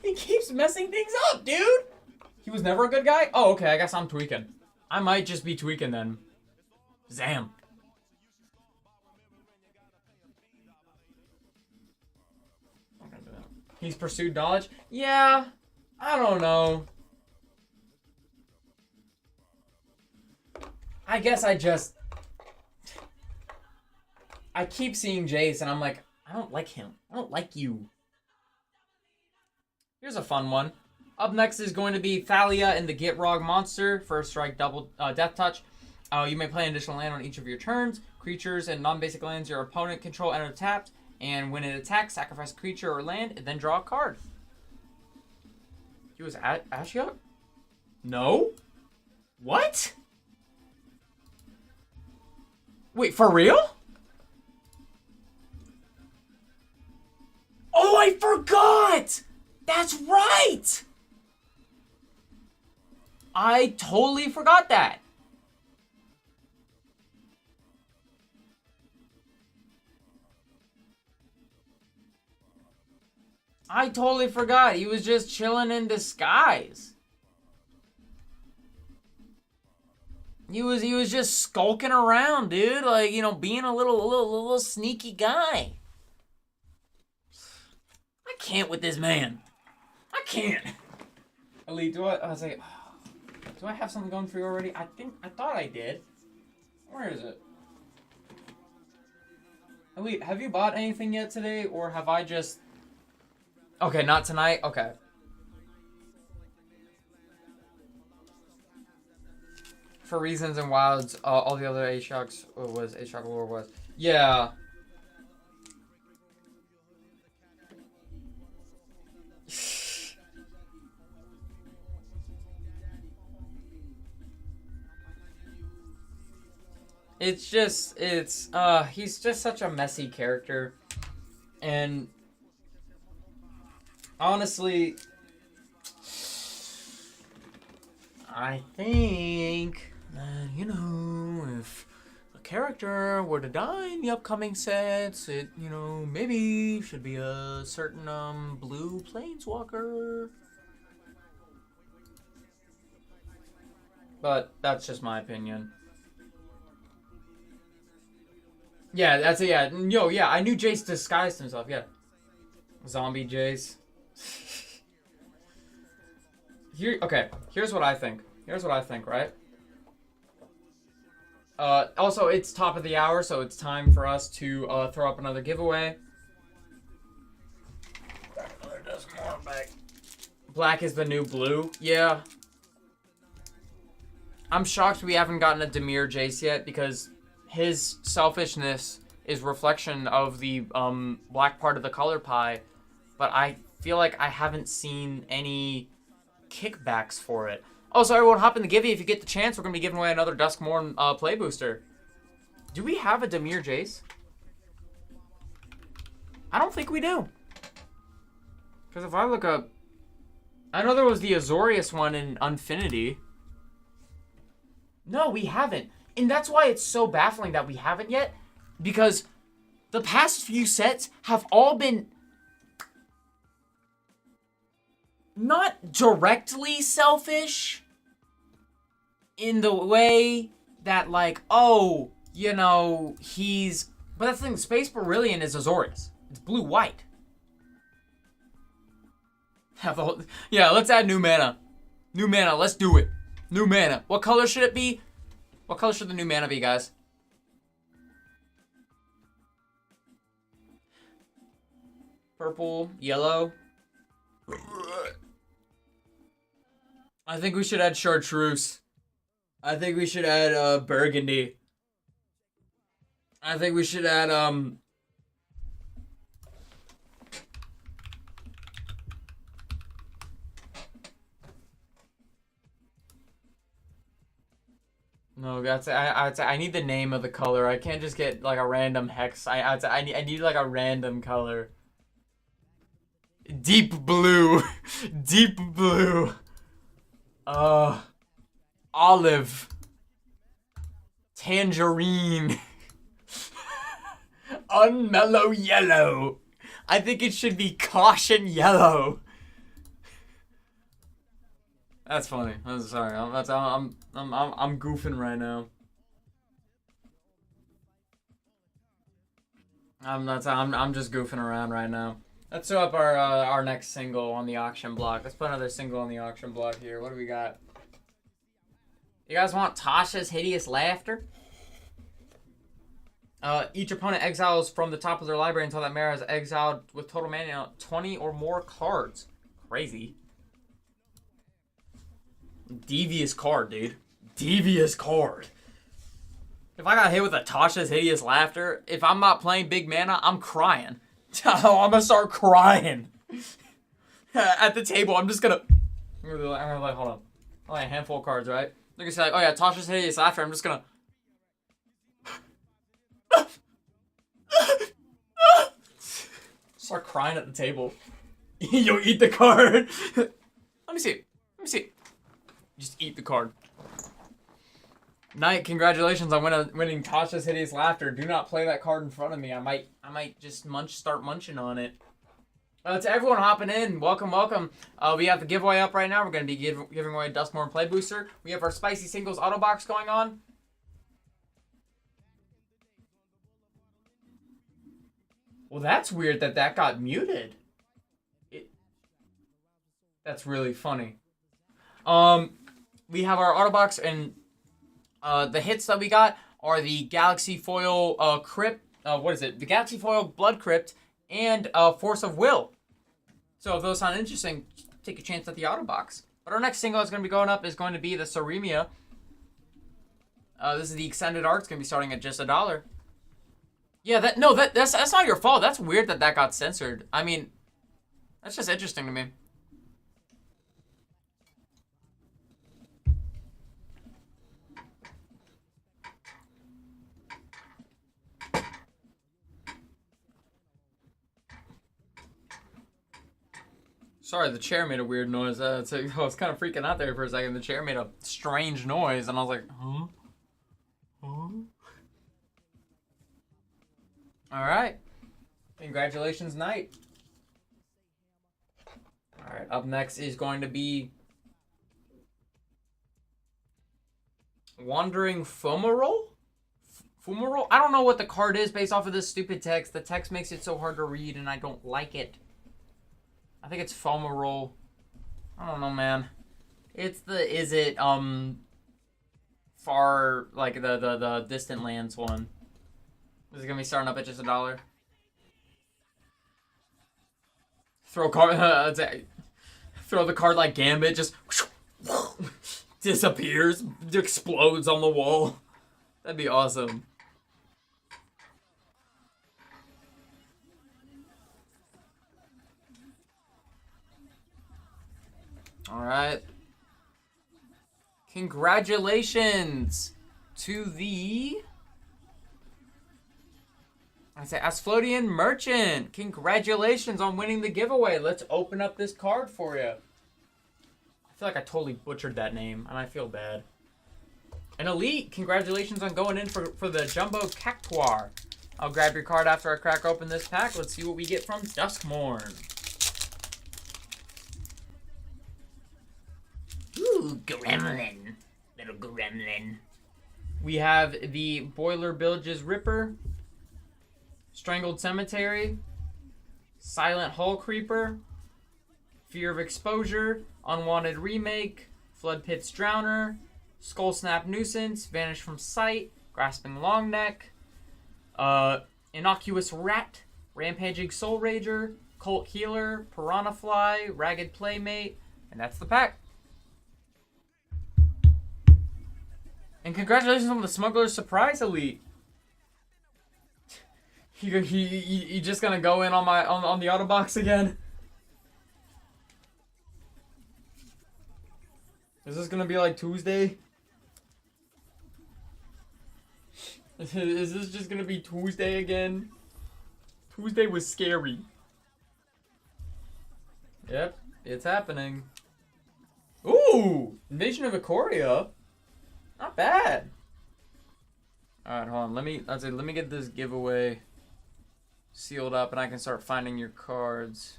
He keeps messing things up, dude. He was never a good guy? Oh, okay, I guess I'm tweaking. I might just be tweaking then. Zam. He's pursued knowledge? Yeah, I don't know. I guess I keep seeing Jace and I'm like, I don't like him. I don't like you. Here's a fun one. Up next is going to be Thalia and the Gitrog monster. First strike, double death touch. You may play an additional land on each of your turns. Creatures and non-basic lands your opponent control enter tapped. And when it attacks, sacrifice a creature or land, and then draw a card. He was at Ashiok? No? What? Wait, for real? Oh, I forgot! That's right! I totally forgot that. I totally forgot. He was just chilling in disguise. He was just skulking around, dude. Like, you know, being a little sneaky guy. I can't with this man. I can't. Elite, do I was like, do I have something going for you already? I thought I did. Where is it? Elite, have you bought anything yet today, or have I just... Okay, not tonight? Okay. For reasons and wilds, all the other Ashok's was Ashok lore was. Yeah. He's just such a messy character. And honestly, I think, you know, if a character were to die in the upcoming sets, it, you know, maybe should be a certain, blue planeswalker. But that's just my opinion. Yeah, that's it, yeah. Yo, yeah, I knew Jace disguised himself, yeah. Zombie Jace. Here's what I think. Right? Also, it's top of the hour, so it's time for us to throw up another giveaway. Another dozen more back. Black is the new blue. Yeah. I'm shocked we haven't gotten a Dimir Jace yet, because his selfishness is reflection of the black part of the color pie, but I feel like I haven't seen any kickbacks for it. Also, everyone, hop in the Givey if you get the chance. We're going to be giving away another Duskmorn play booster. Do we have a Dimir Jace? I don't think we do. Because if I look up... I know there was the Azorius one in Unfinity. No, we haven't. And that's why it's so baffling that we haven't yet. Because the past few sets have all been... not directly selfish in the way that, like, oh, you know, he's... But that's the thing, Space Brilliant is Azorius. It's blue-white. Yeah, let's add new mana. New mana, let's do it. New mana. What color should it be? What color should the new mana be, guys? Purple, yellow. I think we should add chartreuse. I think we should add burgundy. I think we should add no, I need the name of the color. I can't just get like a random hex. I need like a random color. Deep blue. Deep blue. Olive. Tangerine. Unmellow yellow. I think it should be caution yellow. That's funny. I'm sorry. I'm goofing right now. I'm just goofing around right now. Let's throw up our next single on the auction block. Let's put another single on the auction block here. What do we got? You guys want Tasha's Hideous Laughter? Each opponent exiles from the top of their library until that mirror is exiled with total mana 20 or more cards. Crazy. Devious card, dude. Devious card. If I got hit with a Tasha's Hideous Laughter, if I'm not playing big mana, I'm crying. I'm gonna start crying. At the table, I'm gonna like, hold on. Only a handful of cards, right? They're gonna say, like, oh yeah, Tasha's Hideous Laughter. I'm just gonna... start crying at the table. You'll eat the card. Let me see. Just eat the card. Knight, congratulations on winning Tasha's Hideous Laughter. Do not play that card in front of me. I might just start munching on it. To everyone hopping in, welcome. We have the giveaway up right now. We're going to be giving away a Duskmorn Play Booster. We have our Spicy Singles Auto Box going on. Well, that's weird that got muted. That's really funny. We have our Auto Box, and the hits that we got are the Galaxy Foil Crypt. What is it? The Galaxy Foil Blood Crypt and Force of Will. So if those sound interesting, take a chance at the Auto Box. But our next single that's going to be going up is going to be the Seremia. This is the extended art. It's going to be starting at just $1. Yeah, that's not your fault. That's weird that got censored. I mean, that's just interesting to me. Sorry, the chair made a weird noise. I was kind of freaking out there for a second. The chair made a strange noise, and I was like, huh? All right. Congratulations, Knight. All right, up next is going to be Wandering Fumarole? Fumarole? I don't know what the card is based off of this stupid text. The text makes it so hard to read, and I don't like it. I think it's Fumarole. I don't know, man. It's far, like the Distant Lands one. This is gonna be starting up at just $1. Throw the card like Gambit, just disappears, explodes on the wall. That'd be awesome. All right. Congratulations to the... Asphodian Merchant. Congratulations on winning the giveaway. Let's open up this card for you. I feel like I totally butchered that name, and I feel bad. An Elite. Congratulations on going in for the Jumbo Cactuar. I'll grab your card after I crack open this pack. Let's see what we get from Duskmorn. Ooh, gremlin. Little gremlin. We have the Boiler Bilge's Ripper, Strangled Cemetery, Silent Hull Creeper, Fear of Exposure, Unwanted Remake, Flood Pit's Drowner, Skull Snap Nuisance, Vanish from Sight, Grasping Longneck, Innocuous Rat, Rampaging Soul Rager, Cult Healer, Piranha Fly, Ragged Playmate, and that's the pack. And congratulations on the Smuggler's Surprise Elite. You just gonna go in on my on the auto box again? Is this gonna be like Tuesday? Is this just gonna be Tuesday again? Tuesday was scary. Yep, it's happening. Ooh, Invasion of Ikoria. Not bad. All right, hold on. Let me get this giveaway sealed up, and I can start finding your cards.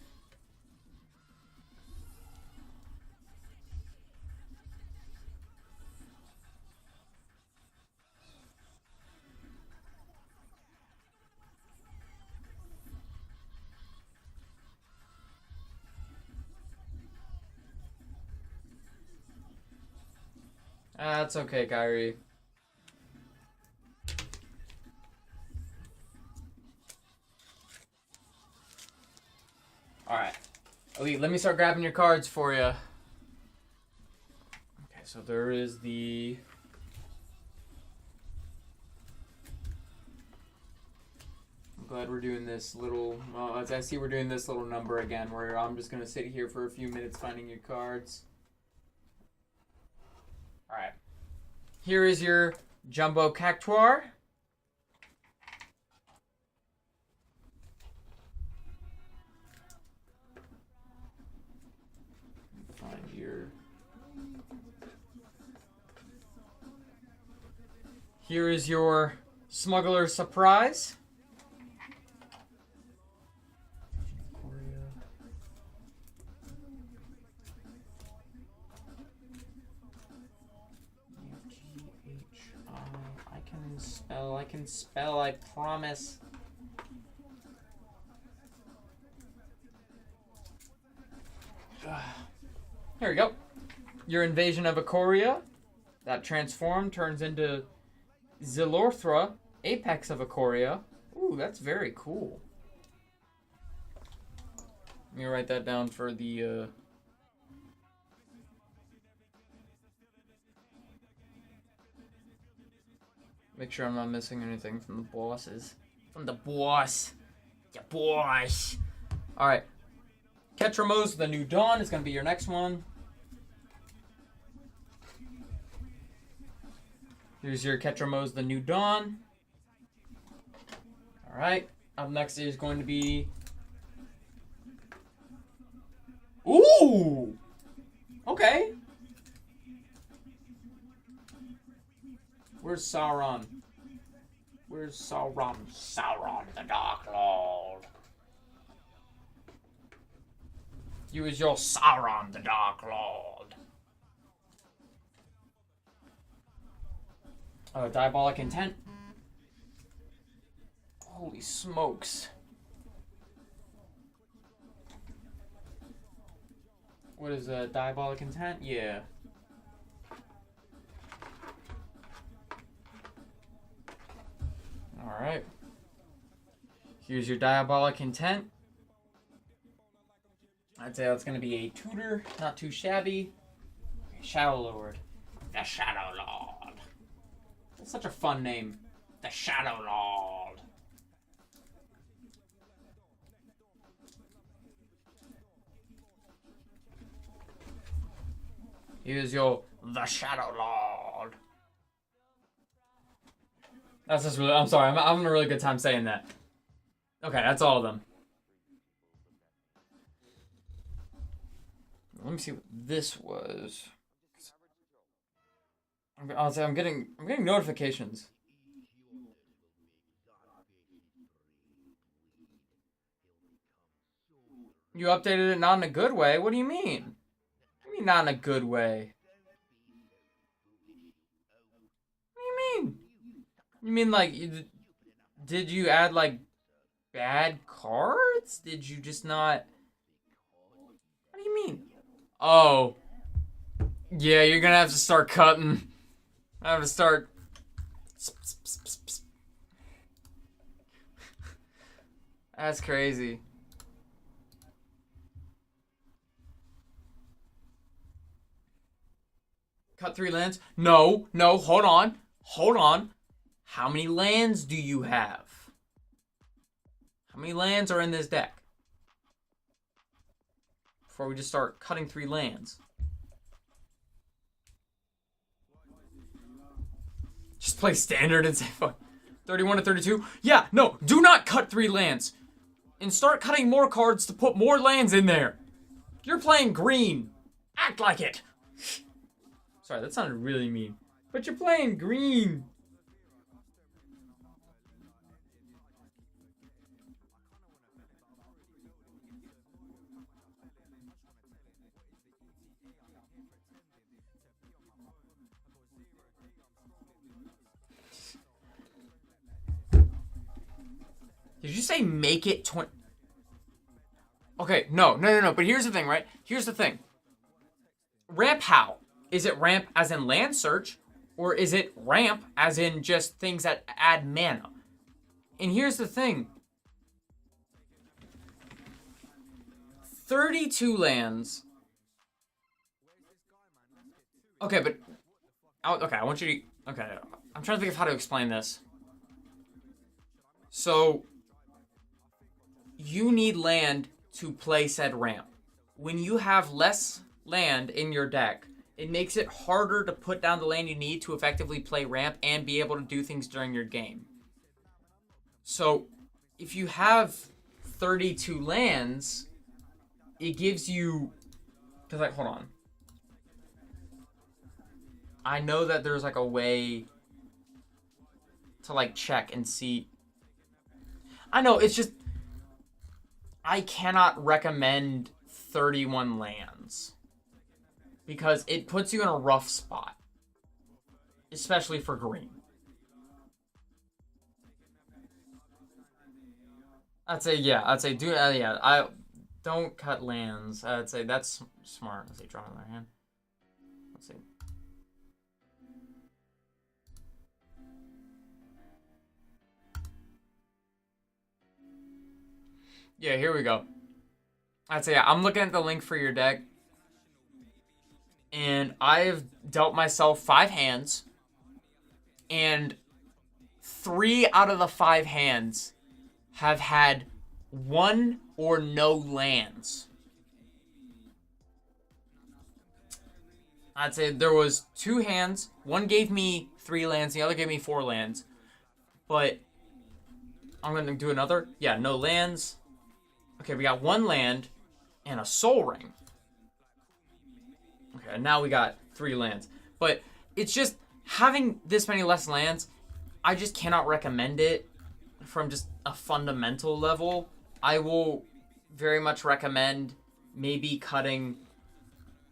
That's okay, Kyrie. Alright. Elite, let me start grabbing your cards for you. Okay, so there is the... I'm glad we're doing this little... as I see we're doing this little number again, where I'm just going to sit here for a few minutes finding your cards. Alright. Here is your Jumbo Cactuar. Find your... Here is your Smuggler's Surprise. I can spell, I promise. Here we go. Your Invasion of Ikoria. That transform turns into Zilorthra, Apex of Ikoria. Ooh, that's very cool. Let me write that down for the... Make sure I'm not missing anything from the bosses. From the boss. The boss. Alright. Ketramos, the New Dawn is going to be your next one. Here's your Ketramos, the New Dawn. Alright. Up next is going to be... Ooh! Okay. Where's Sauron? Where's Sauron? Sauron, the Dark Lord. You is your Sauron, the Dark Lord. Oh, Diabolic Intent. Holy smokes. What is Diabolic Intent? Yeah. Alright. Here's your Diabolic Intent. I'd say that's going to be a tutor, not too shabby. Shadow Lord. The Shadow Lord. That's such a fun name. The Shadow Lord. Here's your The Shadow Lord. That's just really... I'm sorry. I'm having a really good time saying that. Okay, that's all of them. Let me see what this was. I'll say I'm getting notifications. You updated it not in a good way? What do you mean? What do you mean not in a good way? What do you mean? You mean like, did you add like bad cards? Did you just not... What do you mean? Oh. Yeah, you're gonna have to start cutting. I have to start... That's crazy. Cut 3 lands? No, hold on. Hold on. How many lands do you have? How many lands are in this deck? Before we just start cutting 3 lands. Just play standard and say fuck. 31 to 32? Yeah, no, do not cut 3 lands. And start cutting more cards to put more lands in there. You're playing green. Act like it. Sorry, that sounded really mean. But you're playing green. Did you say make it 20? Okay, no. But here's the thing, right? Here's the thing. Ramp how? Is it ramp as in land search? Or is it ramp as in just things that add mana? And here's the thing. 32 lands. Okay, but... Okay, I want you to... Okay, I'm trying to think of how to explain this. So... You need land to play said ramp. When you have less land in your deck, it makes it harder to put down the land you need to effectively play ramp and be able to do things during your game. So, if you have 32 lands, it gives you... Because, like, hold on. I know that there's, like, a way to, like, check and see... I know, it's just... I cannot recommend 31 lands because it puts you in a rough spot, especially for green. I'd say I don't cut lands. I'd say that's smart. Let's say draw another hand. Let's see. Yeah, here we go. I'd say I'm looking at the link for your deck. And I've dealt myself 5 hands. And 3 out of the 5 hands have had 1 or no lands. I'd say there was 2 hands. One gave me 3 lands, the other gave me 4 lands. But I'm going to do another. Yeah, no lands. Okay, we got 1 land and a soul ring. Okay, now we got 3 lands. But it's just having this many less lands, I just cannot recommend it from just a fundamental level. I will very much recommend maybe cutting...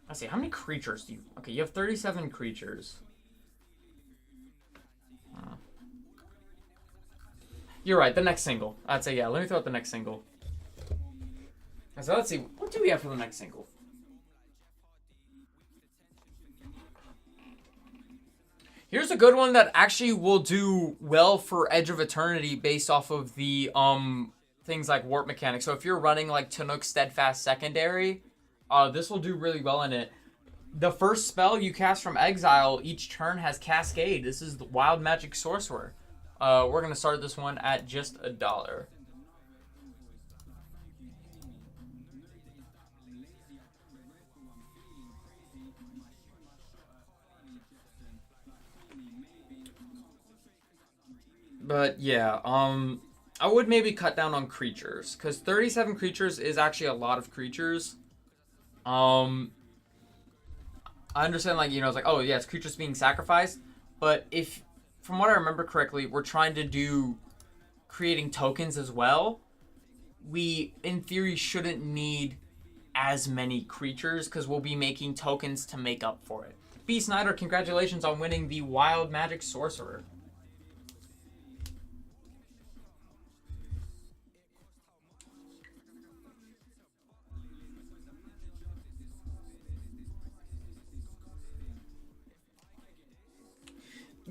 Let's see, how many creatures do you... Okay, you have 37 creatures. You're right, the next single. I'd say, yeah, let me throw out the next single. So let's see, what do we have for the next single? Here's a good one that actually will do well for Edge of Eternity based off of the things like warp mechanics. So if you're running like Tanook Steadfast Secondary, this will do really well in it. The first spell you cast from exile each turn has Cascade. This is the Wild Magic Sorcerer. We're gonna start this one at just $1. But yeah, I would maybe cut down on creatures because 37 creatures is actually a lot of creatures. I understand, like, you know, it's like, oh yeah, it's creatures being sacrificed, but if, from what I remember correctly, we're trying to do creating tokens as well. We, in theory, shouldn't need as many creatures because we'll be making tokens to make up for it. B. Snyder, congratulations on winning the Wild Magic Sorcerer.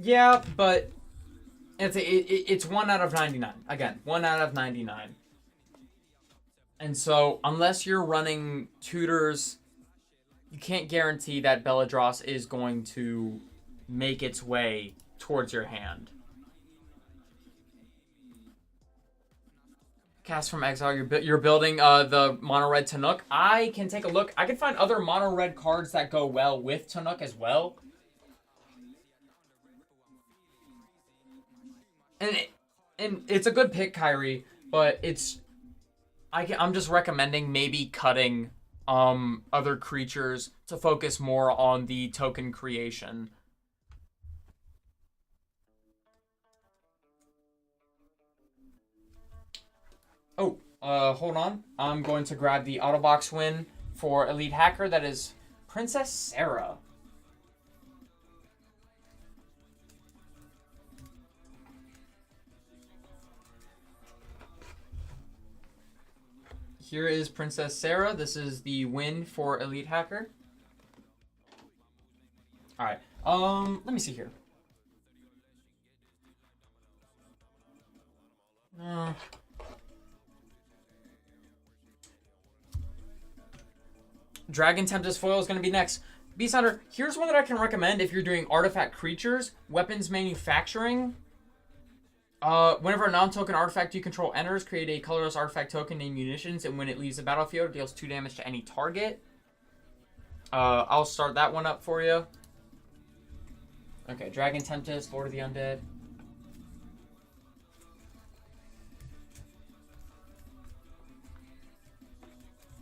Yeah, but it's 1 out of 99. Again, 1 out of 99. And so, unless you're running tutors you can't guarantee that Belladross is going to make its way towards your hand. Cast from Exile, you're building the mono red Tanook. I can take a look. I can find other mono red cards that go well with Tanook as well. And it's a good pick, Kyrie, but I'm just recommending maybe cutting other creatures to focus more on the token creation. Oh, hold on. I'm going to grab the Autobox win for Elite Hacker. That is Princess Sarah. Here is Princess Sarah. This is the win for Elite Hacker. Alright. Let me see here. Dragon Tempest Foil is going to be next. Beast Hunter, here's one that I can recommend if you're doing artifact creatures. Weapons Manufacturing. Whenever a non-token artifact you control enters, create a colorless artifact token named Munitions, and when it leaves the battlefield, it deals 2 damage to any target. I'll start that one up for you. Okay, Dragon Tempest, Lord of the Undead.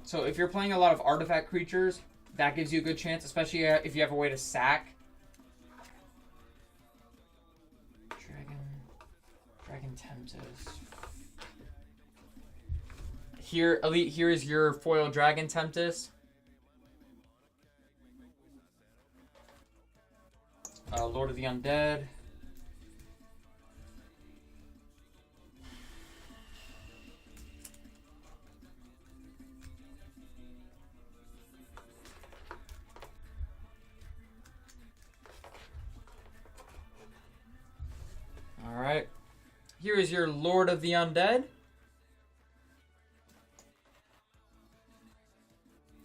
So if you're playing a lot of artifact creatures, that gives you a good chance, especially if you have a way to sack. Dragon Tempest. Here, Elite, here is your foil Dragon Tempest. Lord of the Undead. Alright. Here is your Lord of the Undead.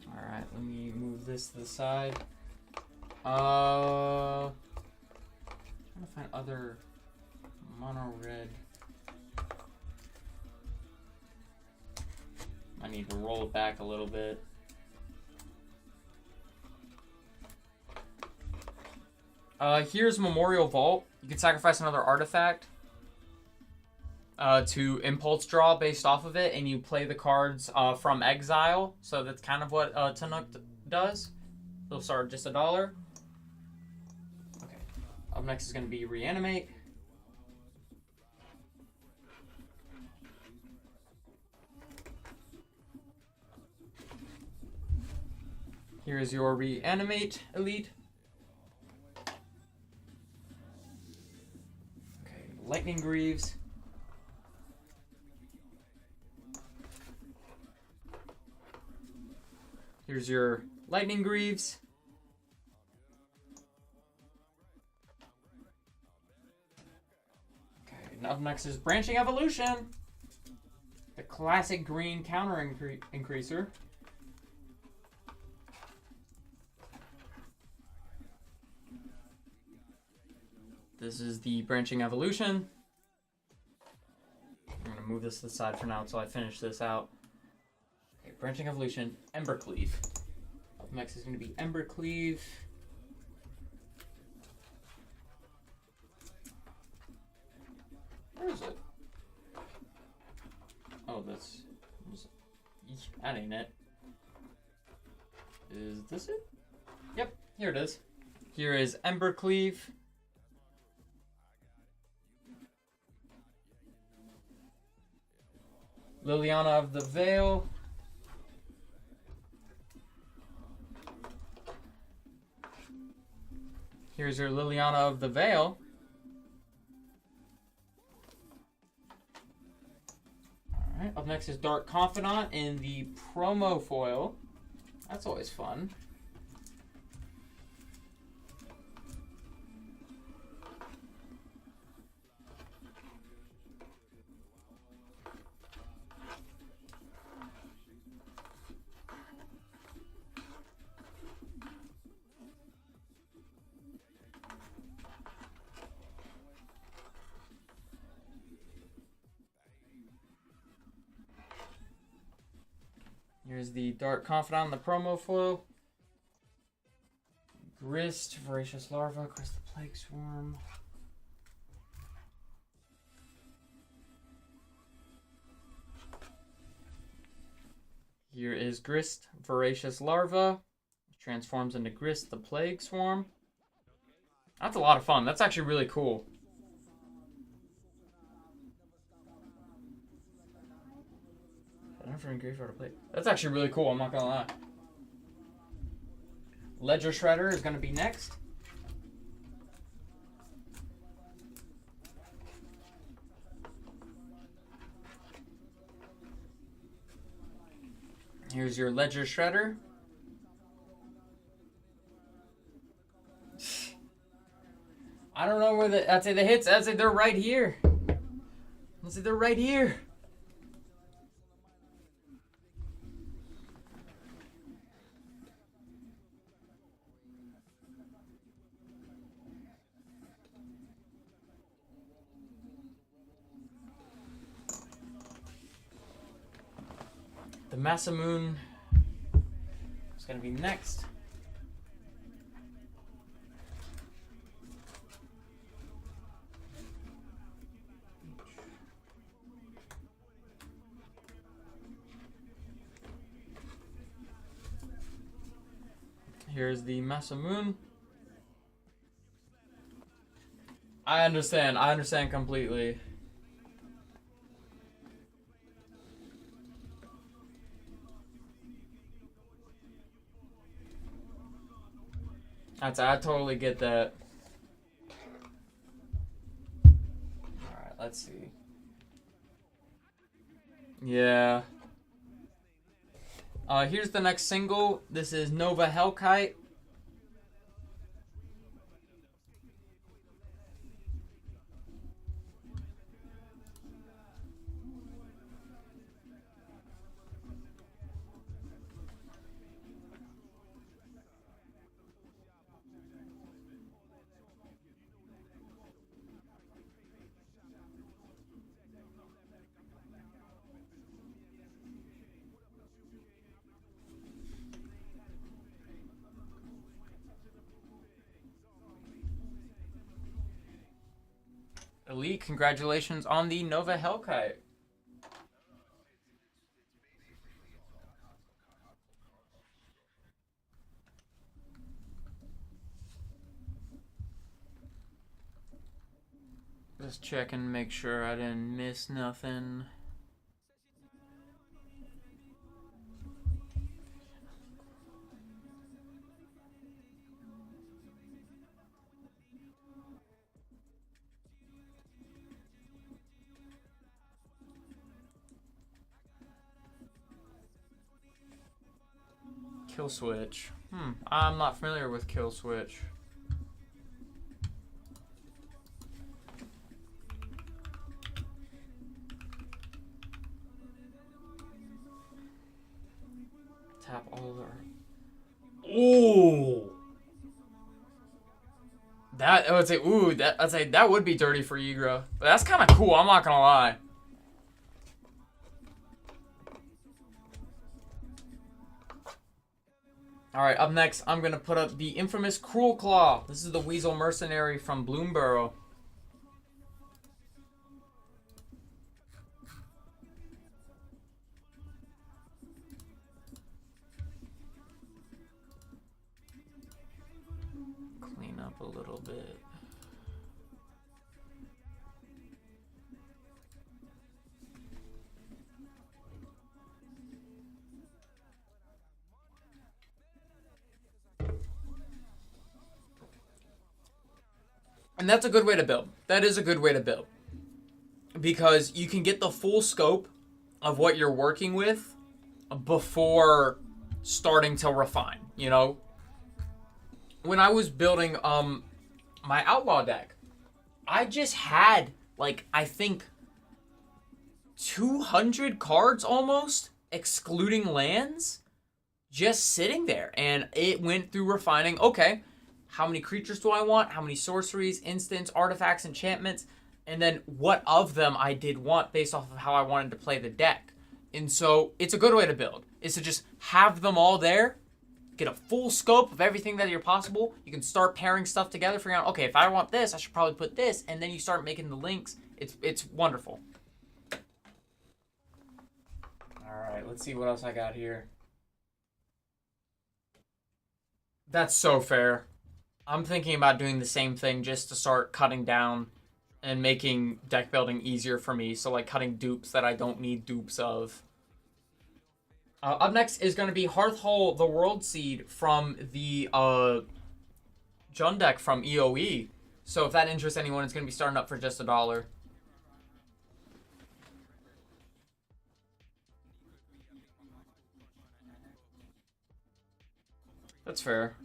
Alright, let me move this to the side. Trying to find other mono red. I need to roll it back a little bit. Here's Memorial Vault. You can sacrifice another artifact to impulse draw based off of it, and you play the cards from exile. So that's kind of what Tanook does. They'll start just $1. Okay. Up next is going to be Reanimate. Here is your Reanimate, Elite. Okay, Lightning Greaves. Here's your Lightning Greaves. Okay, and up next is Branching Evolution. The classic green counter increaser. This is the Branching Evolution. I'm going to move this to the side for now until I finish this out. Okay, Branching Evolution, Embercleave. Up next is going to be Embercleave. Where is it? Oh, that ain't it. Is this it? Yep, here it is. Here is Embercleave. Liliana of the Veil. Here's your Liliana of the Veil. Alright, up next is Dark Confidant in the promo foil. That's always fun. Here's the Dark Confidant in the promo flow. Grist, Voracious Larva, Crystal Plague Swarm. Here is Grist, Voracious Larva. Transforms into Grist, the Plague Swarm. That's a lot of fun. That's actually really cool. That's actually really cool, I'm not gonna lie. Ledger Shredder is gonna be next. Here's your Ledger Shredder. I don't know where I'd say the hits. I'd say they're right here. Let's say they're right here. The Masamoon is going to be next. Here's the Masamoon. I understand completely. I totally get that. Alright, let's see. Yeah. Here's the next single. This is Nova Hellkite. Elite, congratulations on the Nova Hellkite. Just check and make sure I didn't miss nothing. Kill Switch. I'm not familiar with Kill Switch. Tap all the. Ooh. That I would say. Ooh, I'd say that would be dirty for Ygra, but that's kind of cool. I'm not gonna lie. Alright, up next, I'm going to put up the infamous Cruel Claw. This is the Weasel Mercenary from Bloomborough. Clean up a little bit. And that's a good way to build. That is a good way to build. Because you can get the full scope of what you're working with before starting to refine, you know? When I was building my Outlaw deck, I just had, like, I think 200 cards almost, excluding lands, just sitting there. And it went through refining, okay, how many creatures do I want? How many sorceries, instants, artifacts, enchantments? And then what of them I did want based off of how I wanted to play the deck. And so it's a good way to build. is to just have them all there, get a full scope of everything that you're possible. You can start pairing stuff together, figuring out, okay, if I want this, I should probably put this, and then you start making the links. It's wonderful. Alright, let's see what else I got here. That's so fair. I'm thinking about doing the same thing just to start cutting down and making deck building easier for me. So, like, cutting dupes that I don't need dupes of. Up next is going to be Hearthhole the World Seed from the Jund deck from EOE. So if that interests anyone, it's going to be starting up for just $1. That's fair.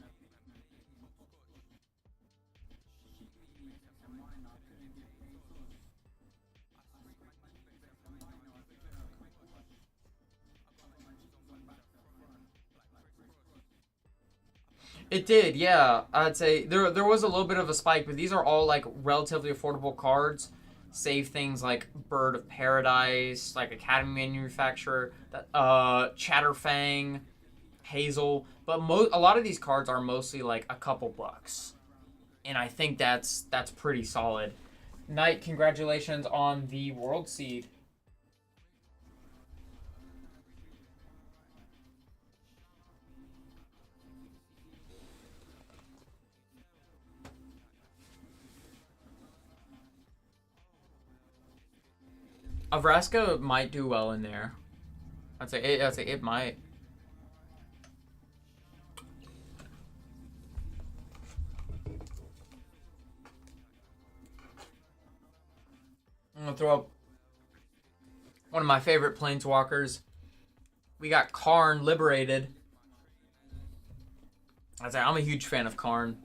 It did, yeah. I'd say there was a little bit of a spike, but these are all like relatively affordable cards. Save things like Bird of Paradise, like Academy Manufacturer, Chatterfang, Hazel. But a lot of these cards are mostly like a couple bucks, and I think that's pretty solid. Knight, congratulations on the World Seed. Vraska might do well in there. I'd say it might. I'm gonna throw up one of my favorite planeswalkers. We got Karn Liberated. I'd say I'm a huge fan of Karn.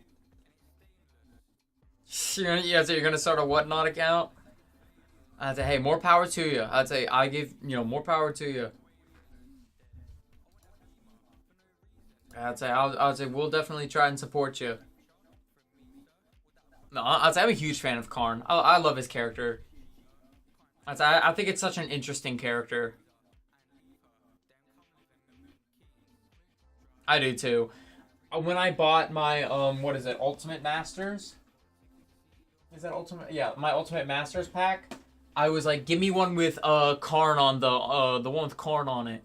Yeah, so you're gonna start a Whatnot account? I'd say, hey, more power to you. I'd say, I give, more power to you. I'd say, we'll definitely try and support you. No, I'd say I'm a huge fan of Karn. I love his character. I'd say, I think it's such an interesting character. I do too. When I bought my, what is it, Ultimate Masters? Is that Ultimate? Yeah, my Ultimate Masters pack. I was like, give me one with Karn on the one with Karn on it.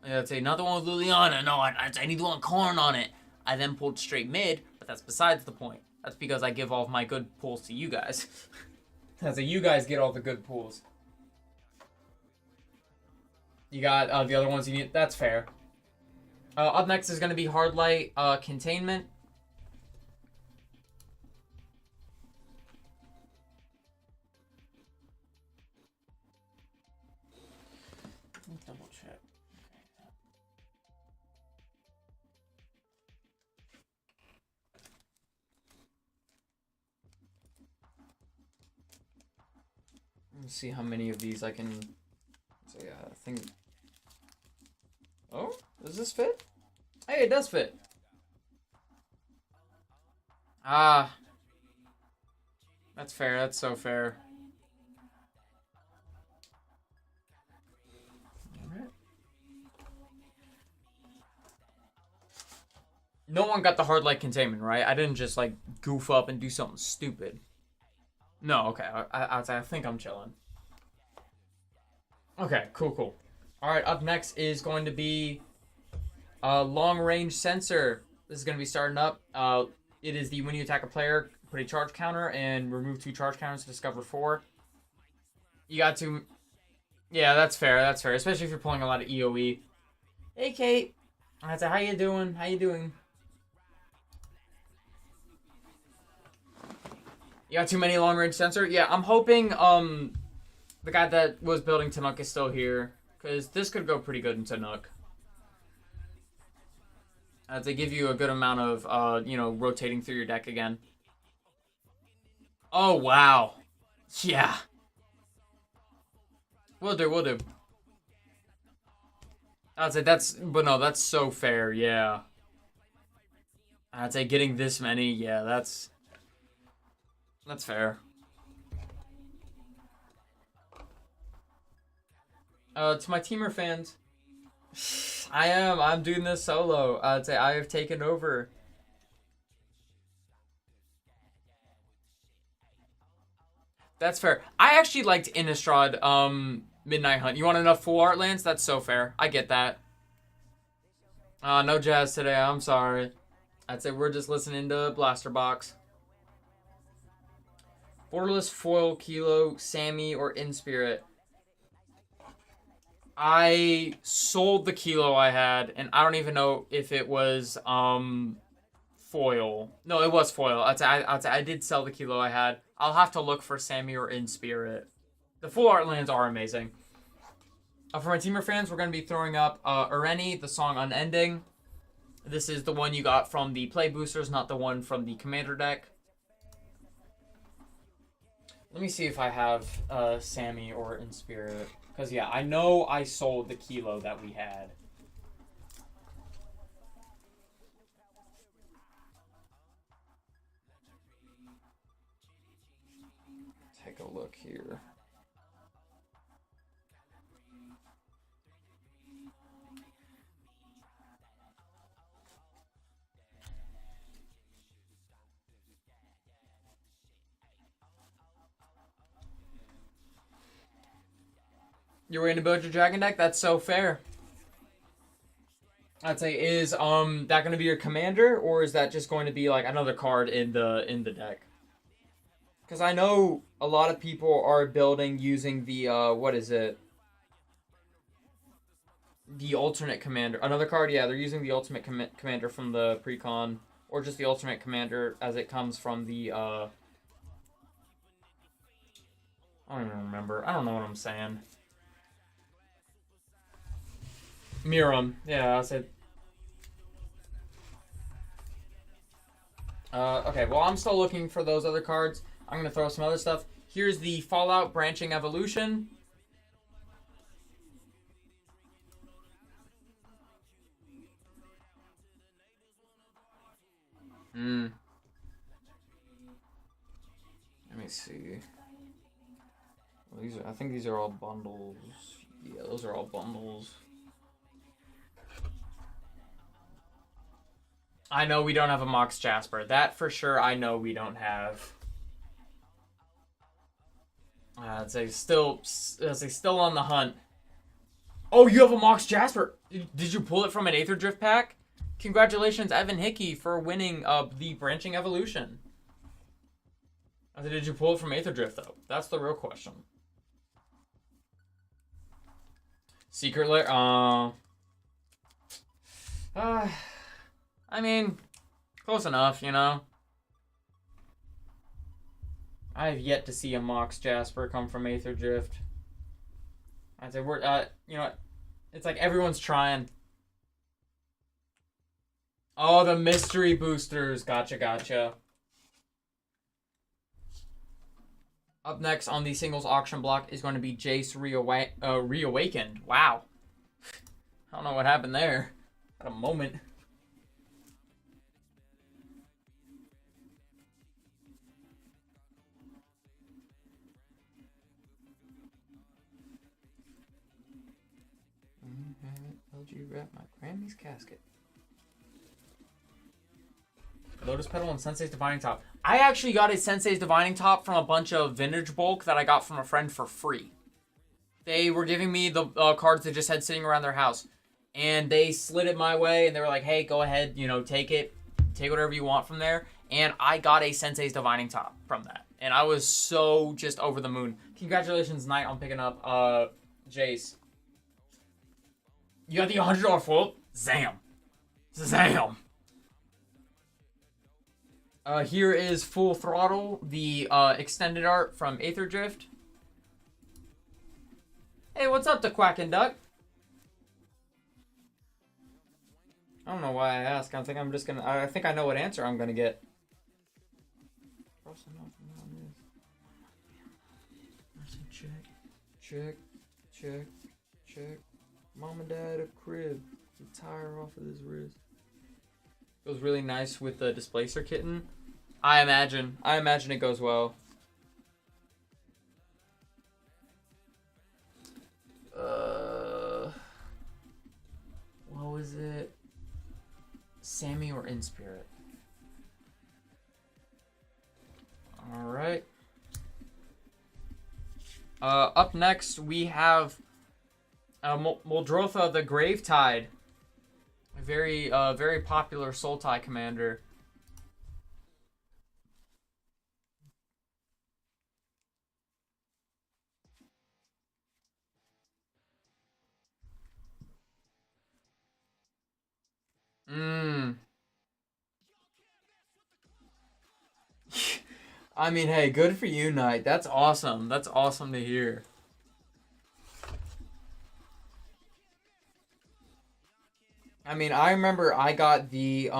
I'd say, not the one with Liliana. No, I need the one with Karn on it. I then pulled straight mid, but that's besides the point. That's because I give all of my good pulls to you guys. I'd say, you guys get all the good pulls. You got the other ones you need. That's fair. Up next is going to be Hard Light Containment. Double check. Let me see how many of these I can. So yeah, I think. Oh, does this fit? Hey, it does fit. Ah, that's fair. That's so fair. No one got the hard light containment, right? I didn't just like goof up and do something stupid. No, okay. I think I'm chilling. Okay, cool. All right, up next is going to be long range sensor. This is going to be starting up. It is the when you attack a player, put a charge counter and remove 2 charge counters to discover 4. You got to. Yeah, that's fair. That's fair, especially if you're pulling a lot of EOE. Hey, Kate. I said, how you doing? How you doing? You got too many long range sensor? Yeah, I'm hoping the guy that was building Tanuk is still here, because this could go pretty good in Tanuk. To give you a good amount of rotating through your deck again. Oh wow. Yeah. We'll do. I'd say that's so fair, yeah. I'd say getting this many, yeah, that's fair. To my teamer fans, I'm doing this solo. I'd say I have taken over. That's fair. I actually liked Innistrad, Midnight Hunt. You want enough full art lands? That's so fair. I get that. No jazz today. I'm sorry. I'd say we're just listening to Blaster Box. Borderless Foil, Kilo, Sammy, or Inspirit. I sold the Kilo I had, and I don't even know if it was foil. No, it was foil. I did sell the Kilo I had. I'll have to look for Sammy or Inspirit. The full art lands are amazing. For my Teamer fans, we're going to be throwing up Ureni, the song Unending. This is the one you got from the play boosters, not the one from the commander deck. Let me see if I have Sammy or Inspirit. Because, yeah, I know I sold the Kilo that we had. Take a look here. You're waiting to build your dragon deck? That's so fair. I'd say, is that going to be your commander, or is that just going to be like another card in the deck? Because I know a lot of people are building using the what is it? The alternate commander. Another card, yeah, they're using the ultimate commander from the precon, or just the ultimate commander as it comes from the I don't even remember. I don't know what I'm saying. Miram. Yeah, I said. Okay, well, I'm still looking for those other cards. I'm going to throw some other stuff. Here's the Fallout Branching Evolution. Let me see. Well, I think these are all bundles. Yeah, those are all bundles. I know we don't have a Mox Jasper. That for sure I know we don't have. I'd say still on the hunt. Oh, you have a Mox Jasper. Did you pull it from an Aether Drift pack? Congratulations, Evan Hickey, for winning the Branching Evolution. I said, did you pull it from Aether Drift, though? That's the real question. Secret Lair? I mean, close enough, you know? I have yet to see a Mox Jasper come from Aether Drift. I'd say we're, you know what? It's like everyone's trying. Oh, the mystery boosters. Gotcha. Up next on the singles auction block is going to be Jace Reawakened. Wow. I don't know what happened there. At a moment. LG wrap my Grammy's casket. Lotus Petal and Sensei's Divining Top. I actually got a Sensei's Divining Top from a bunch of vintage bulk that I got from a friend for free. They were giving me the cards they just had sitting around their house. And they slid it my way, and they were like, hey, go ahead, you know, take it. Take whatever you want from there. And I got a Sensei's Divining Top from that. And I was so just over the moon. Congratulations, Knight, on picking up Jace. You got the $100 foil? Zam. Here is Full Throttle, the extended art from Aether Drift. Hey, what's up, the Quacking Duck? I don't know why I ask. I think I know what answer I'm gonna get. Check. Mom and Dad a crib. Retire off of this wrist. Goes really nice with the Displacer Kitten. I imagine it goes well. Sammy or In Spirit. Alright. Up next, we have Muldrotha the Gravetide. A very popular Sultai commander. I mean, hey, good for you, Knight. That's awesome. That's awesome to hear. I mean, I remember I got the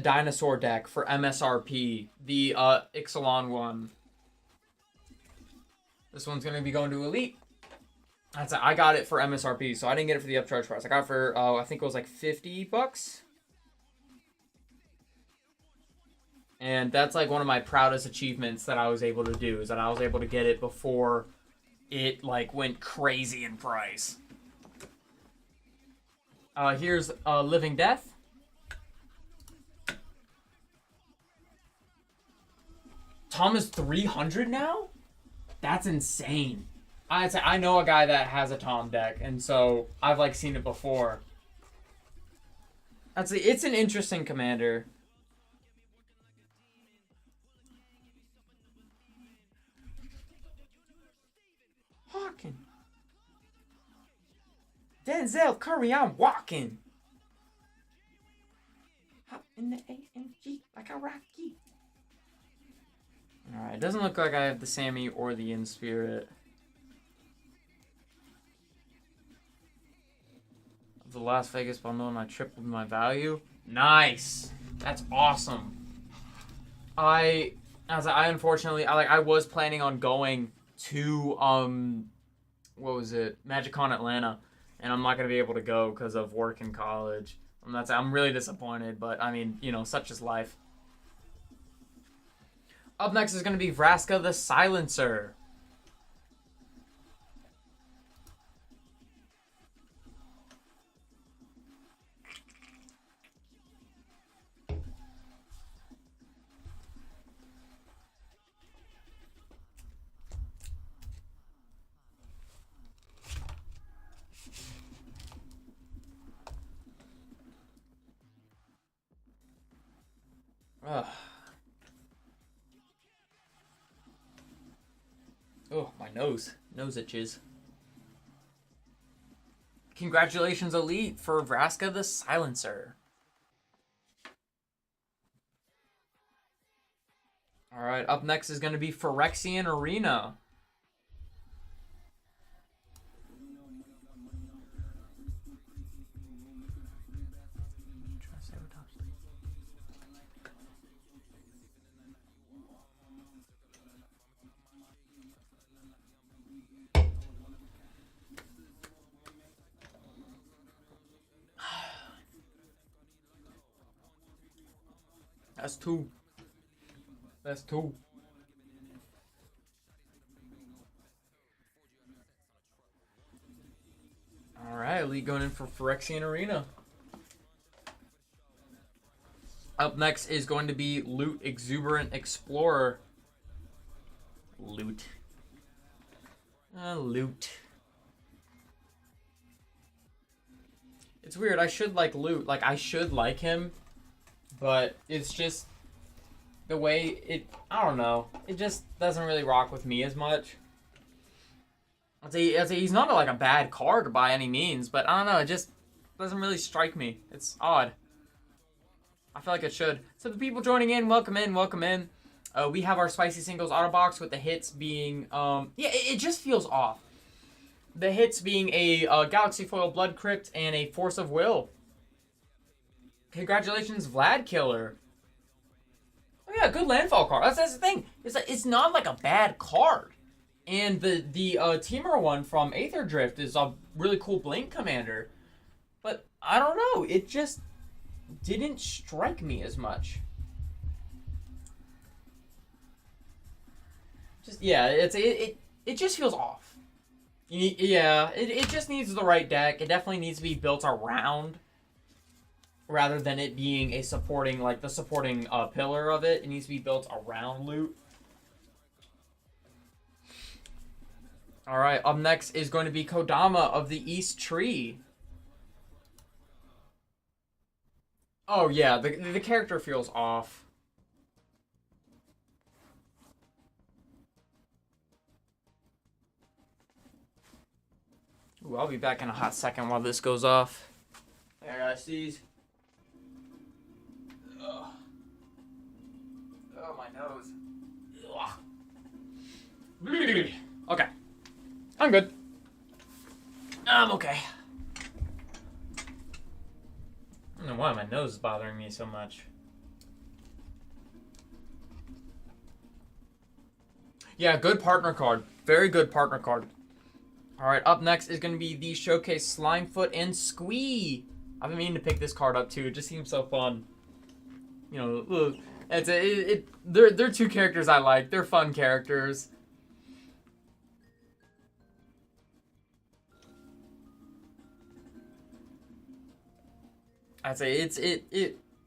dinosaur deck for MSRP, the Ixalan one. This one's gonna be going to Elite. I got it for MSRP, so I didn't get it for the upcharge price. I got it for I think it was like $50. And that's like one of my proudest achievements that I was able to do, is that I was able to get it before it like went crazy in price. Here's Living Death. Tom is 300 now? That's insane. I know a guy that has a Tom deck, and so I've like seen it before. It's an interesting commander. Hawking. Denzel Curry, I'm walking. Hop in the AMG like a Rocky. Alright, it doesn't look like I have the Sammy or the In Spirit. The Las Vegas bundle, and I tripled my value. Nice. That's awesome. I unfortunately I was planning on going to what was it, MagicCon Atlanta, and I'm not gonna be able to go because of work in college. I'm really disappointed, but I mean, you know, such is life. Up next is gonna be Vraska the Silencer. Ugh. Oh, my nose itches. Congratulations, Elite, for Vraska the Silencer. Alright, up next is going to be Phyrexian Arena. That's two. That's two. Alright, Elite going in for Phyrexian Arena. Up next is going to be Loot Exuberant Explorer. Loot. Loot. It's weird. I should like Loot. Like, I should like him. But it's just the way it, I don't know. It just doesn't really rock with me as much. I'd say he's not like a bad card by any means, but I don't know. It just doesn't really strike me. It's odd. I feel like it should. So the people joining in, welcome in, welcome in. We have our Spicy Singles auto box with the hits being, it just feels off. The hits being a Galaxy Foil Blood Crypt and a Force of Will. Congratulations, Vlad Killer. Oh yeah, good landfall card. That's the thing. It's not like a bad card. And the Teamer one from Aether Drift is a really cool Blink commander. But I don't know. It just didn't strike me as much. Just yeah, it just feels off. It just needs the right deck. It definitely needs to be built around rather than it being a supporting, like the supporting pillar of it. It needs to be built around loot. All right, up next is going to be Kodama of the East Tree. Oh yeah, the character feels off. Ooh, I'll be back in a hot second while this goes off. There, guys, these. Ugh. Oh, my nose. Ugh. Okay. I'm good. I'm okay. I don't know why my nose is bothering me so much. Yeah, good partner card. Very good partner card. Alright, up next is going to be the Showcase Slimefoot and Squee. I've been meaning to pick this card up too. It just seems so fun. You know, they're two characters I like. They're fun characters. I'd say it's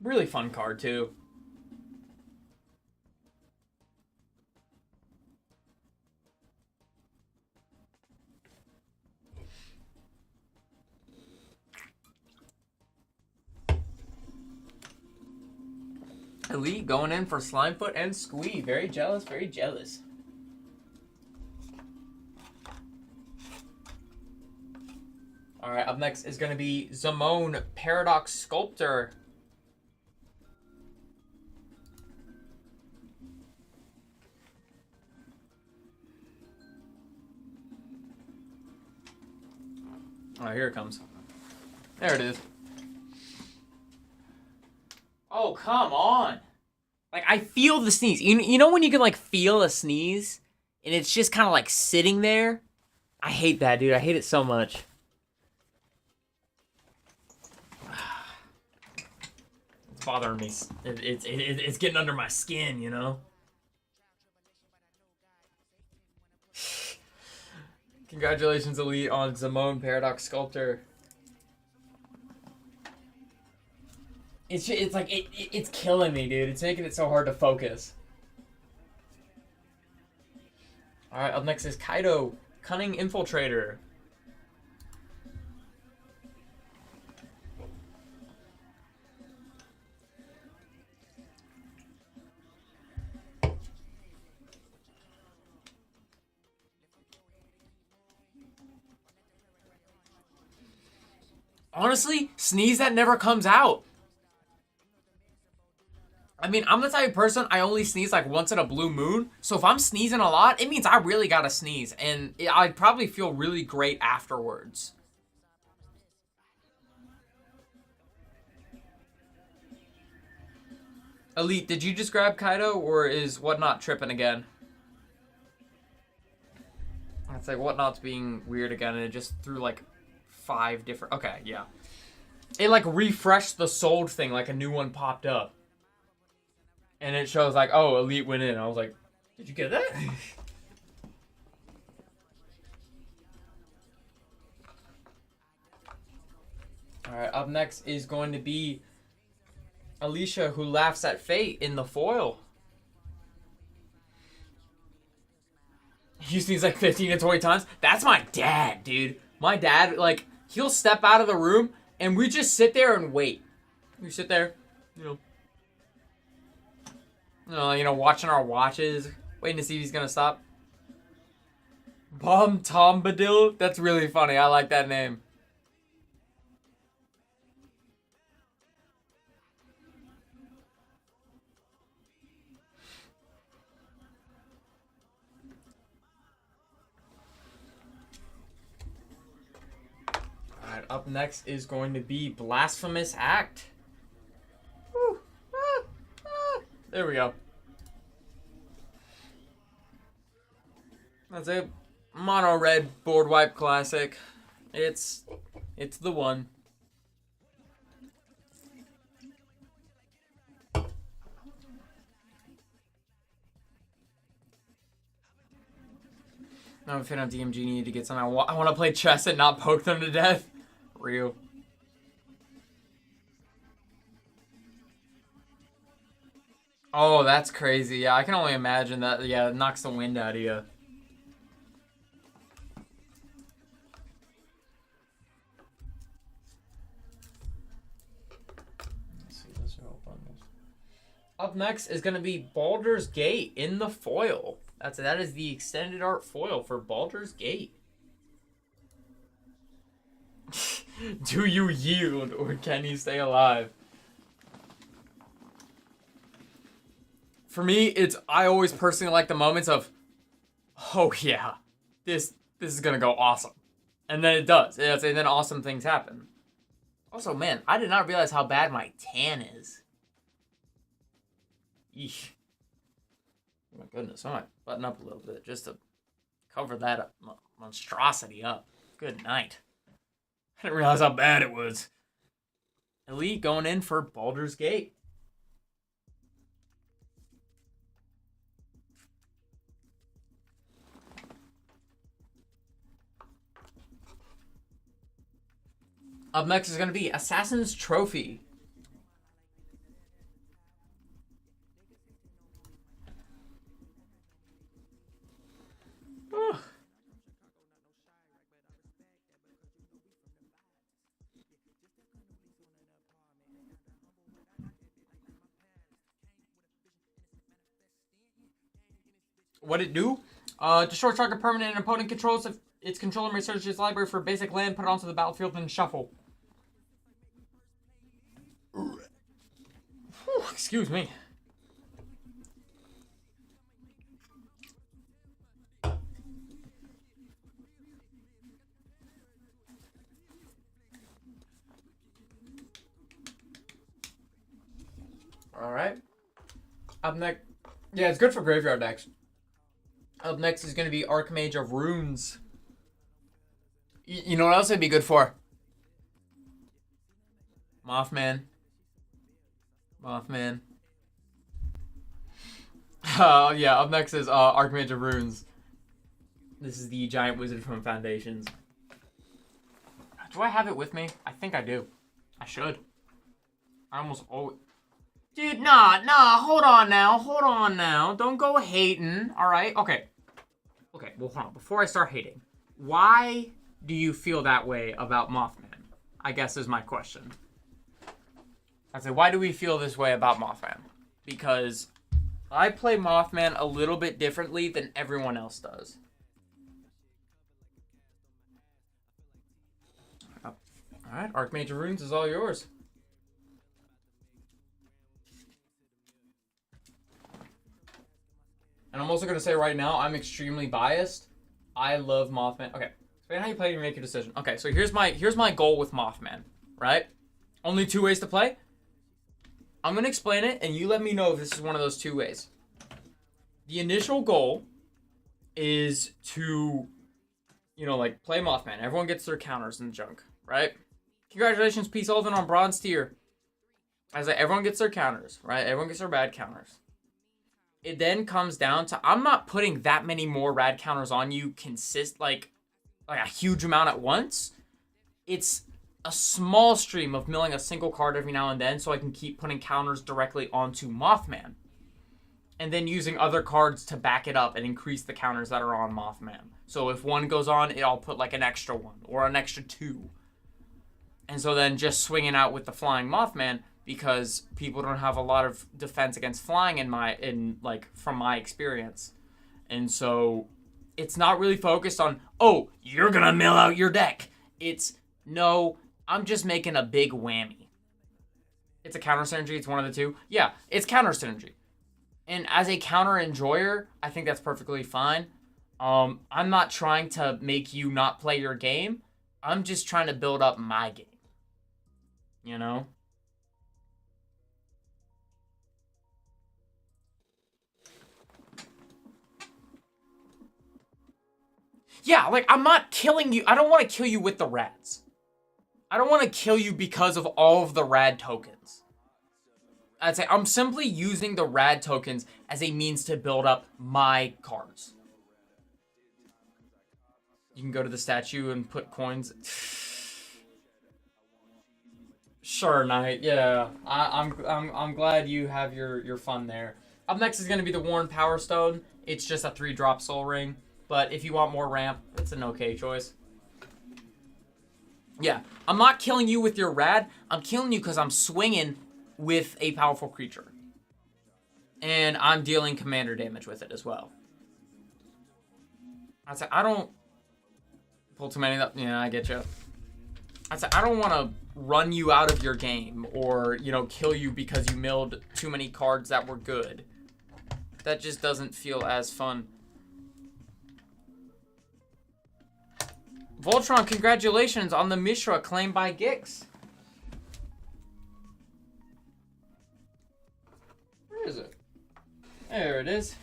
really fun card too. Elite going in for Slimefoot and Squee. Very jealous, very jealous. Alright, up next is going to be Zamone Paradox Sculptor. Oh, here it comes. There it is. Oh, come on. Like, I feel the sneeze. You know when you can, like, feel a sneeze? And it's just kind of, like, sitting there? I hate that, dude. I hate it so much. It's bothering me. It's getting under my skin, you know? Congratulations, Elite, on Zamone Paradox Sculptor. It's like it's killing me, dude. It's making it so hard to focus. All right, up next is Kaido, Cunning Infiltrator. Honestly, sneeze that never comes out. I mean, I'm the type of person, I only sneeze like once in a blue moon. So if I'm sneezing a lot, it means I really gotta sneeze. And I'd probably feel really great afterwards. Elite, did you just grab Kaido or is Whatnot tripping again? It's like Whatnot's being weird again and it just threw like 5 different... Okay, yeah. It like refreshed the sold thing like a new one popped up. And it shows like, oh, Elite went in. I was like, did you get that? Alright, up next is going to be Alicia, who laughs at fate in the foil. You sneeze like 15 to 20 times? That's my dad, dude. My dad, like, he'll step out of the room and we just sit there and wait. We sit there, you know, watching our watches, waiting to see if he's gonna stop. Bum Tombadil? That's really funny. I like that name. Alright, up next is going to be Blasphemous Act. Woo. There we go. That's it. Mono red board wipe classic. It's the one. I'm a fan of DMG. Need to get some. I want to play chess and not poke them to death. Real. Oh, that's crazy. Yeah, I can only imagine that. Yeah, it knocks the wind out of you. Let's see, those are all bundles. Up next is going to be Baldur's Gate in the foil. That is the extended art foil for Baldur's Gate. Do you yield or can you stay alive? For me, I always personally like the moments of, oh yeah, this is gonna go awesome, and then it does. And then awesome things happen. Also, man, I did not realize how bad my tan is. Eesh. Oh my goodness, I might button up a little bit just to cover that monstrosity up. Good night. I didn't realize how bad it was. Elite going in for Baldur's Gate. Up next is going to be Assassin's Trophy. Oh. What it do? Destroy target permanent and opponent controls. If its controller may search its library for basic land, put it onto the battlefield, and shuffle. Whew, excuse me. Alright. Up next. Yeah, it's good for graveyard decks. Up next is going to be Archmage of Runes. You know what else it'd be good for? Mothman. Yeah, up next is Archmage of Runes. This is the giant wizard from Foundations. Do I have it with me? I think I do. I should. I almost always... Dude, nah, hold on now. Don't go hating, alright? Okay, well, hold on. Before I start hating, why do you feel that way about Mothman? I guess is my question. I say, why do we feel this way about Mothman? Because I play Mothman a little bit differently than everyone else does. Alright, Archmage of Runes is all yours. And I'm also going to say right now, I'm extremely biased. I love Mothman. Okay, explain how you play to make your decision. Okay, so here's my goal with Mothman, right? Only 2 ways to play. I'm going to explain it, and you let me know if this is one of those 2 ways. The initial goal is to, like, play Mothman. Everyone gets their counters and junk, right? Congratulations, P. Sullivan on Bronze Tier. As everyone gets their counters, right? Everyone gets their bad counters. It then comes down to, I'm not putting that many more rad counters on you like a huge amount at once. It's a small stream of milling a single card every now and then so I can keep putting counters directly onto Mothman. And then using other cards to back it up and increase the counters that are on Mothman. So if one goes on, I'll put like an extra 1 or an extra 2. And so then just swinging out with the flying Mothman, because people don't have a lot of defense against flying from my experience. And so it's not really focused on, oh, you're gonna mill out your deck. It's, no, I'm just making a big whammy. It's a counter synergy, it's one of the 2. Yeah, it's counter synergy. And as a counter enjoyer, I think that's perfectly fine. I'm not trying to make you not play your game. I'm just trying to build up my game. You know? Yeah, like, I'm not killing you. I don't want to kill you with the rads. I don't want to kill you because of all of the rad tokens. I'd say I'm simply using the rad tokens as a means to build up my cards. You can go to the statue and put coins. Sure, Knight. Yeah, I'm glad you have your fun there. Up next is going to be the Worn Power Stone. It's just a 3-drop soul ring. But if you want more ramp, it's an okay choice. Yeah, I'm not killing you with your rad. I'm killing you because I'm swinging with a powerful creature. And I'm dealing commander damage with it as well. I'd say I don't pull too many. Yeah, I get you. I'd say I don't want to run you out of your game or, you know, kill you because you milled too many cards that were good. That just doesn't feel as fun. Voltron, congratulations on the Mishra claimed by Gix. Where is it? There it is.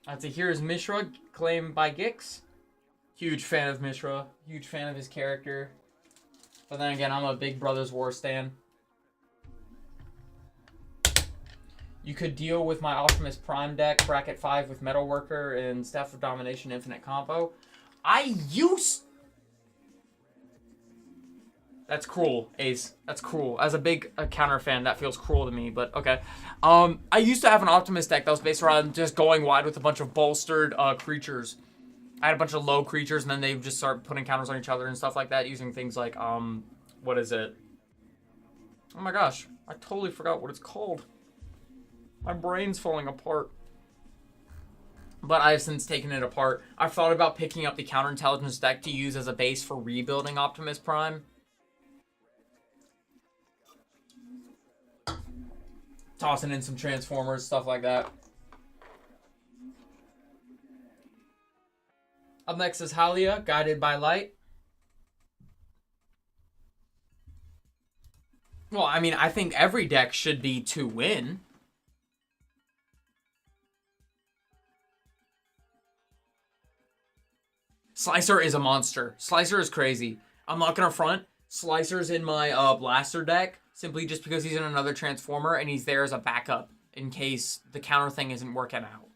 I'd say here's Mishra claimed by Gix. Huge fan of Mishra. Huge fan of his character. But then again, I'm a big Brothers War stan. You could deal with my Optimus Prime deck, bracket 5 with Metalworker and Staff of Domination Infinite combo. That's cruel, Ace. That's cruel. As a big counter fan, that feels cruel to me, but okay. I used to have an Optimus deck that was based around just going wide with a bunch of bolstered creatures. I had a bunch of low creatures, and then they just start putting counters on each other and stuff like that, using things like, what is it? Oh my gosh, I totally forgot what it's called. My brain's falling apart. But I have since taken it apart. I've thought about picking up the counterintelligence deck to use as a base for rebuilding Optimus Prime. Tossing in some Transformers, stuff like that. Up next is Halia, Guided by Light. Well, I mean, I think every deck should be to win. Slicer is a monster. Slicer is crazy. I'm not gonna front. Slicer's in my Blaster deck, simply just because he's in another Transformer, and he's there as a backup in case the counter thing isn't working out.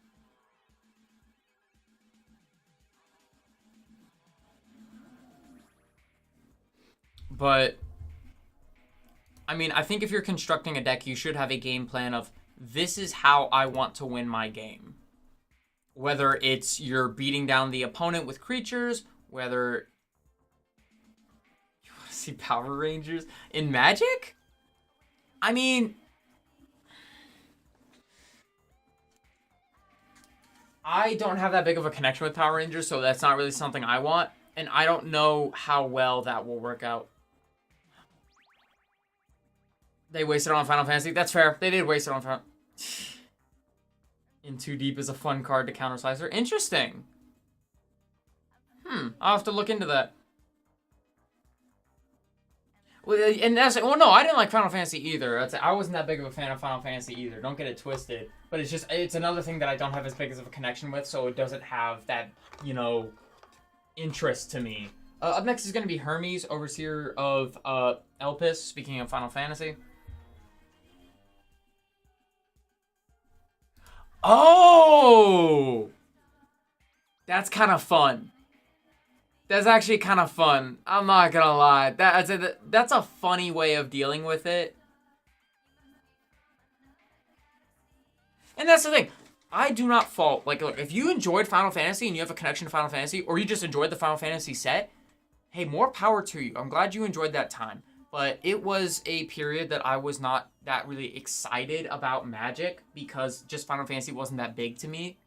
But, I mean, I think if you're constructing a deck, you should have a game plan of, this is how I want to win my game. Whether it's you're beating down the opponent with creatures, whether you want to see Power Rangers in Magic? I mean, I don't have that big of a connection with Power Rangers, so that's not really something I want, and I don't know how well that will work out. They wasted it on Final Fantasy. That's fair. They did waste it on Final In Too Deep is a fun card to counter Slicer. Interesting. I'll have to look into that. Well, and that's, well, no, I didn't like Final Fantasy either. I wasn't that big of a fan of Final Fantasy either. Don't get it twisted. But it's just, it's another thing that I don't have as big of a connection with, so it doesn't have that, you know, interest to me. Up next is going to be Hermes, Overseer of Elpis, speaking of Final Fantasy. Oh! That's kind of fun. That's actually kind of fun. I'm not gonna lie. That's a funny way of dealing with it. And that's the thing. I do not fault. Like, look, if you enjoyed Final Fantasy and you have a connection to Final Fantasy, or you just enjoyed the Final Fantasy set, hey, more power to you. I'm glad you enjoyed that time. But it was a period that I was not that really excited about Magic because just Final Fantasy wasn't that big to me.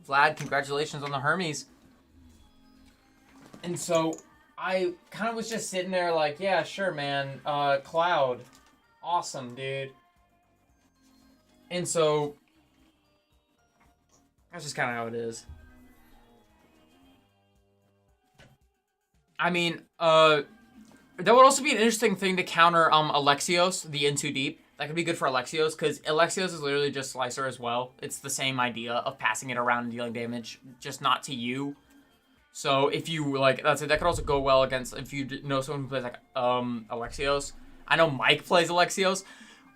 Vlad, congratulations on the Hermes. And so I kind of was just sitting there like, yeah, sure, man. Cloud. Awesome, dude. And so that's just kind of how it is. I mean, that would also be an interesting thing to counter Alexios, the In Too Deep. That could be good for Alexios, because Alexios is literally just Slicer as well. It's the same idea of passing it around and dealing damage, just not to you. So if you, like, that could also go well against, if you know someone who plays, like, Alexios. I know Mike plays Alexios.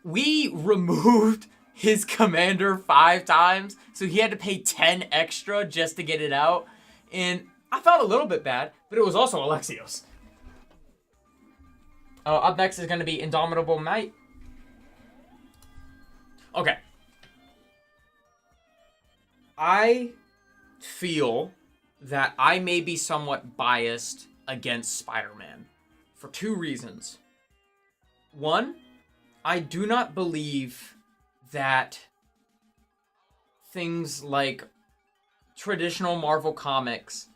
We removed his commander 5 times, so he had to pay 10 extra just to get it out. And I felt a little bit bad, but it was also Alexios. Up next is going to be Indomitable Might. Okay. I feel that I may be somewhat biased against Spider-Man for two reasons. One, I do not believe that things like traditional Marvel comics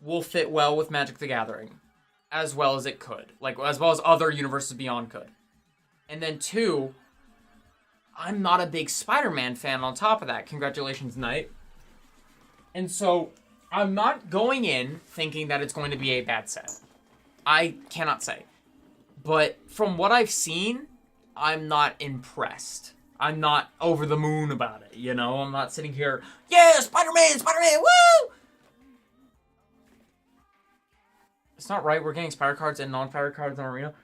will fit well with Magic the Gathering as well as it could, like as well as other universes beyond could. And then two, I'm not a big Spider-Man fan on top of that. Congratulations, Knight. And so I'm not going in thinking that it's going to be a bad set. I cannot say. But from what I've seen, I'm not impressed. I'm not over the moon about it, you know? I'm not sitting here, yeah, Spider-Man, Spider-Man, woo! It's not right, we're getting Spider cards and non-Spider cards in Arena.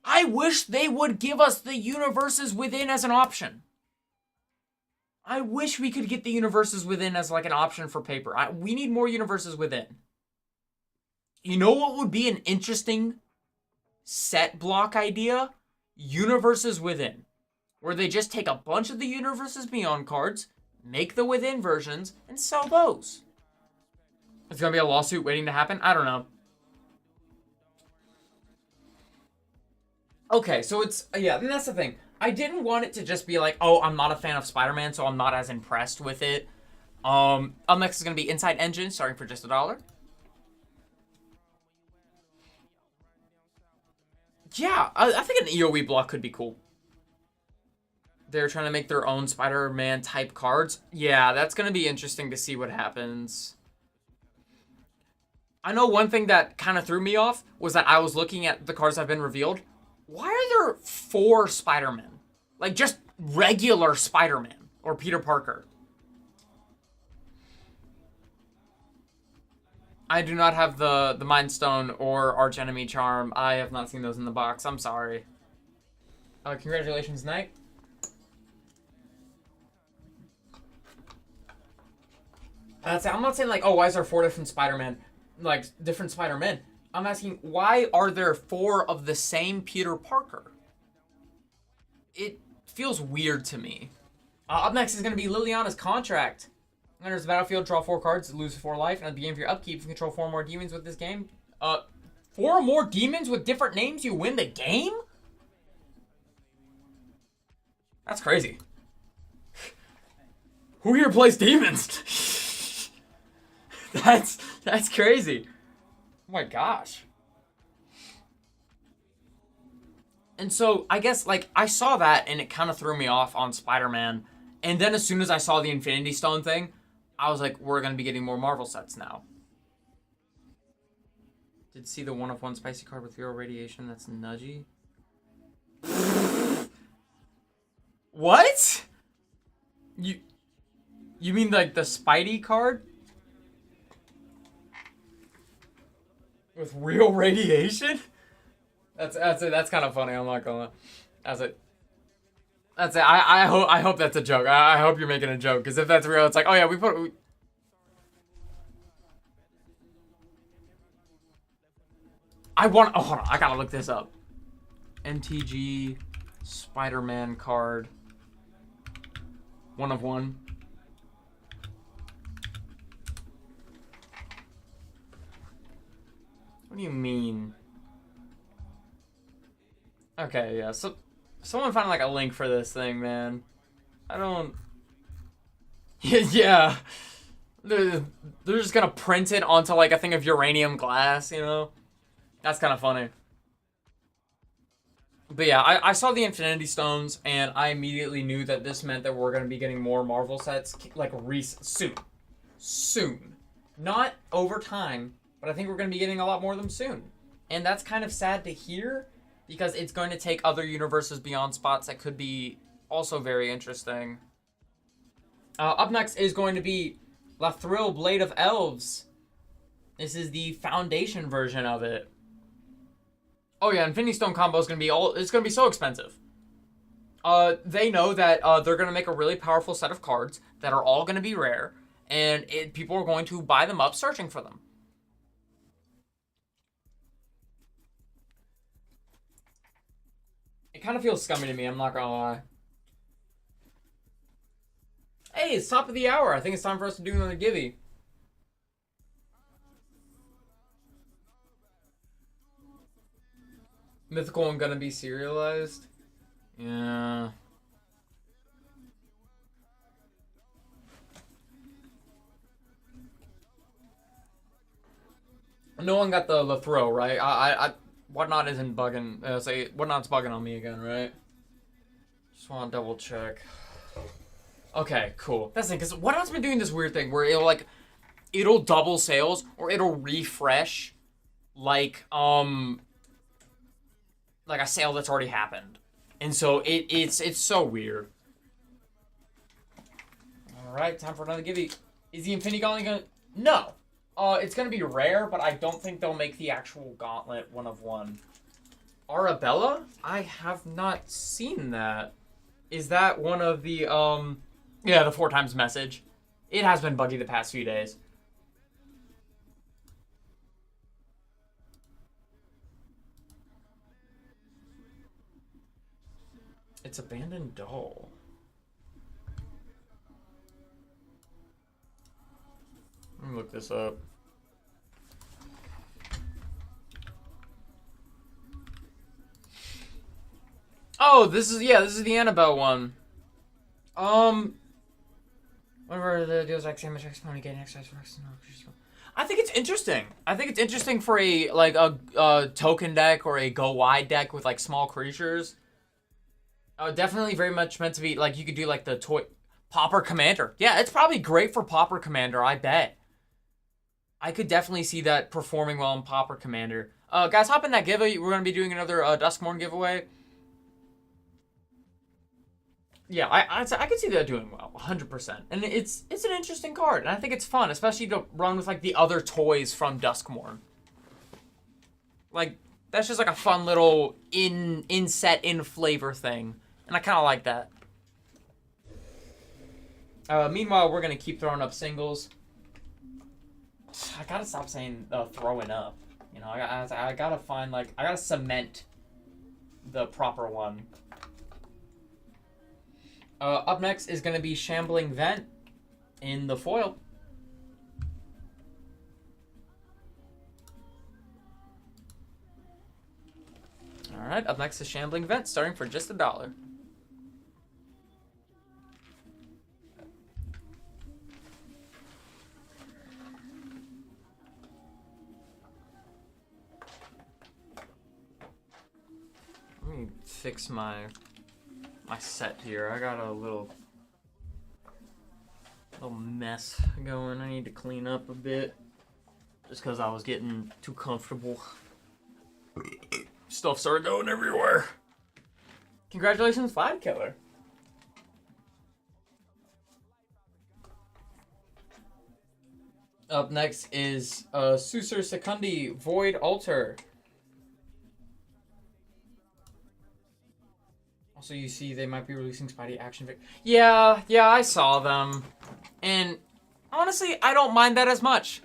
I wish they would give us the universes within as an option. I wish we could get the universes within as like an option for paper. We need more universes within. You know what would be an interesting set block idea? Universes within. Where they just take a bunch of the universes beyond cards, make the within versions, and sell those. It's gonna be a lawsuit waiting to happen? I don't know. Okay, so it's, yeah, and that's the thing. I didn't want it to just be like, oh, I'm not a fan of Spider-Man, so I'm not as impressed with it. Up next is going to be Inside Engine, starting for just $1. Yeah, I think an EOE block could be cool. They're trying to make their own Spider-Man type cards. Yeah, that's going to be interesting to see what happens. I know one thing that kind of threw me off was that I was looking at the cards that have been revealed. Why are there 4 Spider-Men? Like, just regular Spider-Man. Or Peter Parker. I do not have the Mind Stone or Arch Enemy Charm. I have not seen those in the box. I'm sorry. Congratulations, Knight. I'm not saying, like, oh, why is there 4 different Spider-Man? Like, different Spider-Men. I'm asking, why are there 4 of the same Peter Parker? It feels weird to me. Up next is going to be Liliana's Contract. Enters the battlefield, draw 4 cards, lose 4 life, and at the beginning of your upkeep, if you control 4 more demons with this game. 4 more demons with different names, you win the game? That's crazy. Who here plays demons? That's crazy. Oh my gosh. And so, I guess, like, I saw that, and it kind of threw me off on Spider-Man. And then as soon as I saw the Infinity Stone thing, I was like, we're going to be getting more Marvel sets now. Did see the 1-of-1 spicy card with 0 radiation. That's nudgy. What? You mean, like, the Spidey card? With real radiation? That's kind of funny. I'm not gonna. That's it. I hope that's a joke. I hope you're making a joke, because if that's real, it's like, oh yeah, oh, hold on, I gotta look this up. MTG Spider-Man card. 1-of-1. What do you mean? Okay, yeah, so someone find like a link for this thing, man. I don't... Yeah. They're just gonna print it onto like a thing of uranium glass, you know? That's kind of funny. But yeah, I saw the Infinity Stones, and I immediately knew that this meant that we're gonna be getting more Marvel sets, like, soon. Soon. Not over time, but I think we're gonna be getting a lot more of them soon. And that's kind of sad to hear, because it's going to take other universes beyond spots that could be also very interesting. Up next is going to be La Thrill Blade of Elves. This is the foundation version of it. Oh yeah, Infinity Stone combo is going to be it's going to be so expensive. They know that they're going to make a really powerful set of cards that are all going to be rare, and people are going to buy them up searching for them. It kind of feels scummy to me, I'm not gonna lie. Hey, it's top of the hour. I think it's time for us to do another givey. Mythical one gonna be serialized? Yeah. No one got the throw, right? Whatnot isn't bugging. Say Whatnot's bugging on me again, right? Just want to double check. Okay, cool. That's the thing, because Whatnot's been doing this weird thing where it'll double sales or it'll refresh like a sale that's already happened, and so it's so weird. All right, time for another givey. Is the Infinity Gauntlet gonna? No. It's gonna be rare, but I don't think they'll make the actual gauntlet 1 of 1. Arabella? I have not seen that. Is that one of the yeah, the 4 times message? It has been buggy the past few days. It's abandoned doll. Let me look this up. Oh, this is the Annabelle one. Whatever the deals like same much money getting exercise for I think it's interesting. I think it's interesting for a token deck or a go wide deck with like small creatures. Definitely very much meant to be like you could do like the toy Pauper Commander. Yeah, it's probably great for Pauper Commander, I bet. I could definitely see that performing well in Pauper Commander. Guys, hop in that giveaway. We're gonna be doing another Duskmorn giveaway. Yeah, I could see that doing well, 100%. And it's an interesting card, and I think it's fun, especially to run with like the other toys from Duskmorn. Like that's just like a fun little in flavor thing, and I kind of like that. Meanwhile, we're gonna keep throwing up singles. I gotta stop saying throwing up. You know, I gotta find I gotta cement the proper one. Up next is going to be Shambling Vent in the foil. Alright, up next is Shambling Vent, starting for just $1. Let me fix my set here. I got a little mess going. I need to clean up a bit just because I was getting too comfortable. Stuff started going everywhere. Congratulations, Flag Killer. Up next is Susur Secundi Void Altar. Also, you see they might be releasing Spidey action figures. Yeah, I saw them. And honestly, I don't mind that as much.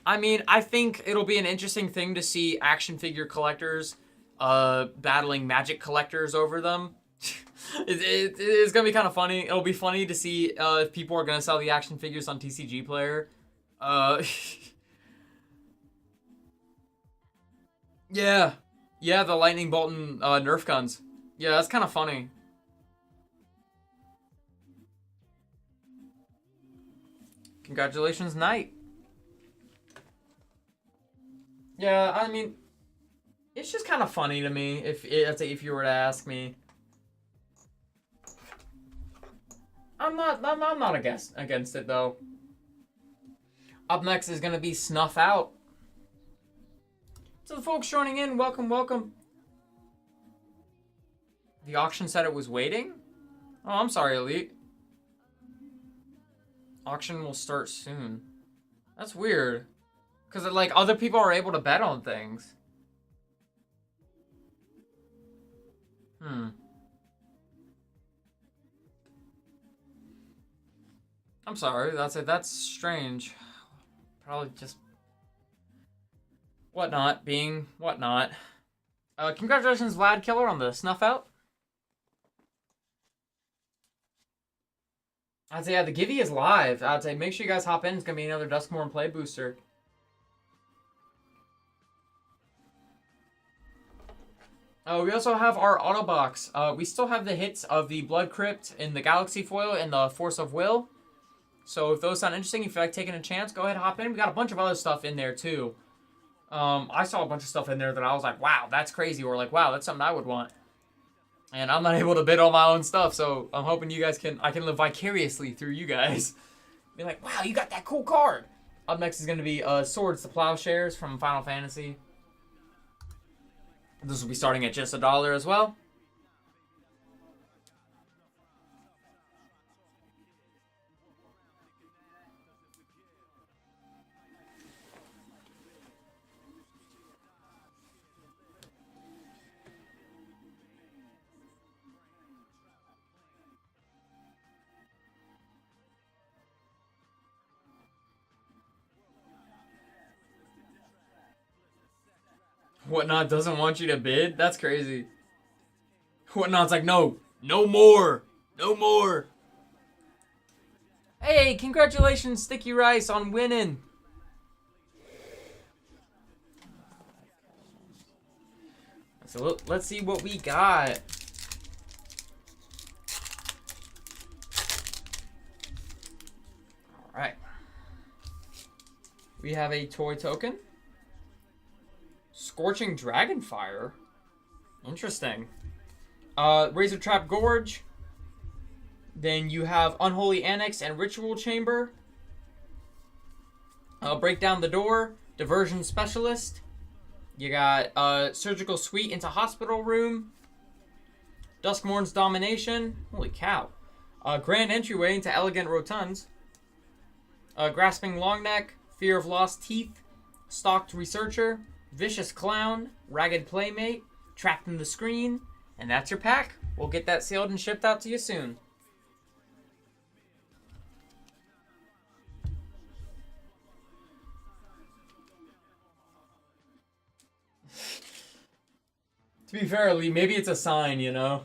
I mean, I think it'll be an interesting thing to see action figure collectors battling Magic collectors over them. It's going to be kind of funny. It'll be funny to see if people are going to sell the action figures on TCG Player. Yeah, the Lightning Bolt and Nerf guns. Yeah, that's kind of funny. Congratulations, Knight. Yeah, I mean, it's just kind of funny to me if you were to ask me. I'm not against it though. Up next is gonna be Snuff Out. So the folks joining in, welcome. The auction said it was waiting? Oh, I'm sorry, Elite. Auction will start soon. That's weird. Because, like, other people are able to bet on things. I'm sorry, that's strange. Probably just... Whatnot, being whatnot. Congratulations, Vlad Killer, on the Snuff Out. I'd say, yeah, the Givey is live. I'd say make sure you guys hop in. It's going to be another Duskmourn play booster. We also have our auto box. We still have the hits of the Blood Crypt in the Galaxy Foil and the Force of Will. So if those sound interesting, if you feel like taking a chance, go ahead and hop in. We got a bunch of other stuff in there too. I saw a bunch of stuff in there that I was like, wow, that's crazy. Or like, wow, that's something I would want. And I'm not able to bid on my own stuff, so I'm hoping you guys I can live vicariously through you guys. Be like, wow, you got that cool card. Up next is going to be Swords to Plowshares from Final Fantasy. This will be starting at just $1 as well. Whatnot doesn't want you to bid? That's crazy. Whatnot's like, no, no more, no more. Hey, congratulations, Sticky Rice, on winning. So let's see what we got. All right. We have a toy token. Scorching Dragonfire. Interesting. Razor Trap Gorge. Then you have Unholy Annex and Ritual Chamber. Break Down the Door. Diversion Specialist. You got Surgical Suite into Hospital Room. Duskmourn's Domination. Holy cow. Grand Entryway into Elegant Rotunds. Grasping Longneck. Fear of Lost Teeth. Stalked Researcher. Vicious Clown, Ragged Playmate, Trapped in the Screen, and that's your pack. We'll get that sealed and shipped out to you soon. To be fair, Lee, maybe it's a sign, you know?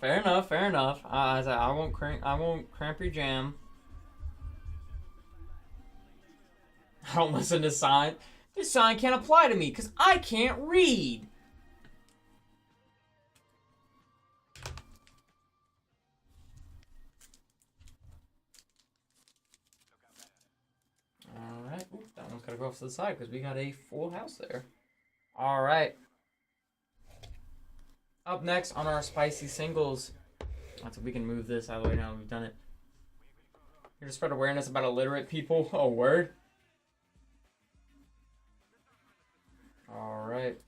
Fair enough, fair enough. I won't cramp your jam. I don't listen to sign. This sign can't apply to me because I can't read. Alright. That one's got to go off to the side because we got a full house there. Alright. Up next on our spicy singles, so we can move this out of the way now. We've done it. Here to spread awareness about illiterate people. Oh, word. All right.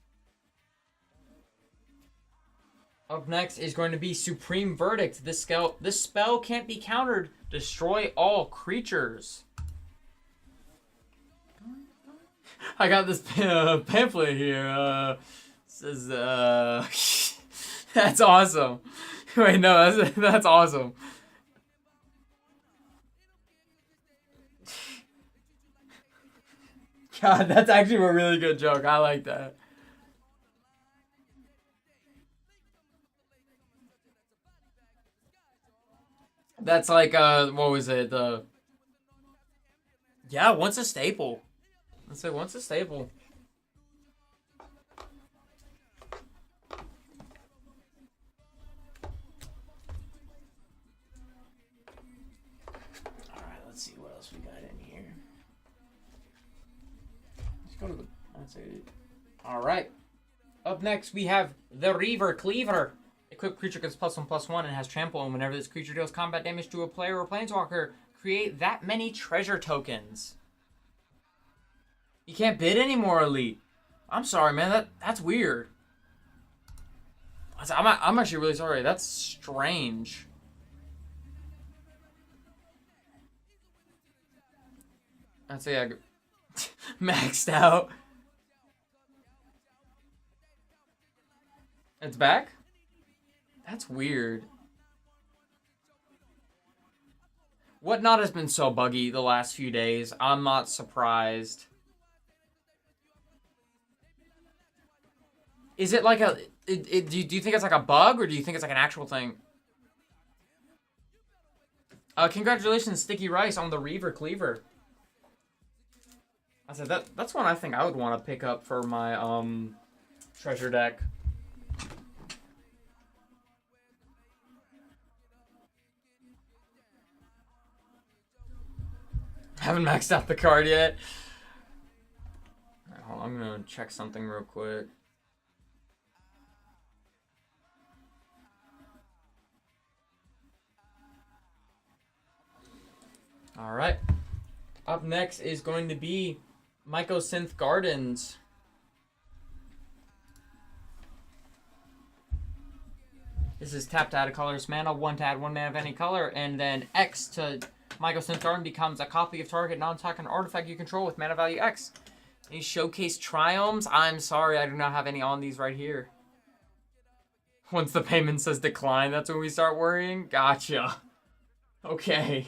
Up next is going to be Supreme Verdict. This spell can't be countered. Destroy all creatures. I got this pamphlet here. Says that's awesome. Wait, no, that's awesome. God, that's actually a really good joke. I like that. That's like, what was it? Yeah, once a staple. Let's say once a staple. Let's see what else we got in here. Let's go to the... That's it. Alright. Up next, we have the Reaver Cleaver. Equipped creature gets +1/+1 and has trample, and whenever this creature deals combat damage to a player or planeswalker, create that many treasure tokens. You can't bid anymore, Elite. I'm sorry, man. That's weird. I'm actually really sorry. That's strange. I'd say I maxed out. It's back? That's weird. Whatnot has been so buggy the last few days. I'm not surprised. Is it like a... do you think it's like a bug, or do you think it's like an actual thing? Congratulations, Sticky Rice, on the Reaver Cleaver. I said that's one I think I would want to pick up for my treasure deck. Haven't maxed out the card yet. Right, hold on, I'm gonna check something real quick. All right. Up next is going to be Mycosynth Gardens. This is tap to add a colorless mana, 1 to add 1 mana of any color, and then X to Mycosynth Garden becomes a copy of target non-token artifact you control with mana value X. Any showcase triomes? I'm sorry, I do not have any on these right here. Once the payment says decline, that's when we start worrying? Gotcha. Okay.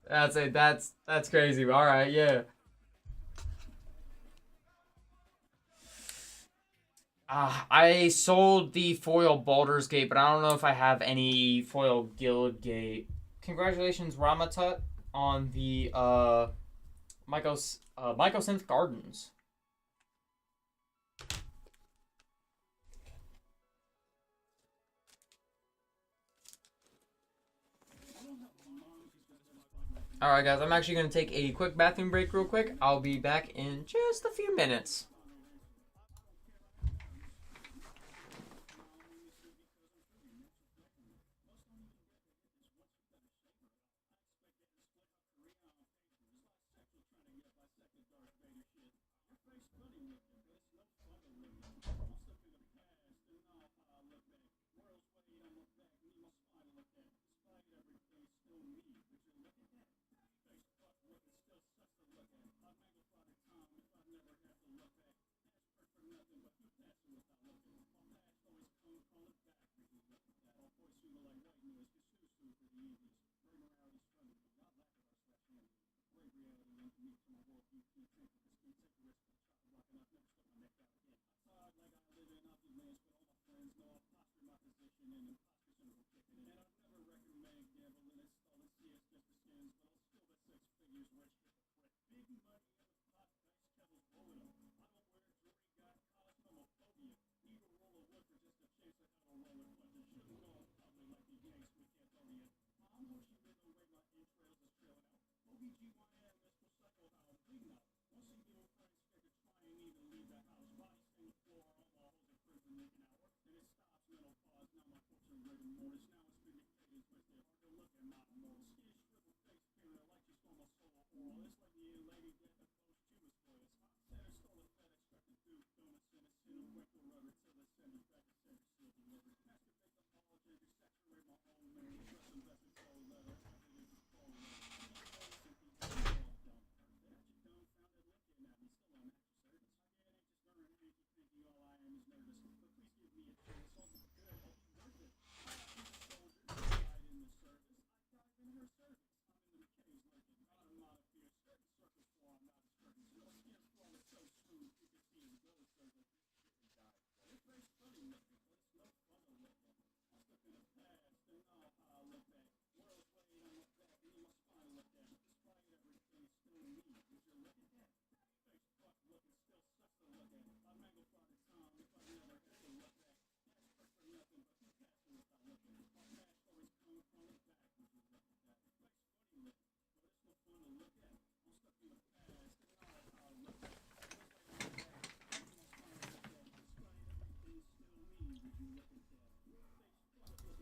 That's crazy. All right, yeah. I sold the foil Baldur's Gate, but I don't know if I have any foil Guild Gate. Congratulations, Ramatut, on the Mycosynth Gardens. Alright guys, I'm actually going to take a quick bathroom break real quick. I'll be back in just a few minutes.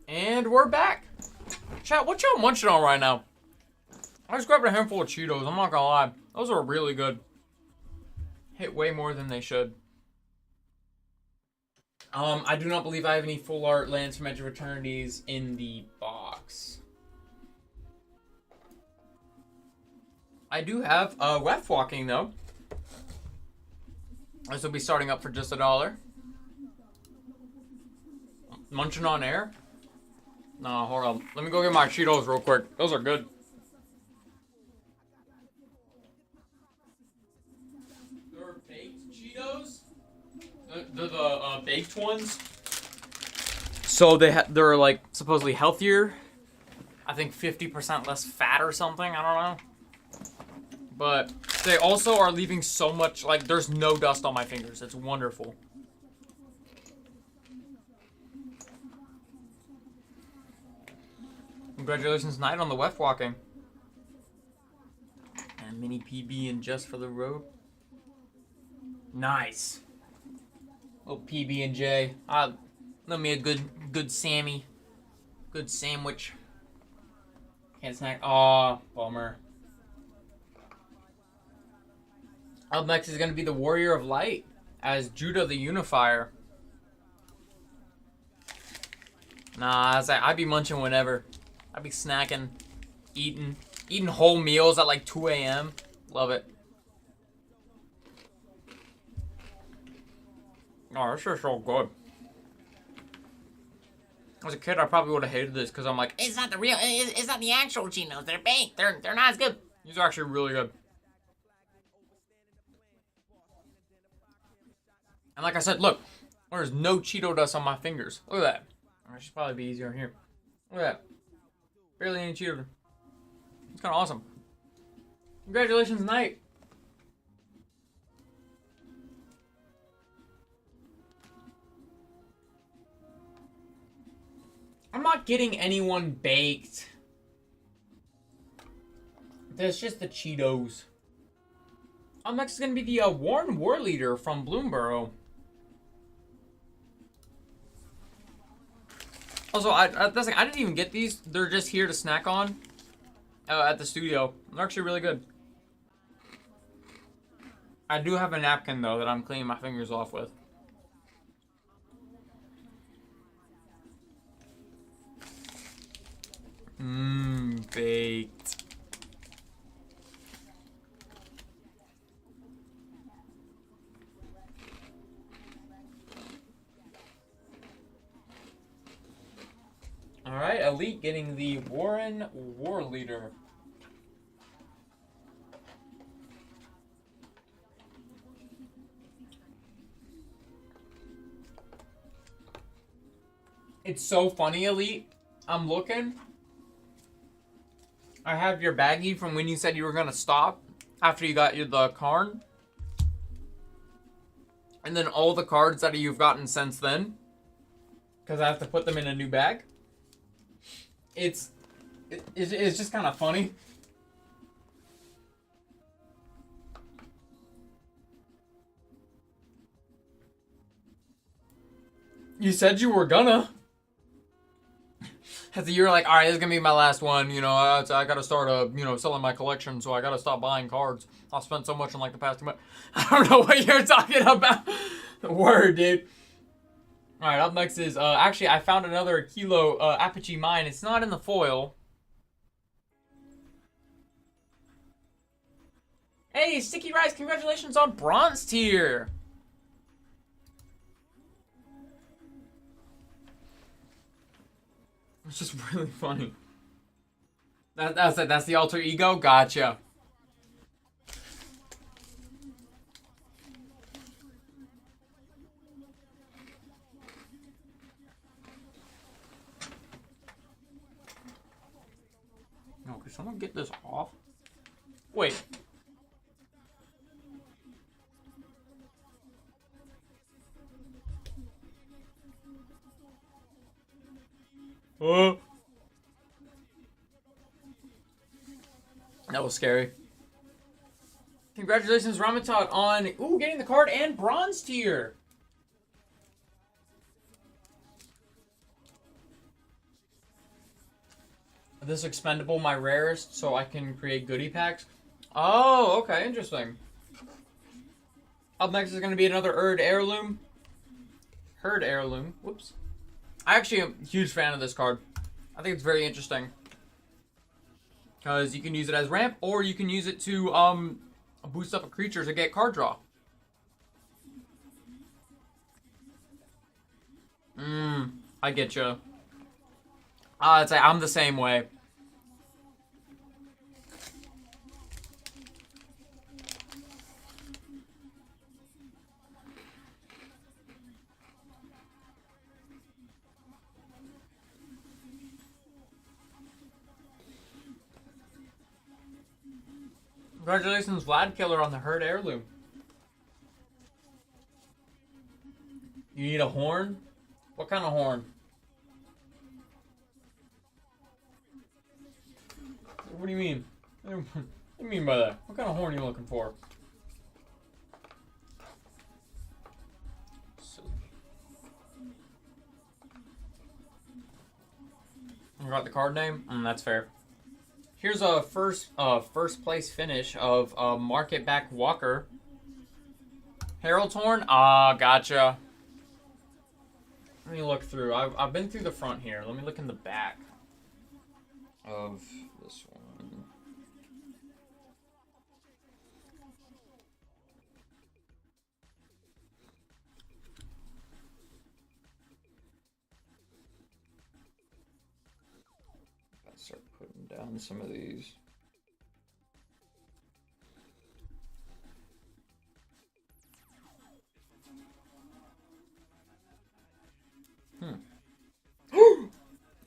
And we're back. Chat, what y'all munching on right now? I just grabbed a handful of Cheetos, I'm not gonna lie. Those are really good. Hit way more than they should. I do not believe I have any full art lands from Edge of Eternities in the box. I do have Weft Walking though. This will be starting up for just $1. Munching on air? No, hold on. Let me go get my Cheetos real quick. Those are good. They're baked Cheetos? They're the baked ones. So they're like supposedly healthier. I think 50% less fat or something. I don't know. But they also are leaving so much, like, there's no dust on my fingers. It's wonderful. Congratulations, Knight, on the weft walking. And mini PB and just for the road. Nice. Little PB and J. Let me a good Sammy. Good sandwich. Can't snack. Aw, bummer. Up next is going to be the Warrior of Light as Judah the Unifier. Nah, I'd be munching whenever. I'd be snacking, eating whole meals at like 2 a.m. Love it. Oh, this is so good. As a kid, I probably would have hated this because I'm like, it's not the real, it's not the actual Cheetos. They're baked. They're not as good. These are actually really good. And like I said, look, there's no Cheeto dust on my fingers. Look at that. It should probably be easier in here. Look at that. Barely any Cheeto. It's kind of awesome. Congratulations, Knight. I'm not getting anyone baked. There's just the Cheetos. Up next is going to be the Warren War Leader from Bloomborough. Also, I didn't even get these. They're just here to snack on at the studio. They're actually really good. I do have a napkin, though, that I'm cleaning my fingers off with. Baked. Alright, Elite getting the Warren War Leader. It's so funny, Elite. I'm looking. I have your baggie from when you said you were going to stop after you got the card. And then all the cards that you've gotten since then. Because I have to put them in a new bag. It's just kind of funny. You said you were gonna. As you were like, all right, this is gonna be my last one. You know, I gotta start selling my collection, so I gotta stop buying cards. I've spent so much in like the past 2 months. I don't know what you're talking about. Word, dude. All right, up next is actually I found another Kilo Apogee Mine. It's not in the foil. Hey, Sticky Rice, congratulations on bronze tier. It's just really funny. That's it. That's the alter ego. Gotcha. No, can someone get this off? Wait. That was scary. Congratulations, Ramatod, on getting the card and bronze tier. This expendable, my rarest, so I can create goodie packs. Oh, okay, interesting. Up next is going to be another Herd Heirloom. Whoops. I actually am a huge fan of this card. I think it's very interesting. Because you can use it as ramp, or you can use it to boost up a creature to get card draw. I get you. I'm the same way. Congratulations, Vlad Killer, on the Herd Heirloom. You need a horn? What kind of horn? What do you mean? What do you mean by that? What kind of horn are you looking for? I got the card name? That's fair. Here's a first place finish of Market Back Walker. Harold's Horn? Ah, gotcha. Let me look through. I've been through the front here. Let me look in the back of this one. Start putting down some of these.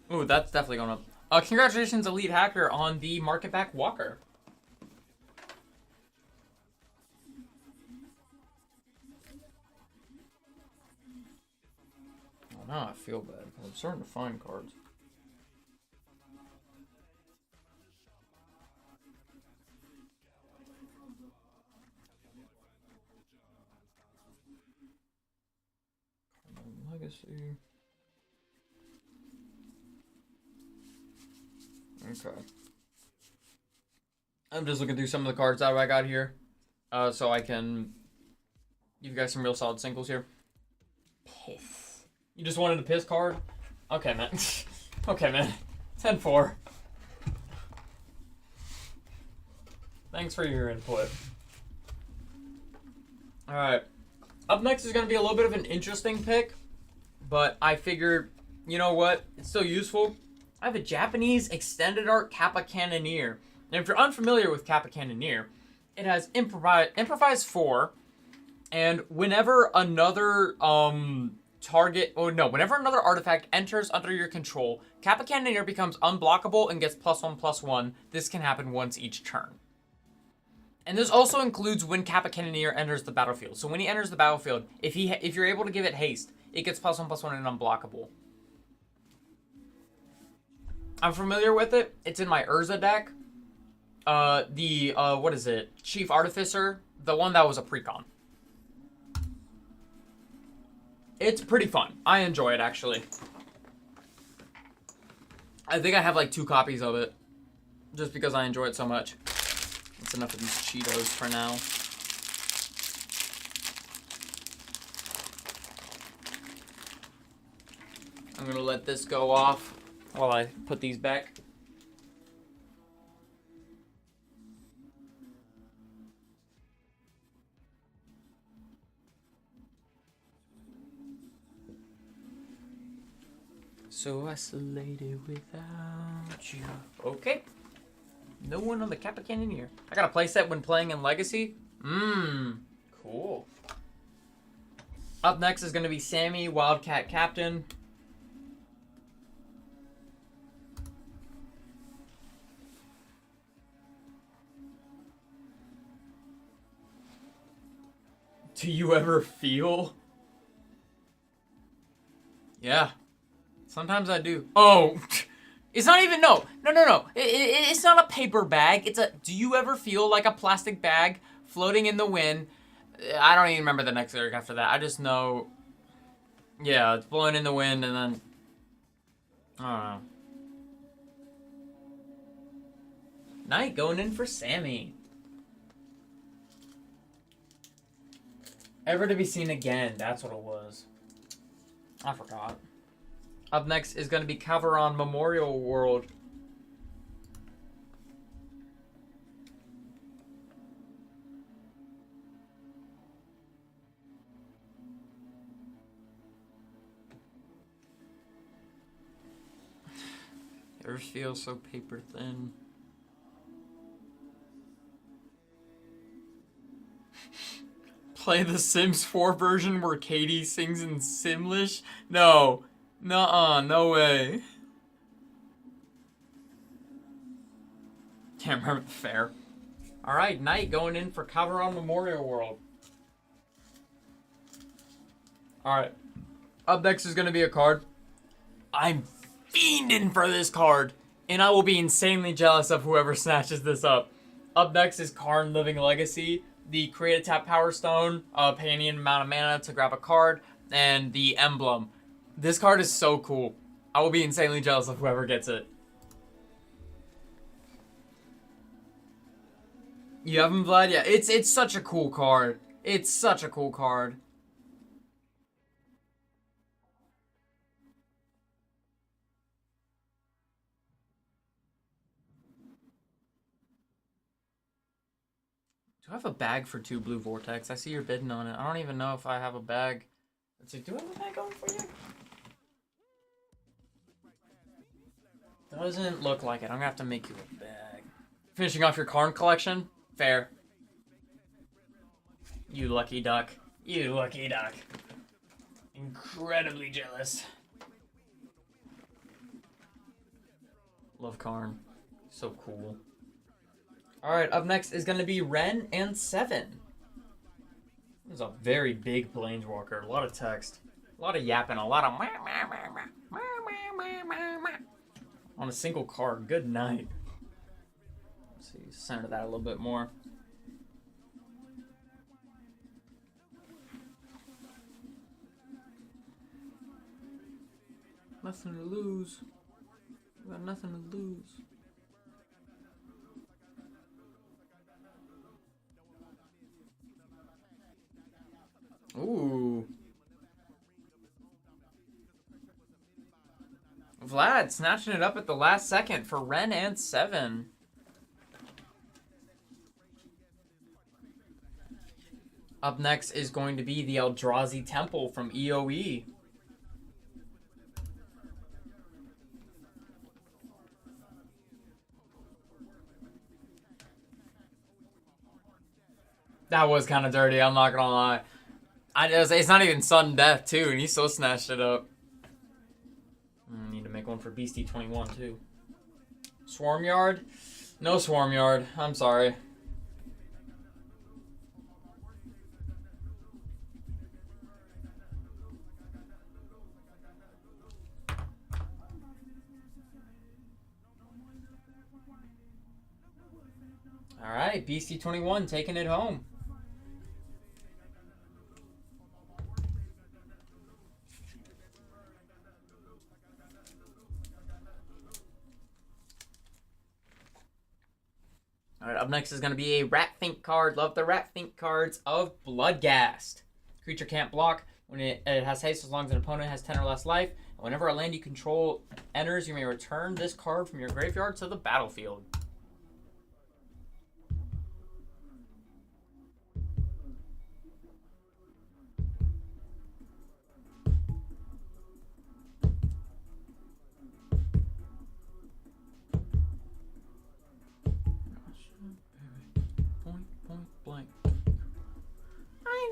Ooh, that's definitely going up. Congratulations, Elite Hacker, on the Market Back Walker. Oh, now I feel bad because I'm starting to find cards. Legacy. Okay. I'm just looking through some of the cards that I got here, so I can give you guys some real solid singles here. Piss. You just wanted a piss card? Okay, man. Okay, man. 10-4. Thanks for your input. Alright. Up next is going to be a little bit of an interesting pick, but I figured, you know what? It's still useful. I have a Japanese extended art Kappa Cannoneer. And if you're unfamiliar with Kappa Cannoneer, it has improvise 4, and whenever another whenever another artifact enters under your control, Kappa Cannoneer becomes unblockable and gets +1/+1. This can happen once each turn. And this also includes when Kappa Cannoneer enters the battlefield. So when he enters the battlefield, if you're able to give it haste, it gets +1/+1 and unblockable. I'm familiar with it. It's in my Urza deck. What is it? Chief Artificer, the one that was a precon. It's pretty fun. I enjoy it, actually. I think I have like 2 copies of it, just because I enjoy it so much. That's enough of these Cheetos for now. I'm gonna let this go off while I put these back. So isolated without you. Okay. No one on the Kappa Cannoneer. I got a playset when playing in Legacy. Cool. Up next is going to be Sammy, Wildcat Captain. Do you ever feel? Yeah. Sometimes I do. Oh, it's not even, no. It's not a paper bag. It's a, do you ever feel like a plastic bag floating in the wind? I don't even remember the next lyric after that. I just know, yeah, it's blowing in the wind and then, I don't know. Knight going in for Sammy. Ever to be seen again. That's what it was. I forgot. Up next is going to be Calvaron Memorial World. Ever feel so paper thin? Play the Sims 4 version where Katie sings in Simlish? No. Nuh-uh, no way. Can't remember the fair. All right, Knight going in for Calderon Memorial World. All right. Up next is going to be a card. I'm fiending for this card, and I will be insanely jealous of whoever snatches this up. Up next is Karn Living Legacy. The create a tap Power Stone, pay any amount of mana to grab a card, and the emblem. This card is so cool. I will be insanely jealous of whoever gets it. You have him, Vlad? Yeah, it's such a cool card. It's such a cool card. Do I have a bag for 2 blue Vortex? I see you're bidding on it. I don't even know if I have a bag. Let's see, do I have a bag going for you? Doesn't look like it. I'm gonna have to make you a bag. Finishing off your Karn collection? Fair. You lucky duck. You lucky duck. Incredibly jealous. Love Karn. So cool. Alright, up next is going to be Ren and 7. This is a very big Planeswalker. A lot of text. A lot of yapping. A lot of on a single card. Good night. Let's see, center that a little bit more. Nothing to lose. We got nothing to lose. Ooh. Vlad snatching it up at the last second for Ren and 7. Up next is going to be the Eldrazi Temple from EOE. That was kind of dirty, I'm not gonna lie. It's not even sudden death, too, and he still snatched it up. Need to make one for Beastie 21, too. Swarm Yard? No Swarm Yard. I'm sorry. Alright, Beastie 21 taking it home. Alright, up next is going to be a Ratfink card. Love the Ratfink cards of Bloodghast. Creature can't block when it has haste as long as an opponent has 10 or less life. And whenever a land you control enters, you may return this card from your graveyard to the battlefield. Blank. I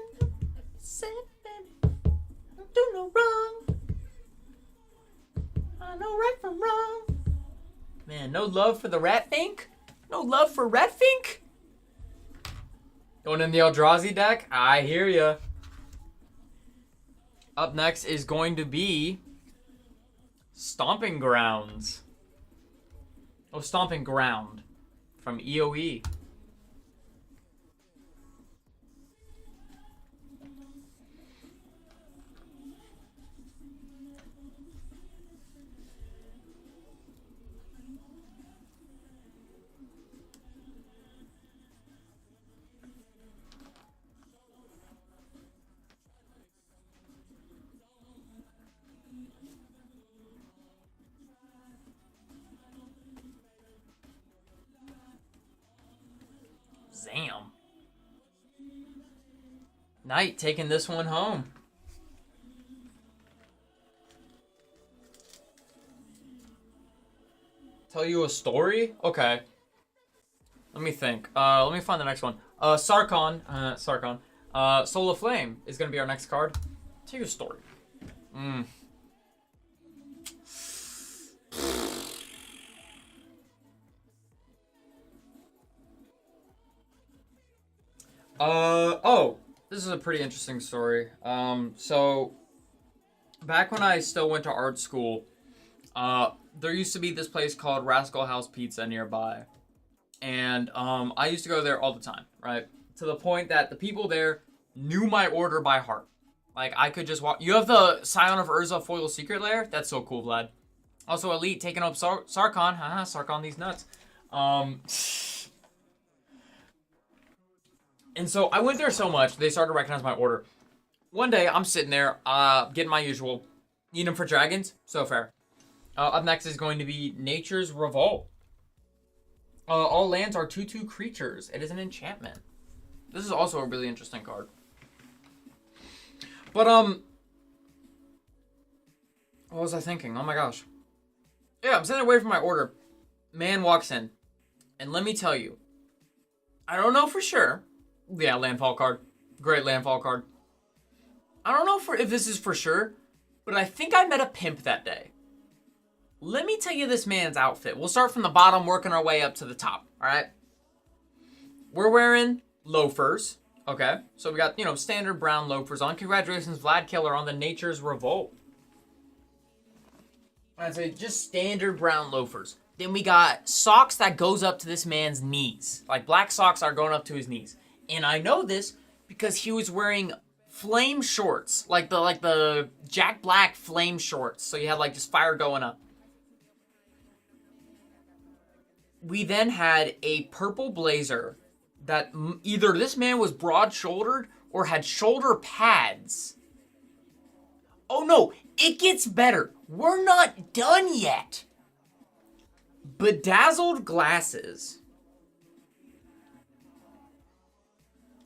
said, baby, don't do no wrong. I know right from wrong. Man, no love for the Ratfink? No love for Ratfink? Going in the Eldrazi deck? I hear ya. Up next is going to be Stomping Grounds. Oh, Stomping Ground from EOE. Damn. Knight taking this one home. Tell you a story? Okay. Let me think. Let me find the next one. Sarkhan. Soul of Flame is going to be our next card. Tell you a story. Oh, this is a pretty interesting story. So back when I still went to art school, there used to be this place called Rascal House Pizza nearby. And I used to go there all the time, right? To the point that the people there knew my order by heart. Like, I could just walk. You have the Scion of Urza foil secret lair? That's so cool, Vlad. Also, Elite taking up Sarkon. Haha, Sarkon these nuts. And so I went there so much, they started to recognize my order. One day, I'm sitting there, getting my usual. Eat 'em for dragons? So fair. Up next is going to be Nature's Revolt. All lands are 2/2 creatures. It is an enchantment. This is also a really interesting card. But, what was I thinking? Oh my gosh. Yeah, I'm sitting away from my order. Man walks in. And let me tell you, I don't know for sure. Yeah, landfall card. Great landfall card. I don't know if this is for sure, but I think I met a pimp that day. Let me tell you this man's outfit. We'll start from the bottom, working our way up to the top, all right? We're wearing loafers, okay? So we got, standard brown loafers on. Congratulations, Vlad Killer, on the Nature's Revolt. I'd say just standard brown loafers. Then we got socks that goes up to this man's knees. Like, black socks are going up to his knees. And I know this because he was wearing flame shorts. Like the Jack Black flame shorts. So you had, just fire going up. We then had a purple blazer that either this man was broad-shouldered or had shoulder pads. Oh no, it gets better. We're not done yet. Bedazzled glasses.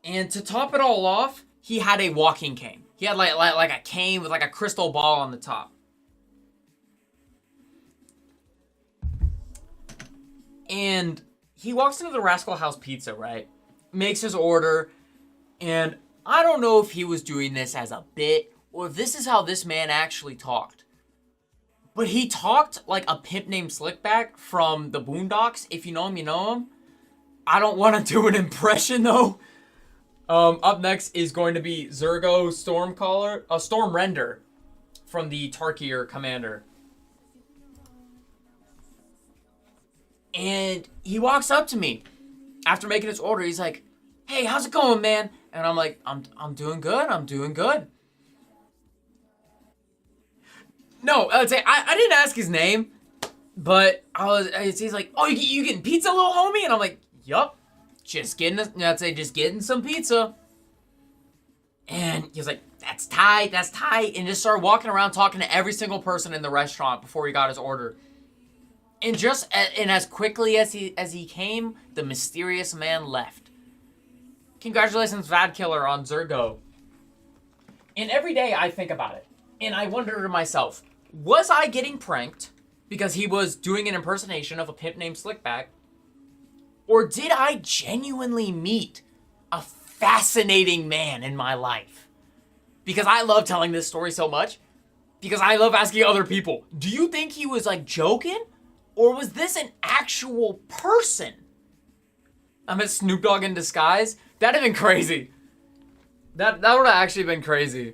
And to top it all off, he had a walking cane. He had like a cane with like a crystal ball on the top. And he walks into the Rascal House Pizza, right? Makes his order. And I don't know if he was doing this as a bit or if this is how this man actually talked. But he talked like a pimp named Slickback from the Boondocks. If you know him, you know him. I don't want to do an impression, though. Up next is going to be Zurgo Stormrender from the Tarkir Commander. And he walks up to me after making his order. He's like, "Hey, how's it going, man?" And I'm like, I'm doing good. I'm doing good. No, I'd say I didn't ask his name, but he's like, "Oh, you getting pizza, little homie?" And I'm like, "Yup, just getting some pizza." And he was like, that's tight, and just started walking around talking to every single person in the restaurant before he got his order. And as quickly as he came, the mysterious man left. Congratulations, Vad Killer, on Zurgo. And every day I think about it, and I wonder to myself, was I getting pranked because he was doing an impersonation of a pimp named Slickback? Or did I genuinely meet a fascinating man in my life? Because I love telling this story so much. Because I love asking other people, do you think he was joking? Or was this an actual person? I met Snoop Dogg in disguise. That'd have been crazy. That would have actually been crazy.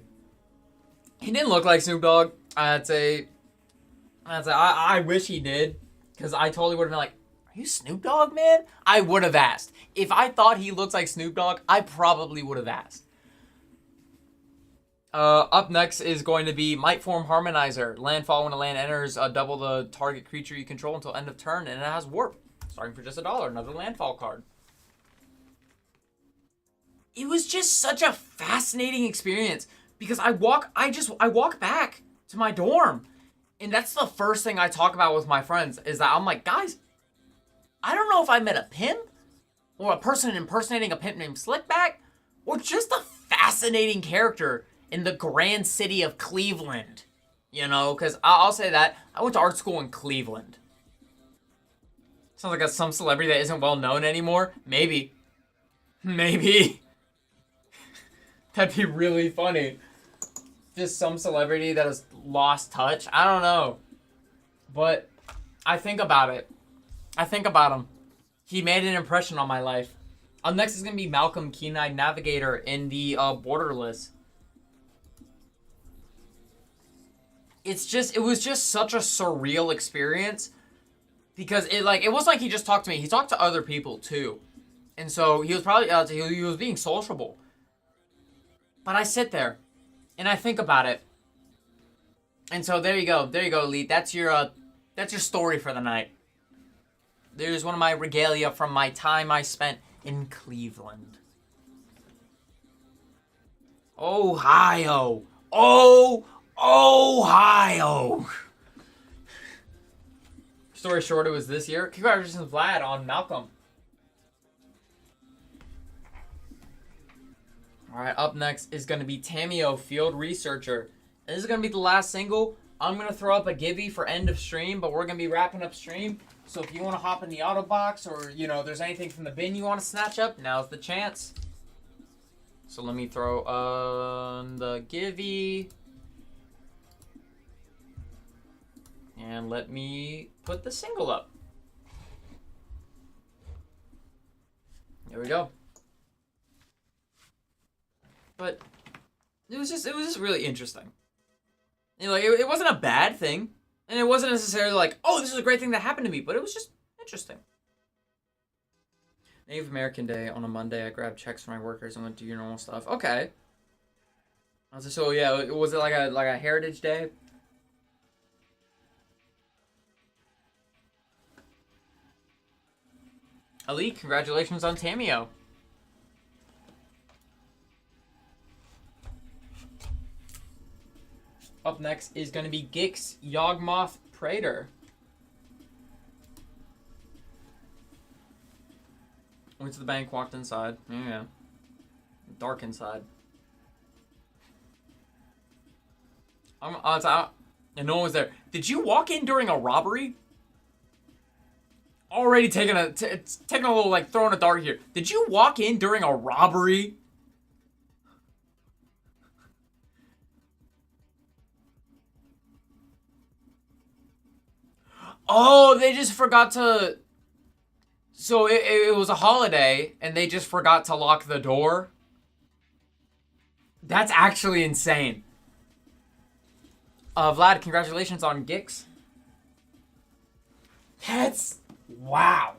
He didn't look like Snoop Dogg. I'd say I wish he did. Because I totally would have been like, are you Snoop Dogg, man? I would have asked. If I thought he looks like Snoop Dogg, I probably would have asked. Up next is going to be Might Form Harmonizer. Landfall when a land enters, double the target creature you control until end of turn, and it has Warp. Starting for just $1. Another landfall card. It was just such a fascinating experience because I walk back to my dorm, and that's the first thing I talk about with my friends is that I'm like, guys, I don't know if I met a pimp or a person impersonating a pimp named Slickback or just a fascinating character in the grand city of Cleveland. Because I'll say that. I went to art school in Cleveland. Sounds like some celebrity that isn't well known anymore. Maybe. That'd be really funny. Just some celebrity that has lost touch. I don't know. But I think about it. I think about him. He made an impression on my life. Up next is going to be Malcolm Keen-Eyed Navigator in the Borderless. It was just such a surreal experience because it wasn't like he just talked to me. He talked to other people too. And so he was probably, he was being sociable. But I sit there and I think about it. And so there you go, Elite. That's your story for the night. There's one of my regalia from my time I spent in Cleveland. Ohio. Ohio. Story short, it was this year. Congratulations, Vlad, on Malcolm. Alright, up next is going to be Tamio, Field Researcher. This is going to be the last single. I'm going to throw up a givey for end of stream, but we're going to be wrapping up stream. So if you want to hop in the auto box or, there's anything from the bin you want to snatch up, now's the chance. So let me throw on the givey. And let me put the single up. There we go. But it was just really interesting. It wasn't a bad thing. And it wasn't necessarily like, oh, this is a great thing that happened to me, but it was just interesting. Native American Day on a Monday, I grabbed checks for my workers and went to your normal stuff. Okay. I was like, so yeah, was it like a Heritage Day? Ali, congratulations on Tamio. Up next is going to be Gix Yawgmoth Praetor. Went to the bank, walked inside. Yeah. Dark inside. And no one was there. Did you walk in during a robbery? Already taking a little, throwing a dart here. Did you walk in during a robbery? Oh, they just forgot to... So it was a holiday, and they just forgot to lock the door? That's actually insane. Vlad, congratulations on Gix. That's... Wow.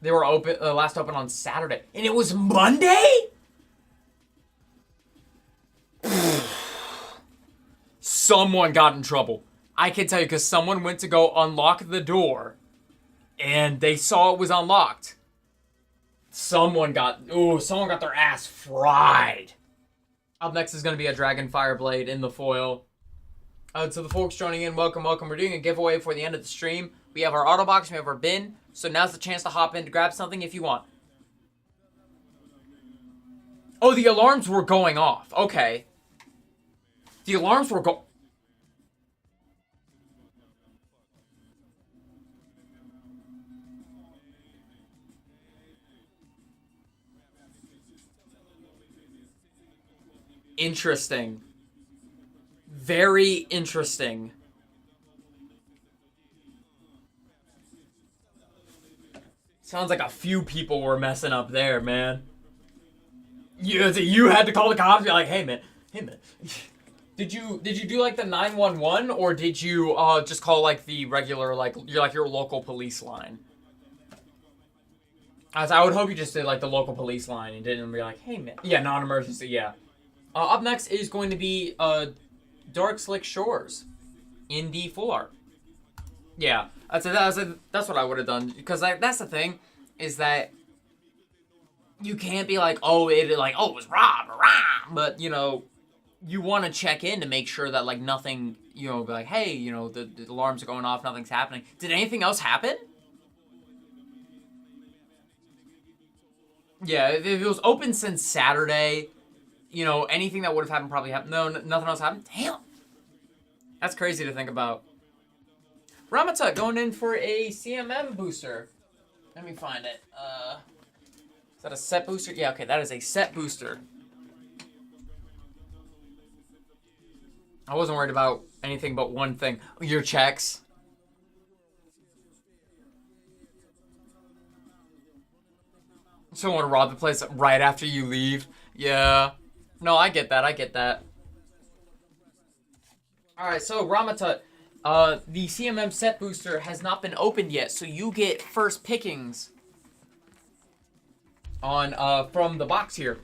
They were open, last open on Saturday. And it was Monday? Someone got in trouble. I can tell you, because someone went to go unlock the door, and they saw it was unlocked. Someone got their ass fried. Up next is going to be a Dragon Fireblade in the foil. To the folks joining in, welcome. We're doing a giveaway before the end of the stream. We have our auto box, we have our bin, so now's the chance to hop in to grab something if you want. Oh, the alarms were going off. Okay. The alarms were Interesting. Very interesting. Sounds like a few people were messing up there, man. You had to call the cops and be like, hey man. Did you do like the 911 or did you just call like the regular your local police line? I would hope you just did like the local police line and didn't be like, hey man. Yeah, non-emergency, yeah. Up next is going to be Dark Slick Shores in the full art. Yeah, that's what I would have done, because that's the thing, is that you can't be like, it was robbed, but you want to check in to make sure that nothing, be like, hey, the alarms are going off, nothing's happening. Did anything else happen? Yeah, if it was open since Saturday, anything that would have happened probably happened. No, nothing else happened. Damn. That's crazy to think about. Ramata going in for a CMM booster. Let me find it. Is that a set booster? Yeah, okay, that is a set booster. I wasn't worried about anything but one thing. Your checks. Someone to rob the place right after you leave. Yeah. No, I get that. I get that. Alright, so Ramatut, the CMM set booster has not been opened yet, so you get first pickings on from the box here.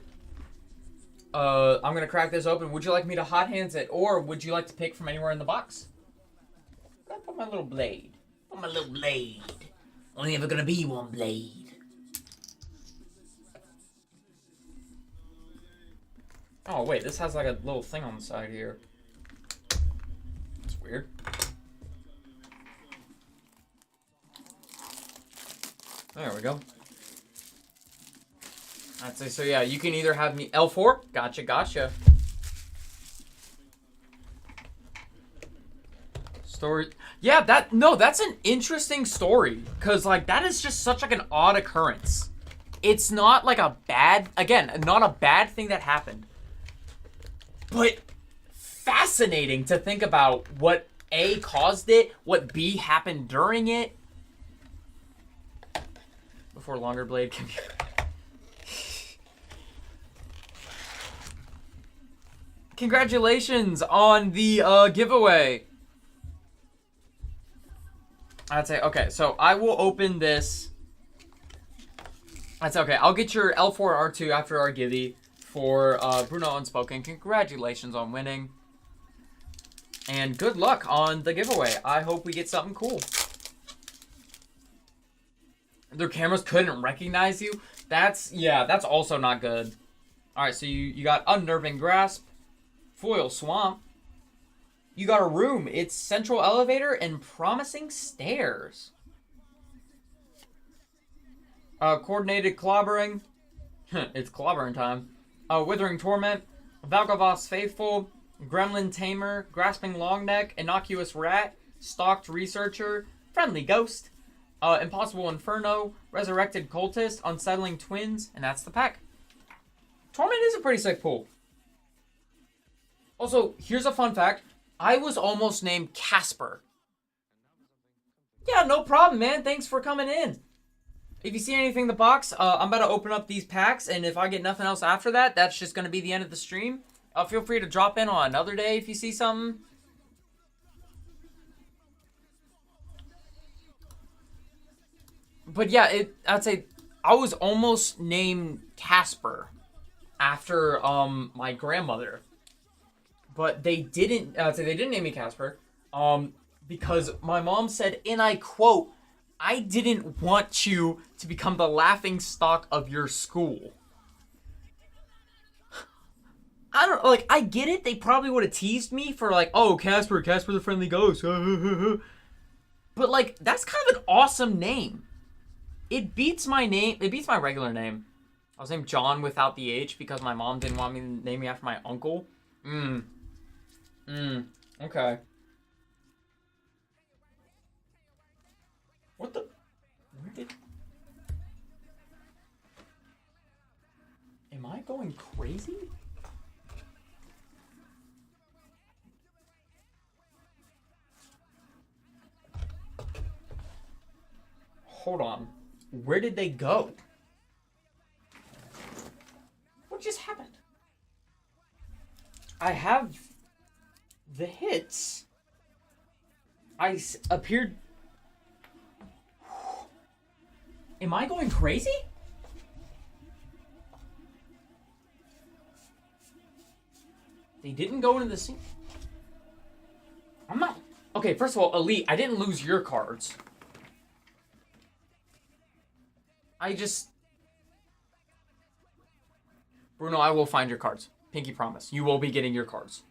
I'm gonna crack this open. Would you like me to hot hands it, or would you like to pick from anywhere in the box? I put my little blade. Put my little blade. Only ever gonna be one blade. Oh wait, this has like a little thing on the side here. That's weird. There we go. I'd say so. Yeah, you can either have me L4. Gotcha. Story. Yeah, that's an interesting story, cause like that is just such like an odd occurrence. It's not like a bad, again, not a bad thing that happened, but fascinating to think about what A caused it, what B happened during it. Before longer blade can be. Congratulations on the giveaway. I'd say, okay, so I will open this. That's okay. I'll get your L4 R2 after our givey for Bruno Unspoken. Congratulations on winning. And good luck on the giveaway. I hope we get something cool. Their cameras couldn't recognize you. That's also not good. Alright, so you got Unnerving Grasp, Foil Swamp. You got a room. It's Central Elevator and Promising Stairs. Coordinated Clobbering. It's clobbering time. Withering Torment, Valgavos Faithful, Gremlin Tamer, Grasping Longneck, Innocuous Rat, Stalked Researcher, Friendly Ghost, Impossible Inferno, Resurrected Cultist, Unsettling Twins, and that's the pack. Torment is a pretty sick pull. Also, here's a fun fact. I was almost named Casper. Yeah, no problem, man. Thanks for coming in. If you see anything in the box, I'm about to open up these packs, and if I get nothing else after that, that's just going to be the end of the stream. Feel free to drop in on another day if you see something. But yeah, I'd say I was almost named Casper after my grandmother. But they didn't name me Casper, because my mom said, and I quote, "I didn't want you to become the laughing stock of your school." I get it. They probably would have teased me for like, "Oh, Casper the Friendly Ghost." But like, that's kind of an awesome name. It beats my name. It beats my regular name. I was named John without the H because my mom didn't want me to name me after my uncle. Okay. What the? Where did? Am I going crazy? Hold on. Where did they go? What just happened? I have the hits. I appeared. Am I going crazy? They didn't go into the scene. I'm not. Okay, first of all, Elite, I didn't lose your cards. Bruno, I will find your cards. Pinky promise. You will be getting your cards.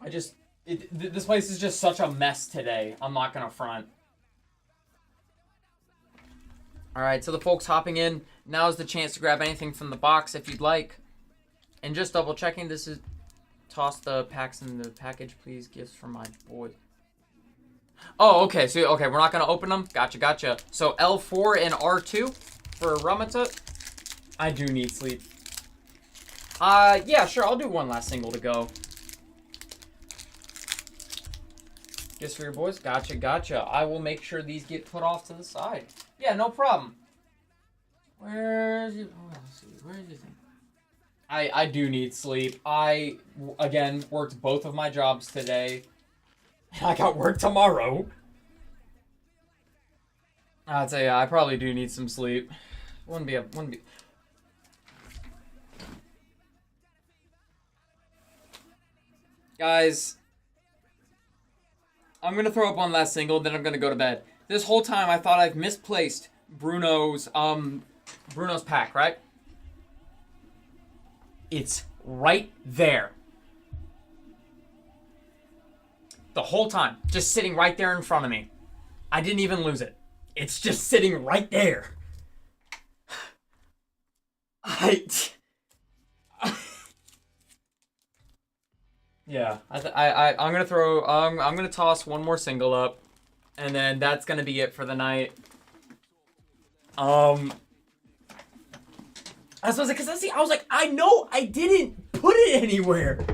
This place is just such a mess today. I'm not gonna front. Alright, so the folks hopping in. Now's the chance to grab anything from the box if you'd like. And just double checking, this is... Toss the packs in the package, please. Gifts for my boy. Oh, okay. So, okay, we're not gonna open them. Gotcha. So, L4 and R2 for Ramatut. I do need sleep. Yeah, sure. I'll do one last single to go. Just for your boys. Gotcha. I will make sure these get put off to the side. Yeah, no problem. Where's you? Oh, let's see. Where's your thing? I do need sleep. I, again, worked both of my jobs today. I got work tomorrow. I'd say I probably do need some sleep. Wouldn't be. Guys, I'm gonna throw up one last single, then I'm gonna go to bed. This whole time I thought I've misplaced Bruno's pack, right? It's right there. The whole time, just sitting right there in front of me. I didn't even lose it. It's just sitting right there. Yeah, I'm gonna throw. I'm gonna toss one more single up, and then that's gonna be it for the night. I was like, cause I was like, I know I didn't put it anywhere.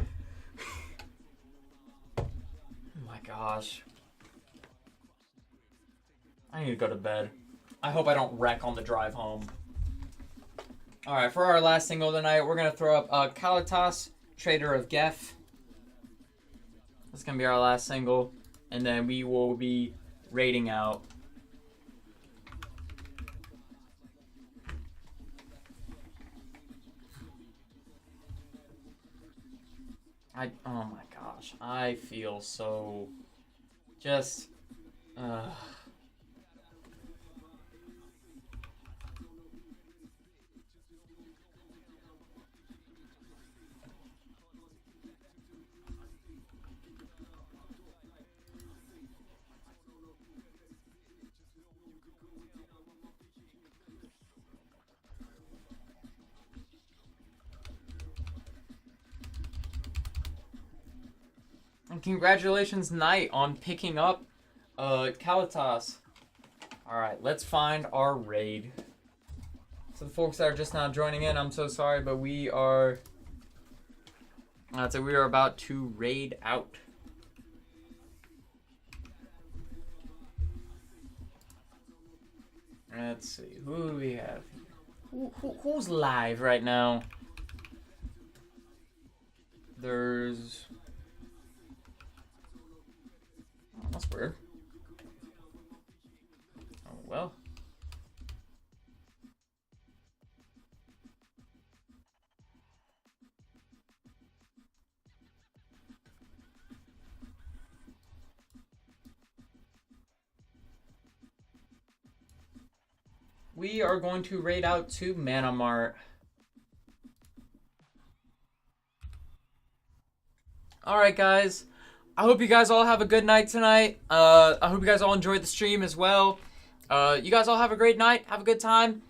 Oh my gosh. I need to go to bed. I hope I don't wreck on the drive home. All right, for our last single tonight, we're gonna throw up Kalitas, Trader of Geth. That's gonna be our last single, and then we will be raiding out. Oh my gosh, I feel so just And congratulations, Knight, on picking up Kalitas. Alright, let's find our raid. So the folks that are just now joining in, I'm so sorry, but we are about to raid out. Let's see, who do we have? Who's live right now? There's... Oh, that's weird. Oh, well. We are going to raid out to Mana Mart. Alright, guys. I hope you guys all have a good night tonight. I hope you guys all enjoyed the stream as well. You guys all have a great night. Have a good time.